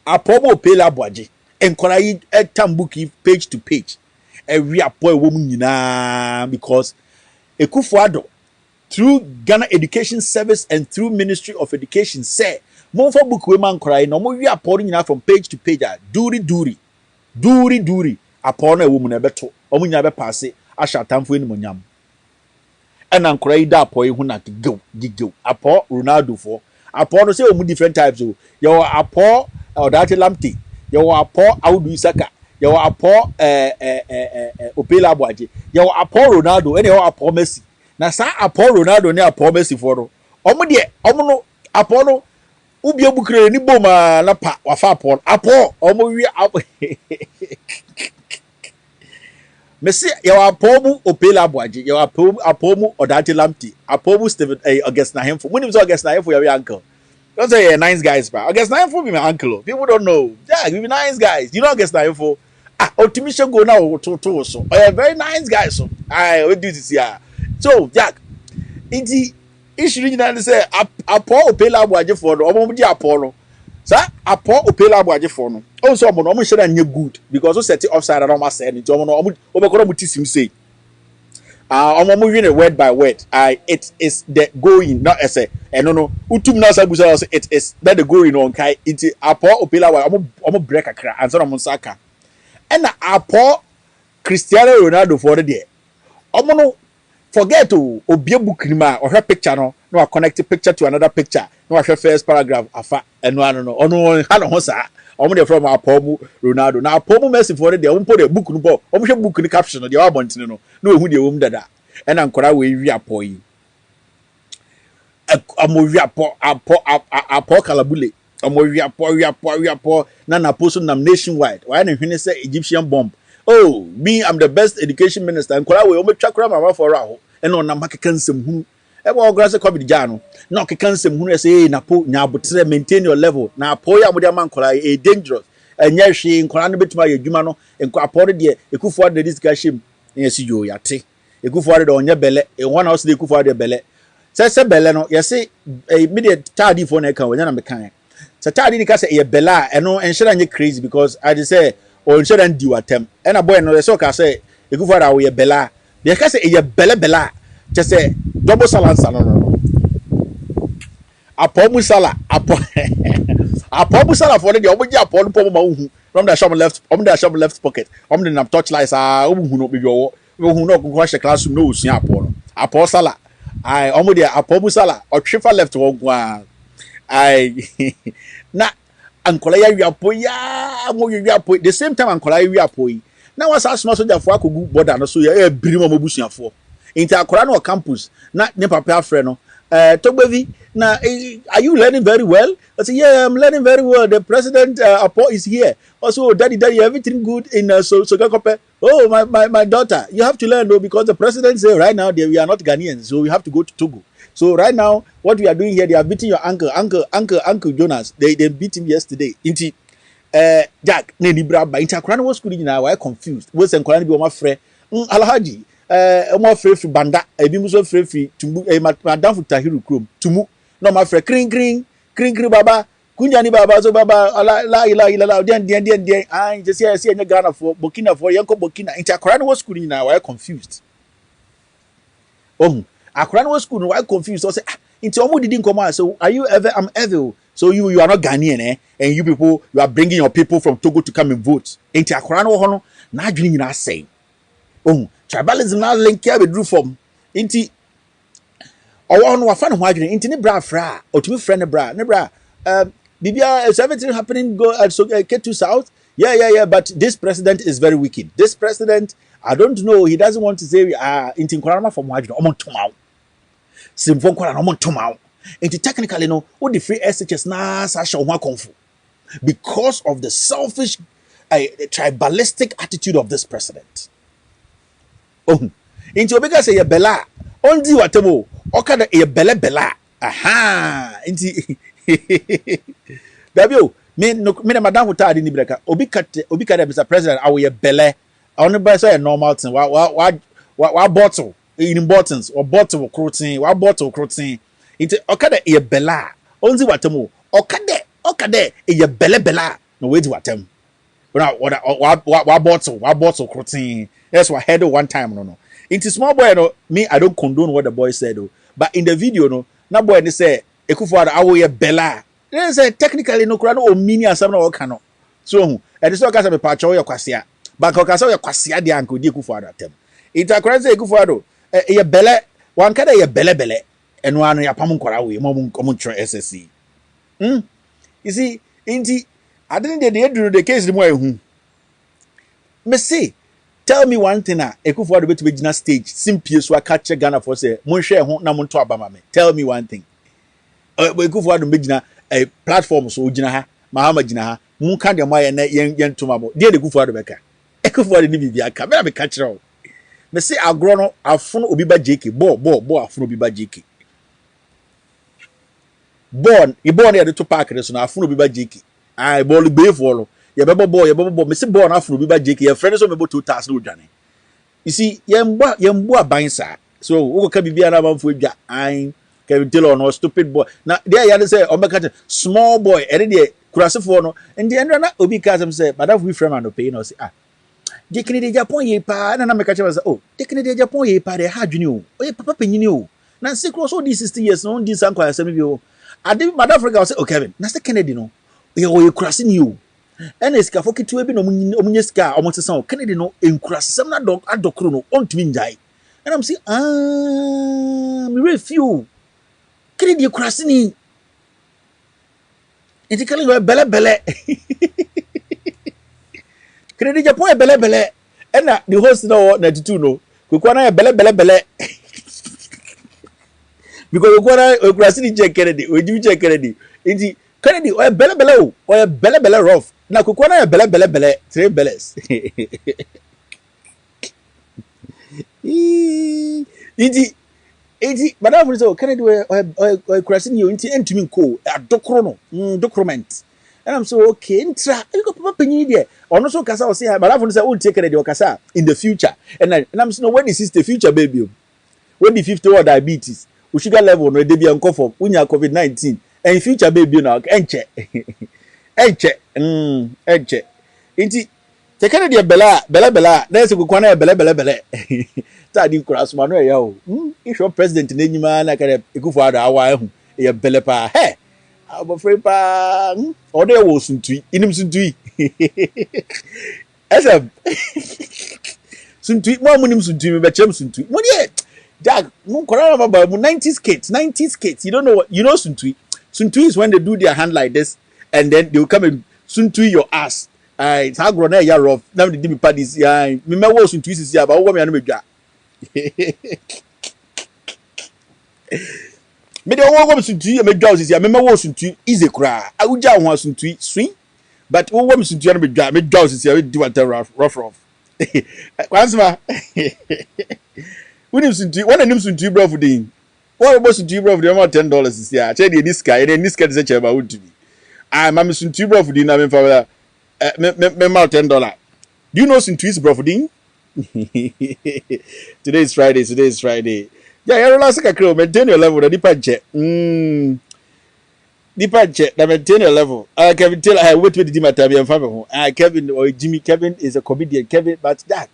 apo mo pe laboaje enkora yi etambuki page to page every apo ewo mu nyina because Kufuor through Ghana Education Service and through Ministry of Education say mo for book we man krai no mo wi apo nyina from page to page duri apo na ewo mu na beto omo nyina be pass asha tamfo ni monyam ena nkora yi da apo yi hu na gigeo apo Ronaldo for apo no say omu different types o yo apo odate lamte yo apo Audu Isaka yo apo Opela Abuaje yo apo Ronaldo ene yo apo Messi na sa apo Ronaldo ne apo Messi for no omo de omo no apo no ubi ebukre ni boma na pa wafa apo omo wi Messi yo apo mu Opela Abuaje yo apo mu odate lamte apo mu Steven August na hemfo munim so August na hemfo your uncle. Don't say yeah, nice guys, bro. August 9 for me, my uncle. People don't know. Yeah, we be nice guys. You know August 9 for optimism go now to so. Oh, yeah, very nice guys. So I will do this here. So Jack, it's the issue regional say apo Opela Abuaje for no. Omo di apo no. Sir, apo Opela Abuaje for no. Also omo share na good because we set it offside and omo say it. Omo ko tisim say. I'm moving it word by word. It is the going, not as a no. Utum na sabusa it is that the going on kai. It apo Opela wa omo break akra and so on Saka. And apo Cristiano Ronaldo for the day. Omo no forget to obie book ni ma or her picture no I connect the picture to another picture. No her first paragraph afa and no ono hano ho sa. Omo dey from apo Ronaldo. Na apo Messi for the day. Omo put the book no bo. Omo hwe book ni caption no dey wa bontene no. No ehu dey wom dada. And ankora we wi apo yi. Omo wi apo kalabule. Omo wi apo na post nam nationwide. Why na hwene say Egyptian bomb. Oh, me I'm the best education minister. Ankora we omo twakora mama for aho. And on na makeka nsem hu. Ebe ogranse covid ja no. Na okeka nsem hu say na po nya abotre maintain your level. Na apo ya mode ankora e dangerous. Enya hwe nkora no betuma ye adwuma no. Enko apo de Kufuor de this guy shim. Yes yo yate. Kufuor de onye bele. E one house de Kufuor de bele. Se bele no. Yes say immediate child for na kan wonya na mekan. Saturday ni kasa e bela eno enhyira nye crazy because I just say o enhyira ndi watem and a boy no so ka say Ekufuado we bela they kasa e bela just say double salad no apomu sala apomu sala for the omoji aponu pomo ma hu from the shop left pocket the nam touch lights hu no be yo hu no ko hye classroom no usua apono apo sala ai omo de apomu sala otwefa left one kwa ai na ankola ya wiapo ya mo wiapo the same time ankola ya wiapo yi na was asma soldier for akogu border no so ya biri mo mabusuafo inti akora no campus na ne papa afre no Togbevi, now are you learning very well? I said, yeah, I'm learning very well. The president Apo is here. Also, daddy, everything good in oh, my daughter, you have to learn though because the president say right now we are not Ghanaians, so we have to go to Togo. So right now, what we are doing here, they are beating your uncle Jonas. They beat him yesterday. Inti Jack, Nenibra, but Inta was school now. Why confused? What's and Kurani be my friend? Alhaji. More free banda ebi muso free tumu madam Tahiru krom tumu no ma free kring baba kunjani baba so baba la den ah just see anya Ghana for Burkina for yanko Burkina inti akora no school ni na why confused akora no school no why confused so say inti omo didn't come out so are you ever I'm ever so you are not Ghanaian and you people you are bringing your people from Togo to come and vote inti akora no ho no na adwini nyina say tribalism na link here be drew from inti owo no wafa no ho adwene inti ne bra fra otumi frɛ ne bra bibia is everything happening go so get to south yeah but this president is very wicked this president I don't know he doesn't want to say inti nkorama from ho adwene omontomaw simfo nkora no omontomaw inti technically no what the free SHS na sa hye ho akonfo because of the selfish tribalistic attitude of this president. Inti obeka say ye bela ondi watemo okada ye bela aha inti dabio me na madam hutadi ni breka obikate Mr. President awo ye bele onu ba say normal thing wa bottle in bottles or bottle crotin wa bottle crotin inti okada ye bela ondi watemo okada ye bela no wait watem wa bottle crotin. That's what I heard one time, no. Into small boy, no, me, I don't condone what the boy said, though. But in the video, no, na boy, they say, Ekufuado, I will bella. They say, technically, no, crano, or mini, or something, or cano. So, and it's not because of a patch or your quasia. But because of your quasia, the uncle, the Ekufuado at them. It's a crazy Ekufuado, a bella, one can a bella, and one ya pamunkorawi, momuntra SSC. You see, inti, I didn't do the case the way, me see. Tell me one thing Ekufuado be to be stage simply so I catch Ghana for say mon share ho na mon to abama me tell me one thing Ekufuado be gina a platform so gina ha mahama gina ha mun kan de moye na yen to mabo de Ekufuado be ka Ekufuado ni bibia ka be catch ro me say agro no afono obi ba JK bo afono obi ba JK born na de to park so na afono obi ba JK ai ball be for ye bebo me se born afro bi ba JK ye friend so me bo 2000 odwane you see yembo abansa so wo ka bibia na manfo adwa an Kevin Taylor no stupid boy na there ya say o make small boy ere de kurasefo no ndi endra na obi ka sam say madam we friend and pay no say JK de Japan ye pa na me ka say JK de Japan ye pa de ha adwene o oye papa panyini o na se cross all these 60 years no ndi sankwa asem bi o ade madam Africa say o Kevin na se Kennedy no ye kurase ni o ene sika fokitu ebi no omunye sika omotesan Kennedy no enkurasem na adokro no ontumi njai and I'm say me refuse Kennedy kurase ni etikali go bele Kennedy Japan bele ena the host no 92 no kokwa na bele because kokwa kurase ni je Kennedy oju je Kennedy enti Kennedy o bele rough na kokwa na bele 3 beles iti madam so Kennedy o kurase ni enti entumi nko adokro no document and I'm so okay intra you go papa panyin there ono so kasa o say madam say o take Kennedy o kasa in the future and I'm so no when is the future baby when the 50 or diabetes o sugar level no dey be unco for unya COVID-19 and future baby now enche enche inti tekana dia bela na ese kokwa na bela ta di kura so no ya o isho president na nyima na kare ekufu ada awa ehu ya bele pa he abofre pa o de wo suntui inim suntui ese suntui mo amunim suntui me be chem suntui mo de dag mo kora ma ba mo 90s kids you don't know what you know suntui is when they do their hand like this and then they will come and suntui your ass it's how grown ya rough now they give me parties yeah me wo suntui sisi aba wo me anu medwa me de wo suntui me dwa sisi me wo suntui ize kura awuja ho suntui swing but wo suntui anu medwa me dwa sisi we do what rough kwansma when nim suntui bro for din what about suntui bro for dem $10 sisi a che de this guy dey che ba would be I'm suntui bro for din na me fa me $10. Do you know suntui bro for din? Today is Friday. Yeah, you're last kakro maintain your level. Deeper check. Deeper check. Maintain your level. Kevin tell I wait the matter be family. Kevin or Jimmy. Kevin is a comedian. Kevin, but that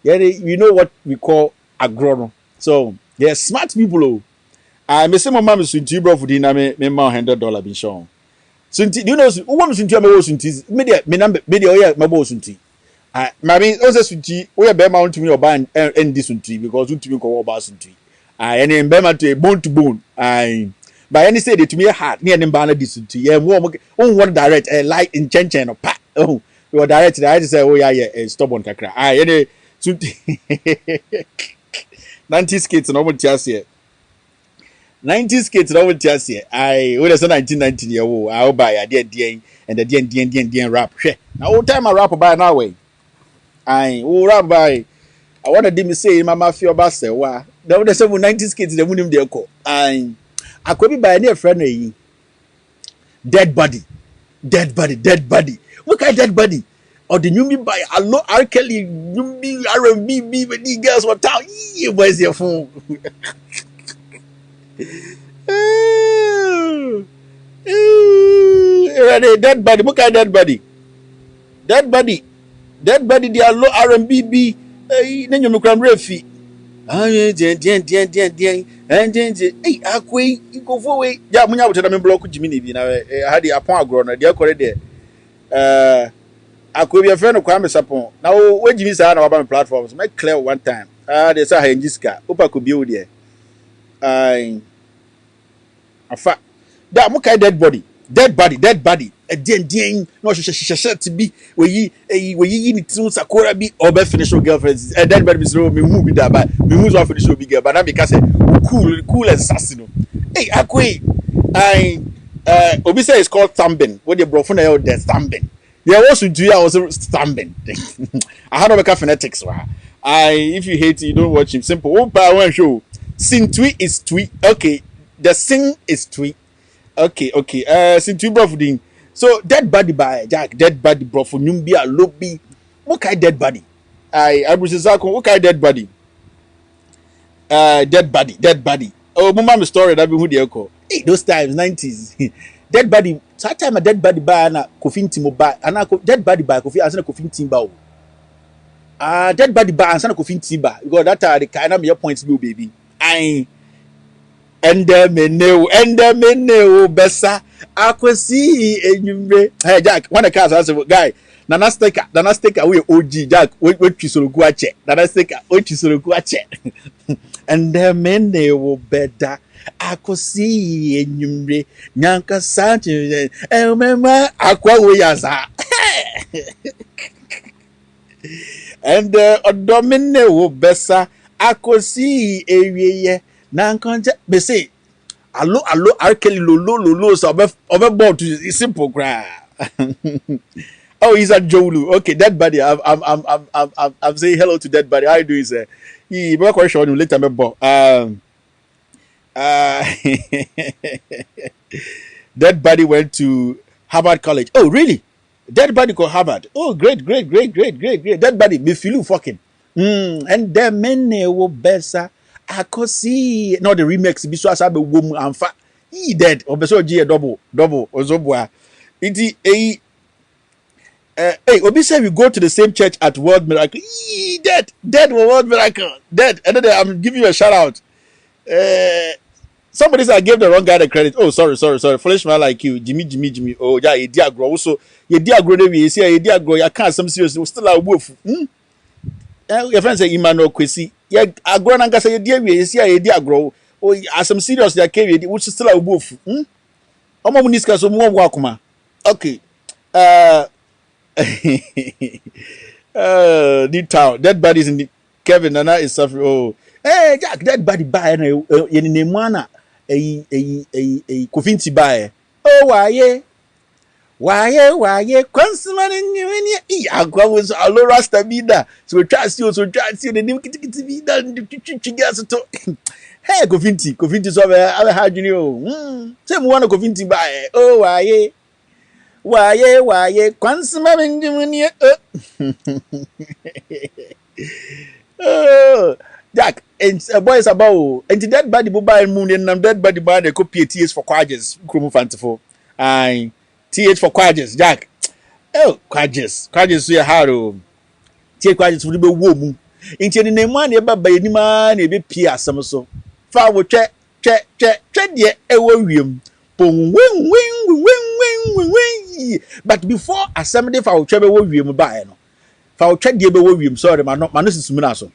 yeah, you know what we call agrono. So they're smart people. Oh, me say my mom suntui bro for din na me $100 bin show. Sunti, do you know who want sunti? Me sunti. Media. Oh yeah, my boy sunti. Mami, also sunti. We are better mount to me or ban and this sunti because sunti we call about sunti. And then better to bone to bone. By any say to me hard near them banner this sunti. Yeah, more one direct like in chen or pat. Oh, we were direct. I just say oh yeah stubborn kakra. Any sunti. 90s kids no one just here. 90s kids no one just here. When I say 1990 year old, I'll buy a DN and the DN rap. Now all time I rap by now way. Rap by. I want to say mama feel about say wa. There was some 90s kids they wouldn't there call. I could be by any friend dead body. What kind of dead body? Or the new me by allo R. Kelly, new me R&B when these girls were town. Where's your phone? Dead body. What kind of dead body? Dead body. The allo R&B. Then you can refi. Hey, akwe, you go for way. Yeah, munya wuta na me block Jimmy bi na had the upon agro na dia kore there. Akwe be friend kwa me sapon. Na we Jimmy say na wa platforms. Make clear one time. They say Henjiska. Opa ko bi o there. Afa. Da muka dead body. Dead body. Dien no to be we yi ni tun sakora bi obe finish your girlfriends dead body so me move that by me move off finish your big girl but na because say cool assassin. Hey akwe obi say it's called thumbing what the bro for na the thumbing there was to do also thumbing I had to phonetics if you hate it you don't watch him simple one power show sing tweet is tweet okay the sing is tweet. Okay. Since you bro for so dead body by Jack, dead body bro for Numbia lobby. What kind dead body? I was what kind dead body? Dead body. Oh, my mom story that be who they call. Hey, those times 90s. Dead body. So time a dead body by na coffin team by and dead body by coffee as a coffin team bow. Dead body by and a coffin team by because that are the kind of your points blue baby. Endemene besa akwesi enyumre hey Jack when the cars say guy nana sticker we OG Jack we twisorogu ache nana sticker we twisorogu ache endemene wo beda akwesi enyumre nyanka sanche emema akwa we yaza and odomene wo besa akwesi ewiye Nankonja be say allo R. Kelly lolo so obe board to simple cry. Oh, he's a Jolu. Okay, dead body. I'm saying hello to dead body. How you doing, sir? He be quite sure later me bo. Dead body went to Harvard College. Oh, really? Dead body go Harvard. Oh, great. Dead body me feel fucking. And then men wo besa. I could see not the remix be so as I be woman and fat He dead. Obeso G double Ozobwa. Iti hey, Obi said we go to the same church at World Miracle. Dead World Miracle. Dead. And then I'm giving you a shout out. Somebody said I gave the wrong guy the credit. Oh, sorry. Foolish man like you. Jimmy. Oh, yeah, you diagro. Also, you diagro, you see, you diagro, you can't some serious, still a wolf. Your friend say, Imano Quissy. Yeah, I grow and say, you see, you diagro. Oh, as some serious, you carry, which is still a wolf. Omo Muniska, so more welcome. Okay. Deep town. Dead bodies in the Kevin Nana is suffering. Oh, hey, Jack, dead body by in the mana a Kofinti by. Oh, why, consummate in you. I go with Alora Stabida. So trust you, the new kitty done. Hey, Kofinti, so I had you know. Same one of Kofinti by. Oh, why, consummate in you. Oh, Jack, and boys about and that body buy moon and that body buy the copy TH for quadges, Krumu Fantiful. I TH for quadges, Jack. Oh, quadges, we are hard. TH quadges will be womb. Into the name one, by any man, a bit Pia Samaso. Far will check, yet a worrium. Boom, wing. But before assembly for our trouble, worrium by no. For check the worrium, sorry, man, not Manus Munaso.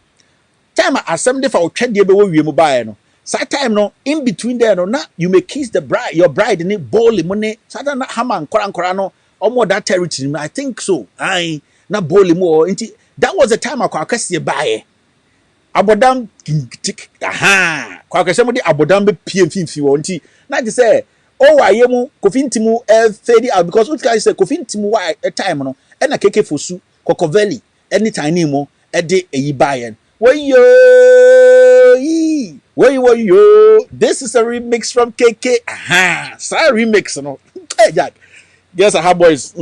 Time assembly for check the worrium by no. That time no, in between there no, now you may kiss the bride, your bride in it, ball money, Saturn Haman, Korano, or more that territory. I think so. I not bowling more. That was the time I could see buy. Abodam tick, aha, quack somebody Abodam be PMF you want. Not to say, oh, I am Kofintimu fade out because what guys say Kofintimu why a time no, and a cake for su, Cocovelli, any tiny mo, a day a buy. Where you? This is a remix from KK. Aha, sorry remix, no. Hey, Jack. Yes, I have boys.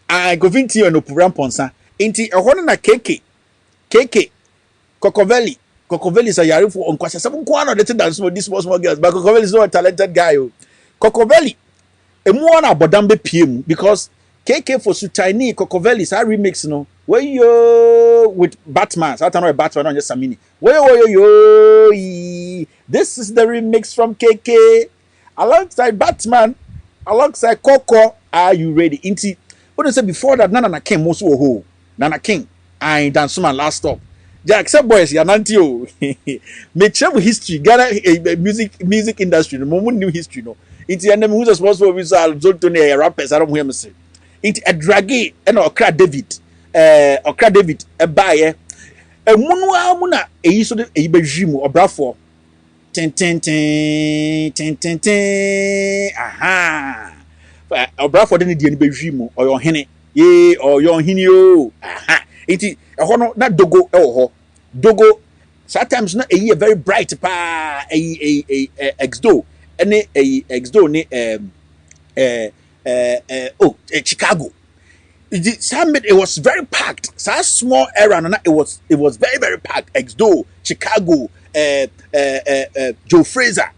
I go into no program ponsa. Inti a one na KK. Cocovelli is a yari for unquestion. Some corner the dance with this small girls, but Cocovelli is not a talented guy. Cocovelli, a more abodambe PM because KK for su tiny Cocovelli is a remix, no. Where you with Batman? So I don't know Batman on just a mini. Where you? This is the remix from KK alongside Batman, alongside Coco. Are you ready? Inti. What I said before that? Nana King most ho. Nana King. I dance my last stop. Jack, some boys, you're not you. Make sure history. Ghana music industry. The moment new history, no. It's your name who's responsible for Zoltone rappers. I don't hear me say. It's a draggy and Okra David. Okra David a buyer a muna a use of a bejimu or brafo ten aha or brafo didn't the bejimu or your henny ye or your hinio aha it is a honor not dogo dogo sometimes not a year very bright pa a exdo and a exdo Chicago. It was very packed. So a small era, and it was very very packed. Exdo, Chicago, Joe Fraser,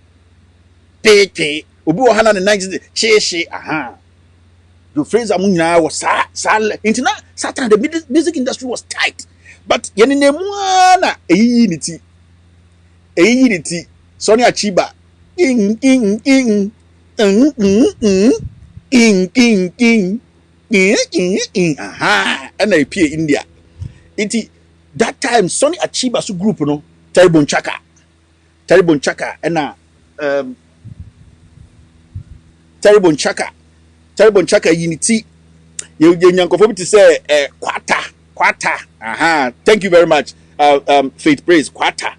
Tete, Obu Hana in 1960. Aha. Joe Fraser Munya was into that Satan. The music industry was tight, but yenine mwana unity. Sonia Chiba, aha, NPP India. That time Sonny Achiba su group no Terrible Chaka and Terrible Chaka unity. You to say quarter. Aha. Thank you very much. Faith praise quarter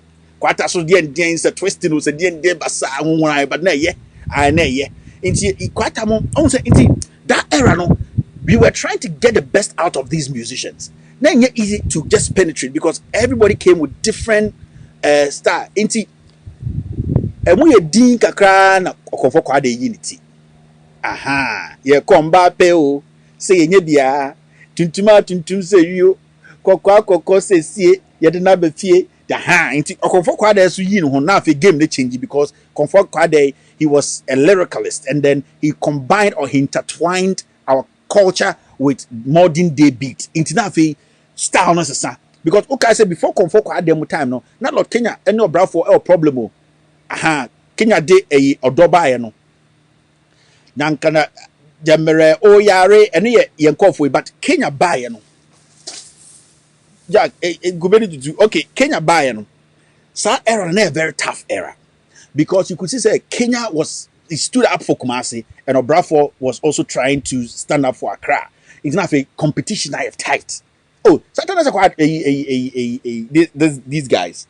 so the end a twisting was a the basa but na ye I na ye into quarter mo say into that era no. We were trying to get the best out of these musicians. Now it's easy to just penetrate because everybody came with different style. Inti, and we din kakra na okofo kwa de unity. Aha, ye komba peo say nye bia tuntuma tuntum say yo kokwa kokko say sie ye de na be fie Into Comfort Quade, so you know, now if a game they change because Comfort Quade, he was a lyricalist, and then he combined or he intertwined our culture with modern day beat. Into now style no sir. Because okay, I said before Comfort Quade demo time no, not Lord Kenya any obra for a problem. Kenya de a odoba no. Nankana Jamere o yare and ye for but Kenya buy no. Jack, okay, Kenya buy no. So era a very tough era because you could see say Kenya he stood up for Kumasi and Obrafour was also trying to stand up for Accra. It's not a competition I have tight. Oh, sometimes I quite these guys.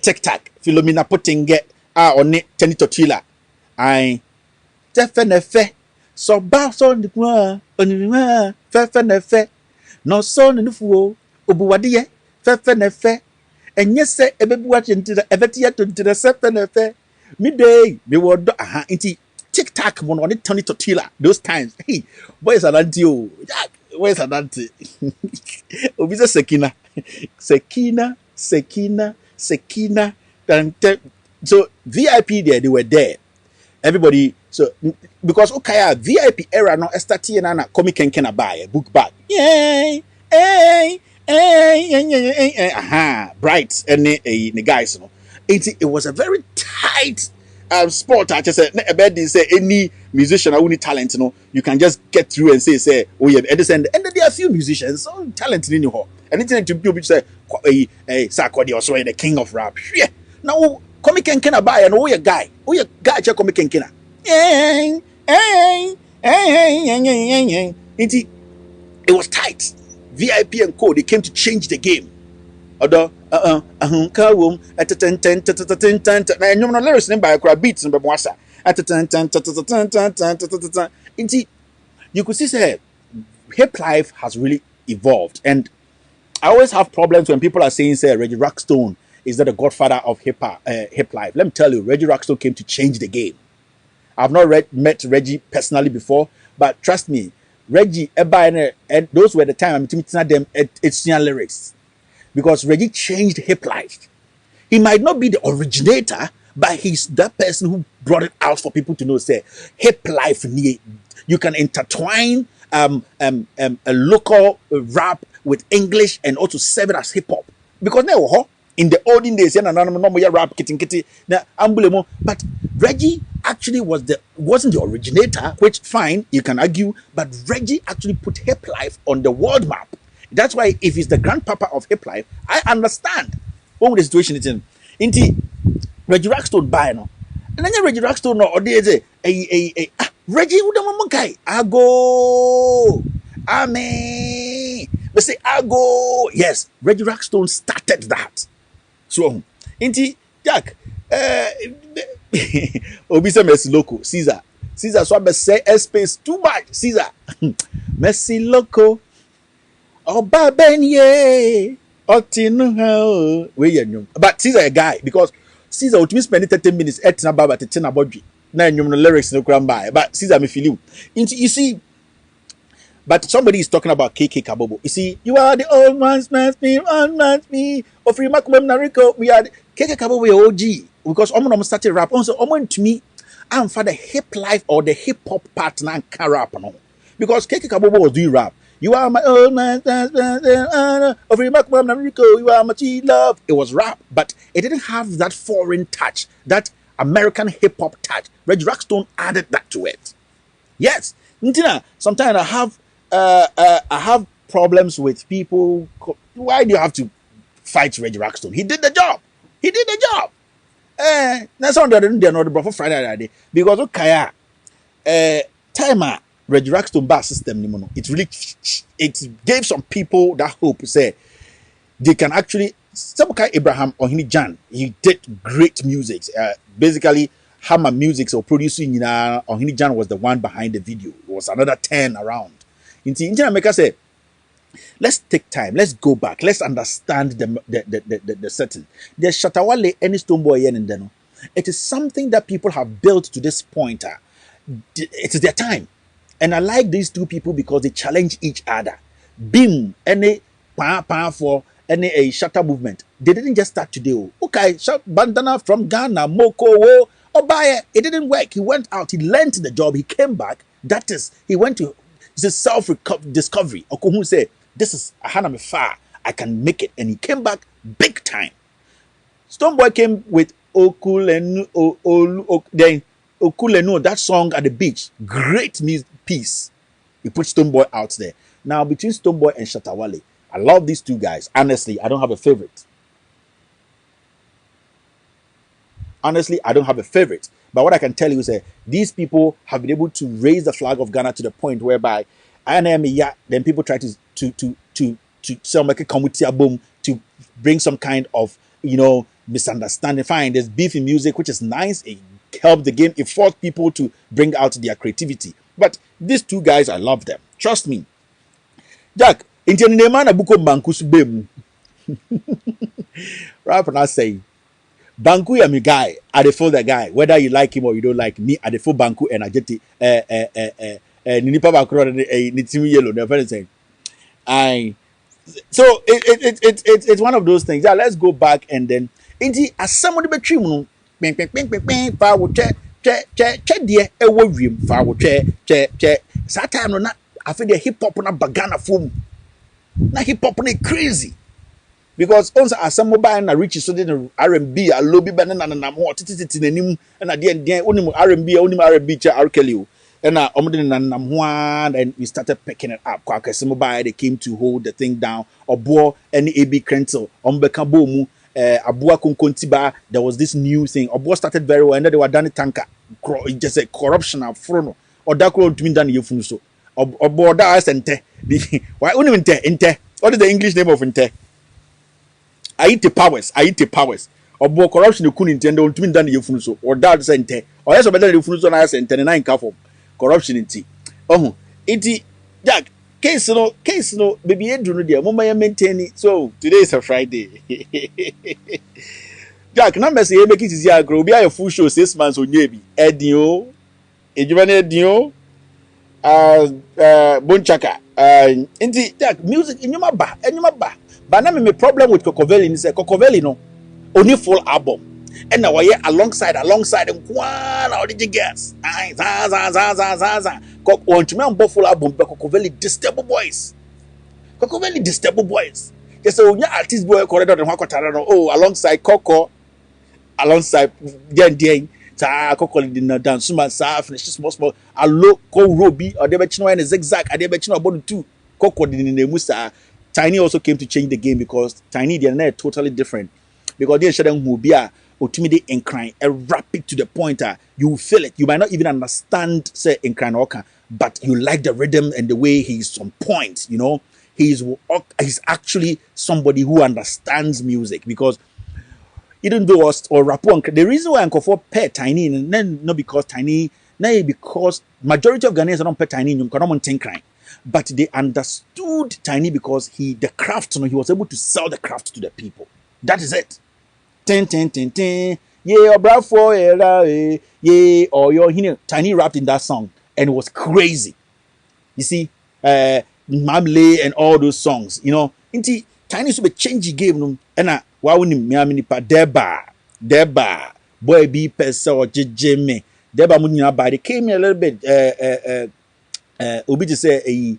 Tic Tac, Philomena Potenge, on it, Tenny Totila. I definitely so bounce on the ground, fe, no son in the fool, Ubuadia, fe. And yes, sir, a baby watching to the Evertia to the seven affair. Midday, we were into Tic Tac one on it, Tony Totila. Those times, hey, boys are anti you. Where's an auntie? Obisa Sekina. So VIP there, they were there. Everybody, so because okay, VIP era no starting na comic can buy a book bag. Yay! Hey! Bright and the guys, you know. It was a very tight sport. I just said, say any musician or any talent, you know, you can just get through and say, oh yeah, and then there are a few musicians, so talent in your anything to do, which say, Sarkodie or so, the king of rap. Yeah, now comic can buy and oh yeah, guy, check comic can. It was tight. VIP and Co. They came to change the game. Although, lyrics named by a beats and Babuasa. You could see, say, hip life has really evolved. And I always have problems when people are saying, say, Reggie Rockstone is that the godfather of hip life. Let me tell you, Reggie Rockstone came to change the game. I've not met Reggie personally before, but trust me, Reggie, and those were the time I'm teaching them it's lyrics. Because Reggie changed hip life. He might not be the originator, but he's that person who brought it out for people to know, say, hip life, you can intertwine a local rap with English and also serve it as hip hop. Because now, in the olden days, rap kitty, but Reggie actually wasn't the originator, which fine, you can argue, but Reggie actually put hip life on the world map. That's why if he's the grandpapa of hip life, I understand what the situation is in. Inti Reggie Rockstone buy no. And then Reggie Rockstone no or say Reggie udamokai. I go. Amen. They say I go. Yes, Reggie Rockstone started that. So inti Jack Obisa Messi Loco, Caesar so I say space too much, Caesar. Messi Loco. Oba Benye Otinu. But Caesar a guy because Caesar would be spending 30 minutes at Nababa to Tina Bodri. Now you know lyrics no cram by. But Caesar me feel you. You see, but somebody is talking about KK Kabobo. You see, you are the old man's me, of Rimakum Nariko. We are KK Kabobo OG. Because I'm started rap. Also, to me, I'm for the hip life or the hip hop partner and rap. No? Because KK Kabobo was doing rap. You are my old man, of Rimakum Nariko. You are my love. It was rap, but it didn't have that foreign touch, that American hip hop touch. Reggie Rockstone added that to it. Yes, sometimes I have problems with people. Why do you have to fight Reggie Rockstone? He did the job. That's on the other bro for Friday because okay, timer Reggie Rockstone bar system. It gave some people that hope. Say they can actually. Some guy Abraham Ohini Jan, he did great music. Basically, Hammer Music or producing. Ohini Jan was the one behind the video. It was another 10 around. In America, say, let's take time. Let's go back. Let's understand the setting. There's Shatawale, any stone boy, and then it is something that people have built to this point. It is their time, and I like these two people because they challenge each other. Bim, any pa for a shatter movement. They didn't just start today. Okay, bandana from Ghana, Moko, Obaye. It didn't work. He went out. He learned the job. He came back. That is, he went to. It's a self-discovery. Okohun said, "This is Haname Fa. I can make it," and he came back big time. Stonebwoy came with Okulenu, then Okulenu, that song at the beach, great piece. He put Stonebwoy out there. Now between Stonebwoy and Shatta Wale, I love these two guys. Honestly, I don't have a favorite. Honestly, I don't have a favorite. But what I can tell you is that these people have been able to raise the flag of Ghana to the point whereby then people try to sell make a community boom to bring some kind of misunderstanding. Fine, there's beef in music, which is nice. It helped the game. It forced people to bring out their creativity. But these two guys, I love them. Trust me. Jack, right when I say Banku ya my guy, I dey the guy. Whether you like him or you don't like me, I dey Banku and I get Ninipa Bakro Nitimi yellow. Never saying. So it's one of those things. Yeah, let's go back and then as somebody between ping power check dear check time no na I feel the hip hop na bagana form na hip hop na crazy because once as some mobile na reach so the R&B a lobby banana na mo titi nanim na de onim R&B onim R&B cha R Kelly and and we started picking it up. They came to hold the thing down. Obo any AB Krentel, Ombekabomu, Abua Kunkontiba. There was this new thing. Obo started very well, and then they were done tanker. Just a corruption of frono. Or that could mean done you so. Obo da sente. Why only inte? What is the English name of inte? I eat the powers. Obo corruption you couldn't intend to mean done you so. Or that sente. Or yes, better you funso na sente and nine form. Corruption in tea. Oh, iti Jack. Case no, baby, you do no mama ya maintain it. So today is a Friday. Jack, number say make it easier. Grow be a full show 6 months on yebi. Edio, ejubane edio. Bonchaka. Inti Jack music in your ba. But now my problem with Cocovelli is Cocovelli no only full album. And now we're alongside and one of the girls. Want to me on Buffalo album, Cocovelli Disturbo Boys. Yes, so yeah, artist boy corridor and Hakotarano. Oh, alongside Coco, alongside Dien, Coco didn't dance. Suman Sa finish small. A low co Roby or Debachino and a zigzag. I debachino about two. Coco didn't the Musa. Tiny also came to change the game because Tiny they're totally different. Because they shouldn't move here. Ultimately in crying a rapid to the point you feel it. You might not even understand say in crying okay, but you like the rhythm and the way he's on point. He's actually somebody who understands music because even though or rap the reason why I'm for pay Tiny and then not because Tiny, no because majority of Ghanaians don't pay Tiny you cannot crying, but they understood Tiny because he was able to sell the craft to the people. That is it. Ten. Yeah, bravo, yeah, or your Tiny rapped in that song and it was crazy. You see, Mamle and all those songs, Inti Tiny should be changing game and why wouldn't me pa Deba boy be pesa or Jimmy Deba Munya by they came here a little bit Obi to say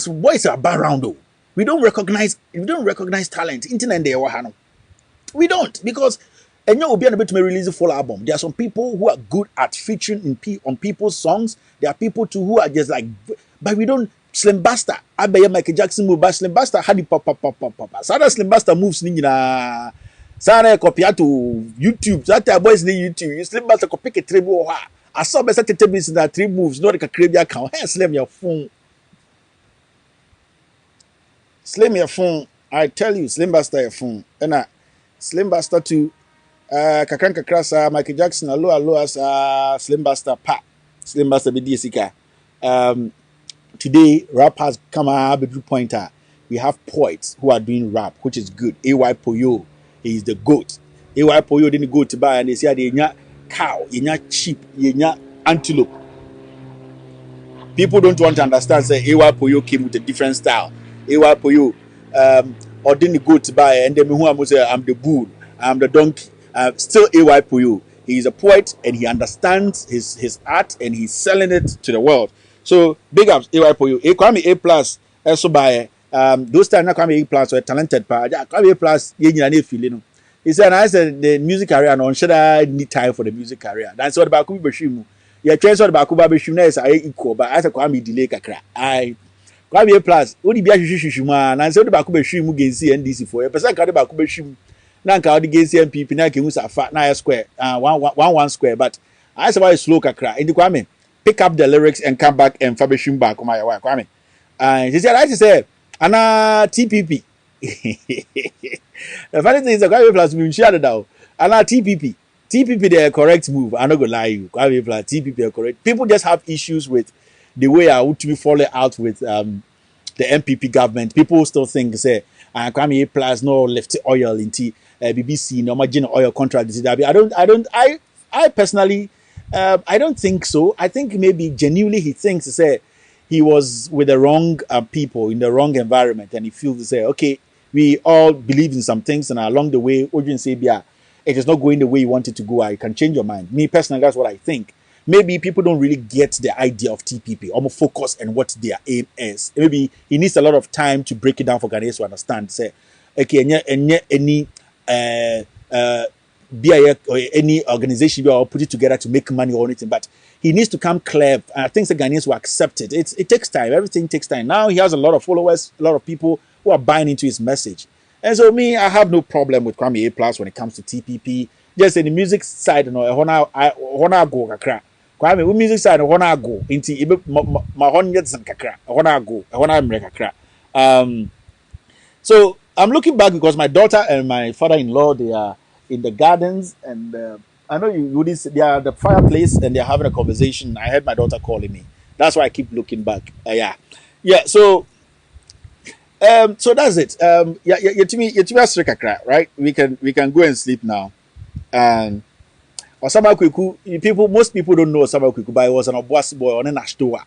boys are around though. We don't recognize talent. Internet they were we don't because and you will be able to release a full album. There are some people who are good at featuring on people's songs. There are people too who are just like, but we don't. Slim Basta, I bet Michael Jackson move, but Slim Basta had the pop. Sada Slim Basta moves nina. Sada copy to YouTube. That boys need YouTube. Slim Basta copy a tribu. I saw better tables in that 3 moves. Not like a crazy account. Hey, slim your phone. Slim your phone. I tell you, Slim Basta your phone. And Slim Basta to Kakran Kakrasa, Michael Jackson, Alo as Slim Basta pa. Slim Basta be DSK. Today, rap has come a big pointer. We have poets who are doing rap, which is good. AY Poyo, he is the goat. AY Poyo didn't go to buy and they say they cow, you're sheep, you're antelope. People don't want to understand. Say AY Poyo came with a different style. AY Poyo, or didn't go to buy, and then who I'm say I'm the bull, I'm the donkey. Still AY Puyo. He's a poet and he understands his art and he's selling it to the world. So big ups AY Puyo. Kwame A plus also by those times not Kwame A plus or talented part. Kwame A plus feeling. He said, I said the music career no should I need time for the music career. That's what about Kuba Bashimu. Yeah, transfer about Kuba Bashimu is I equal, but I said Kwame delay kakra. I Kwame A plus. What did you shuma? And I said about Kuba Bashimu gain NDC for a person about Kuba Bashimu. Now can against NPP now can use a fat nine square, one square. But I said why slow kakra. In the Kwame, pick up the lyrics and come back and Fabishim back. My Kwame. And he said, I said, Anna TPP. The funny thing is, Kwame plus me share it out. And our TPP, they are correct move. I'm not gonna lie you. Kwame plus TPP are correct. People just have issues with the way I would be falling out with the NPP government. People still think say Kwame plus no left oil in tea. BBC no margin oil contract. I personally, I don't think so. I think maybe genuinely he thinks to say he was with the wrong people in the wrong environment, and he feels to say, okay, we all believe in some things, and along the way, Ojin say, it is not going the way you want it to go. I can change your mind. Me personally, that's what I think. Maybe people don't really get the idea of TPP, or more focus on what their aim is. Maybe he needs a lot of time to break it down for Ghanaians to understand. Say, okay, any or any organization will put it together to make money or anything, but he needs to come clear. I think the Ghanaians will accept it. It takes time. Everything takes time. Now he has a lot of followers, a lot of people who are buying into his message. And so me, I have no problem with Kwame A plus when it comes to TPP. Just in the music side, I wanna go kakra. Kwame, with music side, I wanna go into my hundreds and kakra. I wanna go. I wanna make kakra. So I'm looking back because my daughter and my father-in-law, they are in the gardens, and I know they are at the fireplace and they're having a conversation. I heard my daughter calling me. That's why I keep looking back. Yeah. So that's it. To me, right? We can go and sleep now. And Osama Kweku, most people don't know Osama Kweku, but he was an Obuasi boy on an Ashtoa.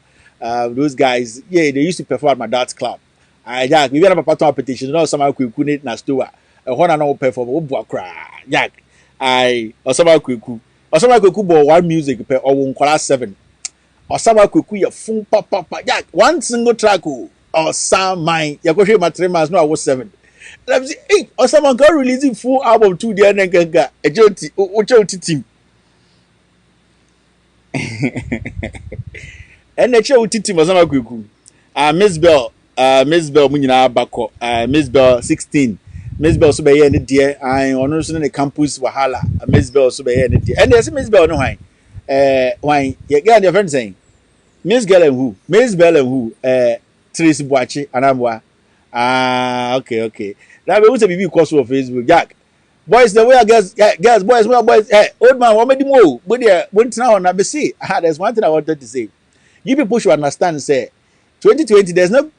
Those guys, they used to perform at my dad's club. We have a pattern petition. No, Osama Kweku need Ashtoa. I want to know perform Obuakra. Osama Kweku bought one music per or class 7. Osama Kweku ya fun papa. One single track or some mine. Ya kweshe matremas no I was 7. Let me say, Osama got releasing full album 2 day and then a jolty team. And the show team Osama Kweku. Miss Bell Munina Bako. Miss Bell 16. Miss Bell so be here dear. I on the campus wahala. Miss Bell so be here dear. And there's Miss Bell no why. Why you get your friend saying Miss Bell and who Tracy Boachi Anamwa. Okay. That we want to be course of Facebook. Jack. Boys the way I guess girls boys hey old man what made you more but there went now on ABC. There's one thing I wanted to say. You people should understand say 2020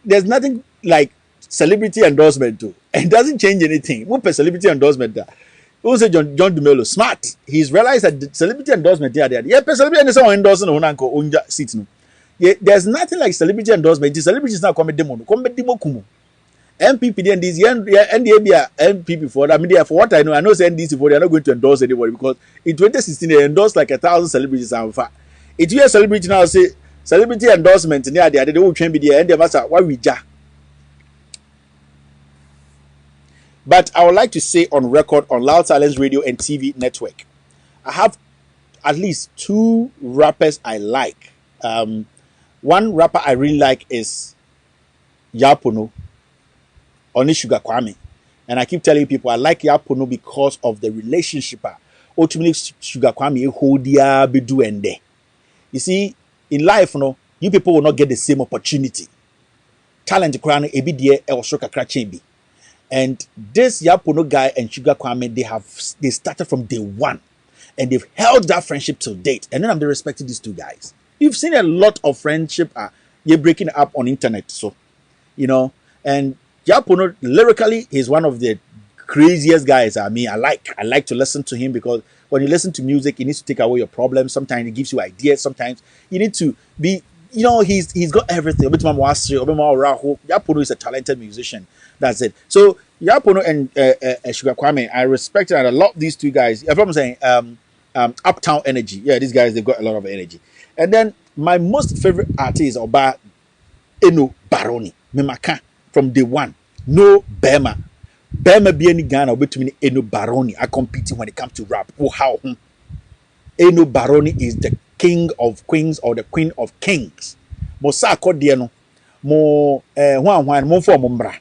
there's nothing like celebrity endorsement too. It doesn't change anything. What per celebrity endorsement there? Also John Dumelo smart. He's realized that the celebrity endorsement there. Yeah, per celebrity and someone endorsing on uncle Unja seats no. Yeah, there's nothing like celebrity endorsement. The celebrity is not come demo kumu. NPP then this NDA NPP for that. I mean, for what I know say NDC for they are not going to endorse anybody because in 2016 they endorsed like 1,000 celebrities and far. It you a celebrity now say celebrity endorsement near they will change be there and they matter why we ja. But I would like to say on record on Loud Silence Radio and TV network, I have at least 2 rappers I like. One rapper I really like is Yapono, Oni Sugar Kwame. And I keep telling people I like Yapono because of the relationship. Ultimately, Sugar Kwame hold ya be do ende. You see, in life, you people will not get the same opportunity. Talent crown ebi die e oshoka krachebi. And this Yapono guy and Sugar Kwame, they started from day one. And they've held that friendship till date. And then I'm respecting these 2 guys. You've seen a lot of friendship you're breaking up on internet. So, and Yapono, lyrically, he's one of the craziest guys. I mean, I like to listen to him because when you listen to music, it needs to take away your problems. Sometimes it gives you ideas. Sometimes you need to be you know, he's got everything. Yapono is a talented musician. That's it. So Yapono and Sugar Kwame, I respect and I love these two guys. If I'm saying Uptown Energy, yeah, these guys, they've got a lot of energy. And then my most favorite artist is Oba Eno Baroni, Memaka, from day one. No Bema be any Ghana between Eno Baroni. I compete when it comes to rap. Oh how? Eno Baroni is the king of queens or the queen of kings. Mosa Kodiano, mo mo for Mumbra.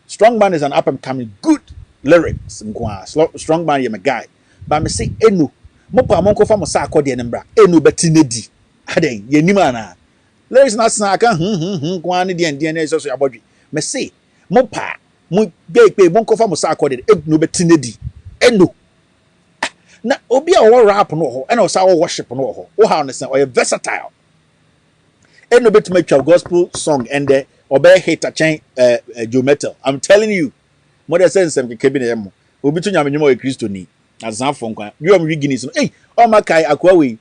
Strongman is an up and coming good lyrics. Strongman, you're my guy. But me say Eno, Mopa Monko for Mosa Kodianembra, Eno Betinedi. Ade, ye nimana. Lyrics not snaka, Kwani DNA is also your body. Me say, Mopa, Mo Gay Monko for Mosa Kodian, Eno Betinedi. Eno. Na obi a wo rap no ho and also worship no ho wo ha understand or versatile and no bit make your gospel song and the obey hit a chain Joe Metal. I'm telling you more than sense some kebi na yemo obi to nyame nyemo e Kristo ni azan fo nkwan you am rigini so eh o makai akwa we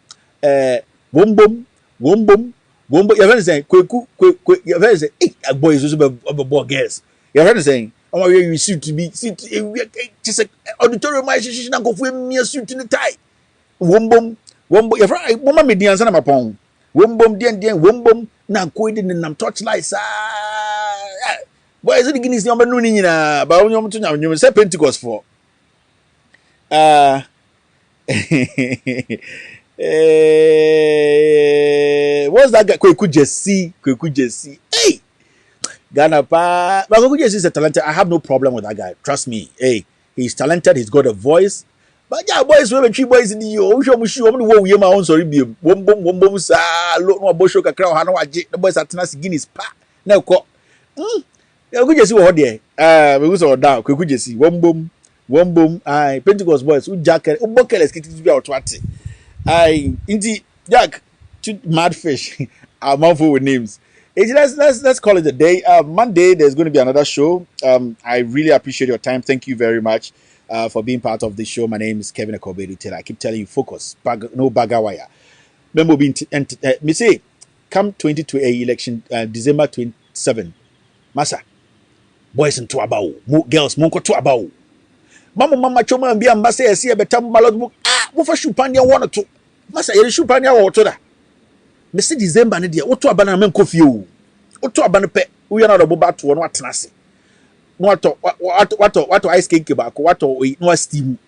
wombom you ever say kweku you ever say eh boys so be girls you ever say oh you suit to be sit just auditorium my shishi na kofu emi suit ni tie wombom you ever mama me diansa na mapon wombom dien wombom na ko di nam torchlight sa boys the guinness nyoma no ni nyina ba nyom to nyam say Pentecost for what's that guy Kweku Jesse hey Ghana pa Kweku Jesse is a talented. I have no problem with that guy, trust me. Hey, he's talented, he's got a voice. But yeah, boys, we have three boys in the WOOGYIMI own sorry be wombom sa lo no bosho kakra ha na waje the boys at Tenasi Guinness pa na ko Kweku Jesse wo there we go so down Kweku Jesse wombom ai Pentecost boys u jacket u bokele skiti be out wate ai inti Jack mad fish I'm mindful with names. Let's call it a day. Monday there's going to be another show. I really appreciate your time. Thank you very much for being part of this show. My name is Kevin Akobedu Taylor. I keep telling you, focus, no bagawaya. Remember, me say, come 2028 election, December 27. Masa, boys and tuabao, girls, monko tuabao. Mama choma and be ambassador. See a better ballot book. What for Shupania 1 or 2? Masa, you Shupania or 2? Mr. December ne dia woto abana men kofi o woto abana pe we na do ba to no atenase no wato ice cake ba ko wato no steam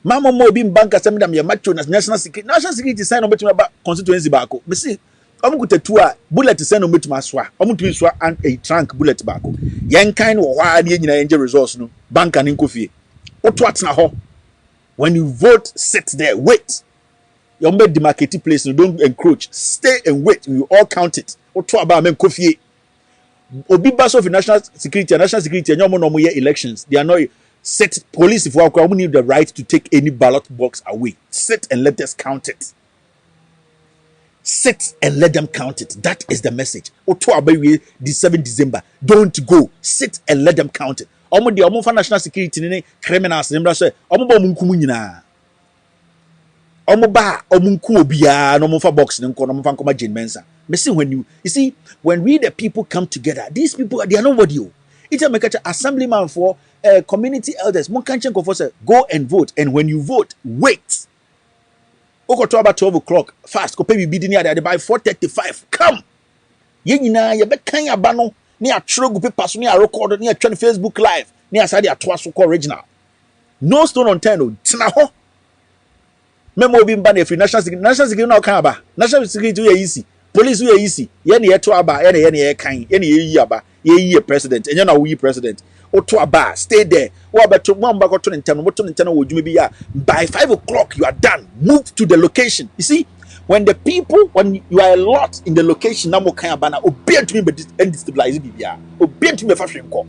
mama mo bi bank asem dam ye macho national security sign no betuma ba constituency ba ko mesi omukutatu a bullet sign no betuma so a omutumi so and a trunk bullet ba ko yen kan wo hwa ne nyina yen resource no bank ne kofi woto atena ho when you vote sit there wait. You make the market place, you don't encroach. Stay and wait. We all count it. What about men coffee? Obi bass of national security, and no elections. They are not set police if we need the right to take any ballot box away. Sit and let us count it. Sit and let them count it. That is the message. What about the 7th December? Don't go. Sit and let them count it. Omo for national security, criminals, omo Omoba omunku obia no monfa box ne nko no monfa nkoma Jane Mensa. Me see when you see when we the people come together, these people they are nobody. It's a make assemblyman for community elders. Mon kan chenko for say go and vote, and when you vote, wait. Oko to about 12 o'clock fast ko pay bi di near by 4:35. Come. Ye nyina ye be kan aba no ne atwero gu paper so ne record ne atwa Facebook live ne asade atoa so ko original. No stone unturned. Tena ho. Memo bi mba na free national security na kan aba national security we easy police we easy ye na yeto aba ye na ye kan ye na ye aba ye yi president enye na wo yi president oto aba stay there wo abeto mo mba ko to ntem no to ntem na wo dwuma bi ya by 5 o'clock you are done move to the location. You see when you are a lot in the location na mo kan aba na obi antumi be destabilize bibia obi antumi be fa hwenko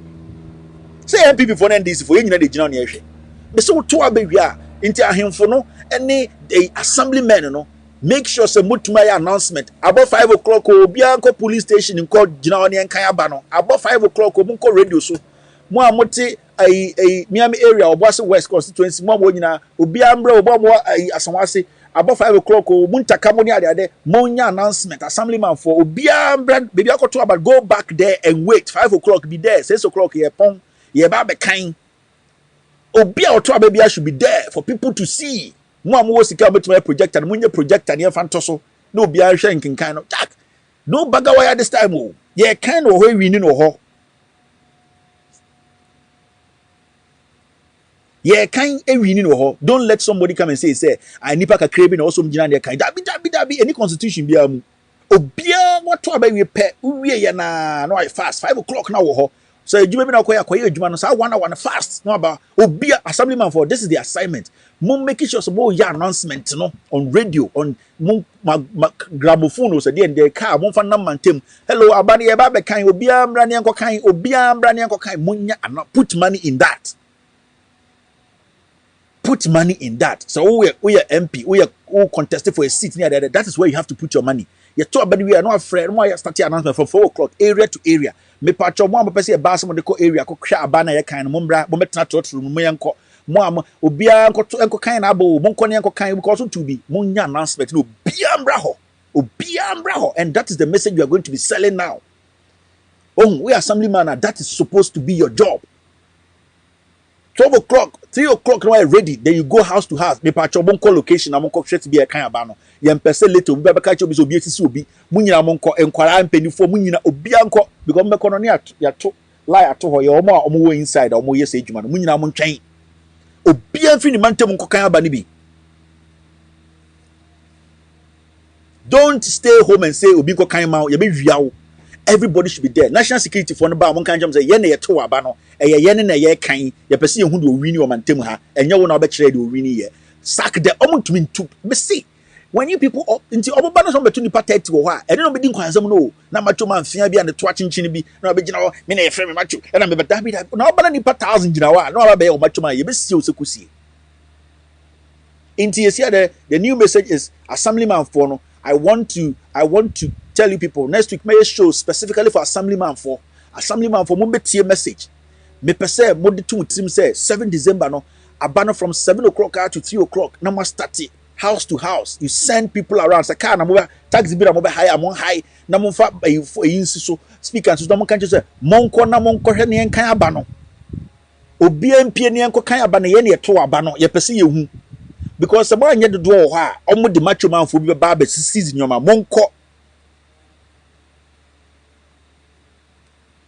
say NPP for NDC for ye nyina de gina na ye hwe be so to aba wi a inti ahemfo no any assemblymen no make sure say mutuma ya announcement about 5 o'clock obi anko police station in called gina on kan aba no about 5 o'clock obi nko radio so mo amote Miami area Obuasi West constituency mo nyina obi ambra obo mo asanwase about 5 o'clock o muntaka money ade monya announcement assemblyman for obia brand baby akoto about go back there and wait 5 o'clock be there 6 o'clock ye pon ye ba be kan obia oto baby should be there for people to see mo am sika betima projector munye projector ne fanto so no obia hwe nkenkan no jack no baga wire this time o ye kan o ho wi ni no ho ye kan ewini no ho don't let somebody come and say I nipa ka krebi na also mjina ne kan dabi any constitution bia mu obia wato abawie pe uwie ye na no I fast 5 o'clock na wo ho so ejuma bi na koya ejuma no sa 1 hour na fast no about obia assemblyman for this is the assignment mum make sure so mo ya announcement no on radio on mum gramophone so dey car mum fa nam mantem hello abani ye ba be kan obia mra ne enko kan obia mra ne enko kan munya put money in that. Put money in that. So we are MP, we contested for a seat near there. That is where you have to put your money. You talk about we are not afraid. More starting announcement from 4 o'clock, area to area. Me patch one person a bass on the area. Ko kya abana ya kind mumbra. Mombetna to rumu yanko. Mo obia enko kind abo. Monko ni enko kind because to be munya announcement. No obia mbraho, and that is the message you are going to be selling now. Oh, we are assemblyman. That is supposed to be your job. 12 o'clock, 3 o'clock, now ready. Then you go house to house. Me patch bonko location. I'm going to be a kind of banner. Yem pese later. We be catch up is obi esi obi. Munyina monko enkwara mpeni for munyina obi anko because me kono ne ya to lie ato ho ye omo inside omo yes ejuma no munyina mo ntwen. Obi anfi ni mantem nko kan aba ni bi. Don't stay home and say obi nko kan ma ye be wiawo. Everybody should be there. National security for no ba mon kan jam say ye na ye to aba no. Ye ne na ye kan ye pese ye hu de owini o mantem ha. Enye wo na obekire de owini ye. Sack the omo to me to me see. When you people into oboba no so betu nipa 30 wo ha. E no be di nkwansam no. Na macho man fia bia ne to achinchin bi. Na be gina ho me na ye frame macho. E na me beta bi. Na oba nipa 1000 gina wa. Na oba be ye o macho man ye be sie o sekusie. Into you see the new message is assemblyman for no. I want to tell you people next week may show specifically for assemblyman for mo betie message me pese mo de to team say 7 December no abano from 7 o'clock to 3 o'clock na mo start it house to house. You send people around say car na mo taxi bi na mo be high among high na mo fa so speakers so mo kan say monko na monko hwe ne kan abano obi ampie ne enko kan abano ye ne to abano ye pese ye hu because someone anya do ho a omo de macho man fo bi ba ba season nyoma monko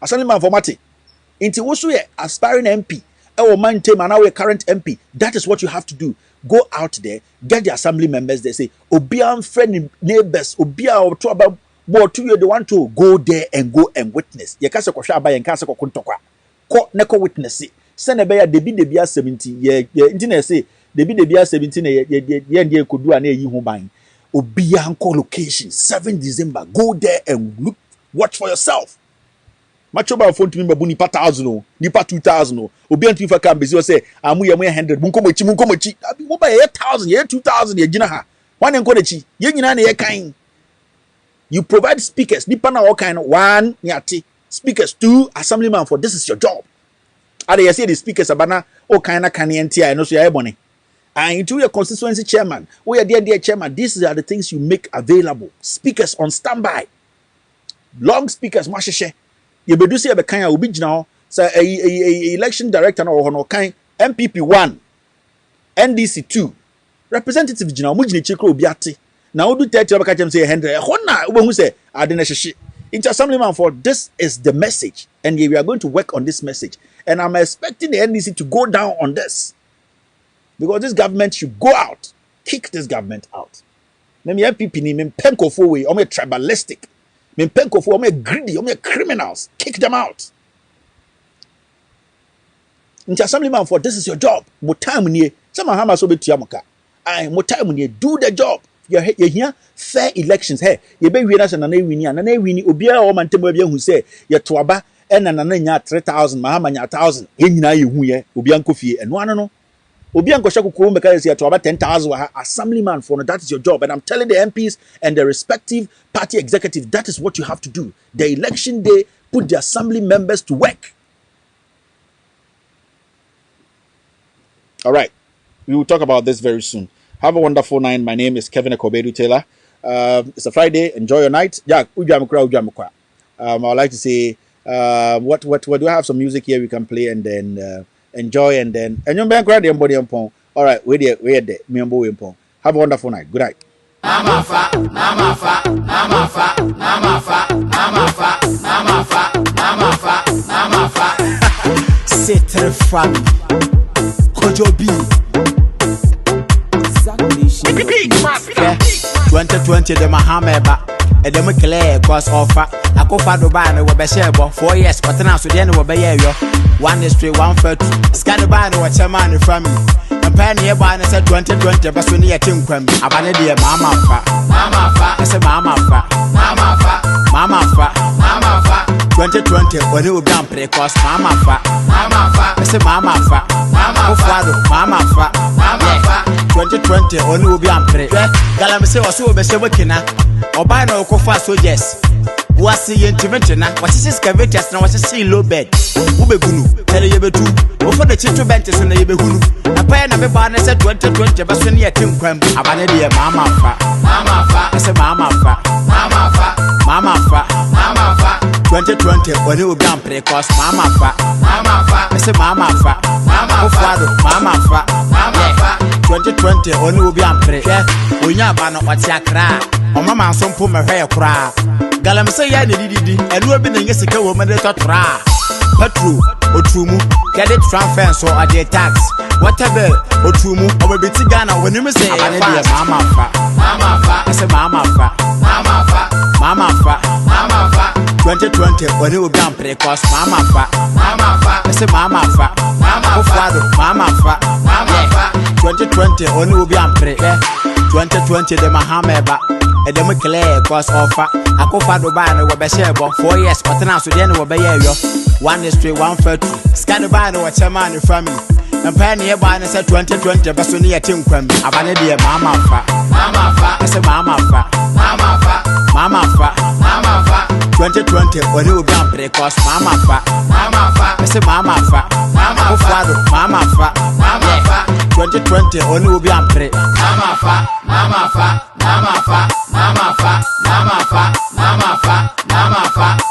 assemblyman for mate inti wo so ye aspiring MP e wo man team and our current MP. That is what you have to do. Go out there, get the assembly members there, say obian friend neighbors obia or to about more to you, they want to go there and go and witness. Ye kase ko hwa ba ye kase ko kontokwa ko ne ko witness it. Send be ya debi 70 ye inti na say debi 70 na ye ndie kodu ana yi ho ban obia nko location 7 December. Go there and look, watch for yourself. Macho ba phone to me babu nipa 1000 o nipa 2000 o obi antu fa kan bezi o say amu ye mo 100 munko mochi abi mo ba ye 1000 ye 2000 ye gina ha wan enko na chi ye nyina na ye kan. You provide speakers nipa na all kind one nyate speakers 2 assemblyman for this is your job. Ade you say the speakers abana all kind of kan entia no so ye bone and into your constituency chairman we are there chairman. These are the things you make available. Speakers on standby, long speakers masheshe. You bedu say be kan obi gina ho say election director na ho no kan NPP 1 NDC 2 representative gina mo gina chekro obi ate na odu 30 oba ka chem say 100 ho na obo say ade na hwehwe into assemblyman for this is the message and we are going to work on this message and I'm expecting the NDC to go down on this because this government should go out, kick this government out. Me NPP ni me penko for way o me tribalistic. Men penko for me greedy, me criminals. Kick them out. Into assemblyman for this is your job. Mo time ni some hama so betu amoka. Ai mo time ni do the job. You here fair elections. Hey, you be wi na se na wini obia o mantem obia hu say ye to aba e na nya 3000 mahama nya 1000. Ye nyina ye hu ye obia nkofie eno ano no. Obia nkosha kokoro meka say to aba 10,000 assemblyman for no, that is your job. And I'm telling the MPs and the respective party executive that is what you have to do. The election day, put the assembly members to work. All right. We will talk about this very soon. Have a wonderful night. My name is Kevin Ekobedu Taylor. It's a Friday. Enjoy your night. Yeah, Ujamukra. I would like to say, what do I have some music here we can play and then enjoy and then all right, we're there. Have a wonderful night. Good night. Mama fa, mama fa, mama fa, mama fa, mama fa, mama fa, mama fa, mama fa. C'est très fun. Kojobi. 2020 the Mahameba. And then we clear cross offer. I go for Dubai and we share 4 years. But now so the end will be here. 1 is 3, 1 for 2. Scan the bar and watch a man from me. And penny a bar and said 2020. But when you think from me, I've been a mama fa. Mama fa. I said mama fa. Mama fa. Mama fa. Mama fa. 2020 when you go play cross mama fa. Mama fa. I said mama fa. Mama fa. Mama fa. Mama fa. 2020 when you go play. Galam say was so be working. Oba na okofa soldiers wasi intimate na wasi excavators na wasi low bed ubegunu tele yebetu ofo de chitu benches na yebehunu na pa na me ba na say 2020 ba so ne yatim kwam abane de mama fa I say mama fa 2020 when you be play cause mama fa I say mama fa mama fa 2020 when you be play onya ba no wati akra o mama so mpo me hwe kra galam say ya ne didi enu obi na nyesika wo me de totra petrol otumu credit transfer so ade tax whatever otumu o be ti Ghana when you say mama fa I say mama fa 2020 when you be play cause mama fa I say mama fa mama fa 2020 when you be play 2020 the Mahameba and then we clear cross offer. I go for Dubai and we share 4 years. But now so the end will be here. 1 is 3, 1 for 2. Scan the bar and watch a man from me. And penny a bar and said 2020. But so near Tim Quem. I've been a mama fa. I say mama fa. 2020 when you be play cause mama fa. I say mama fa. Mama fa. 2020 when you be play. Mama fa.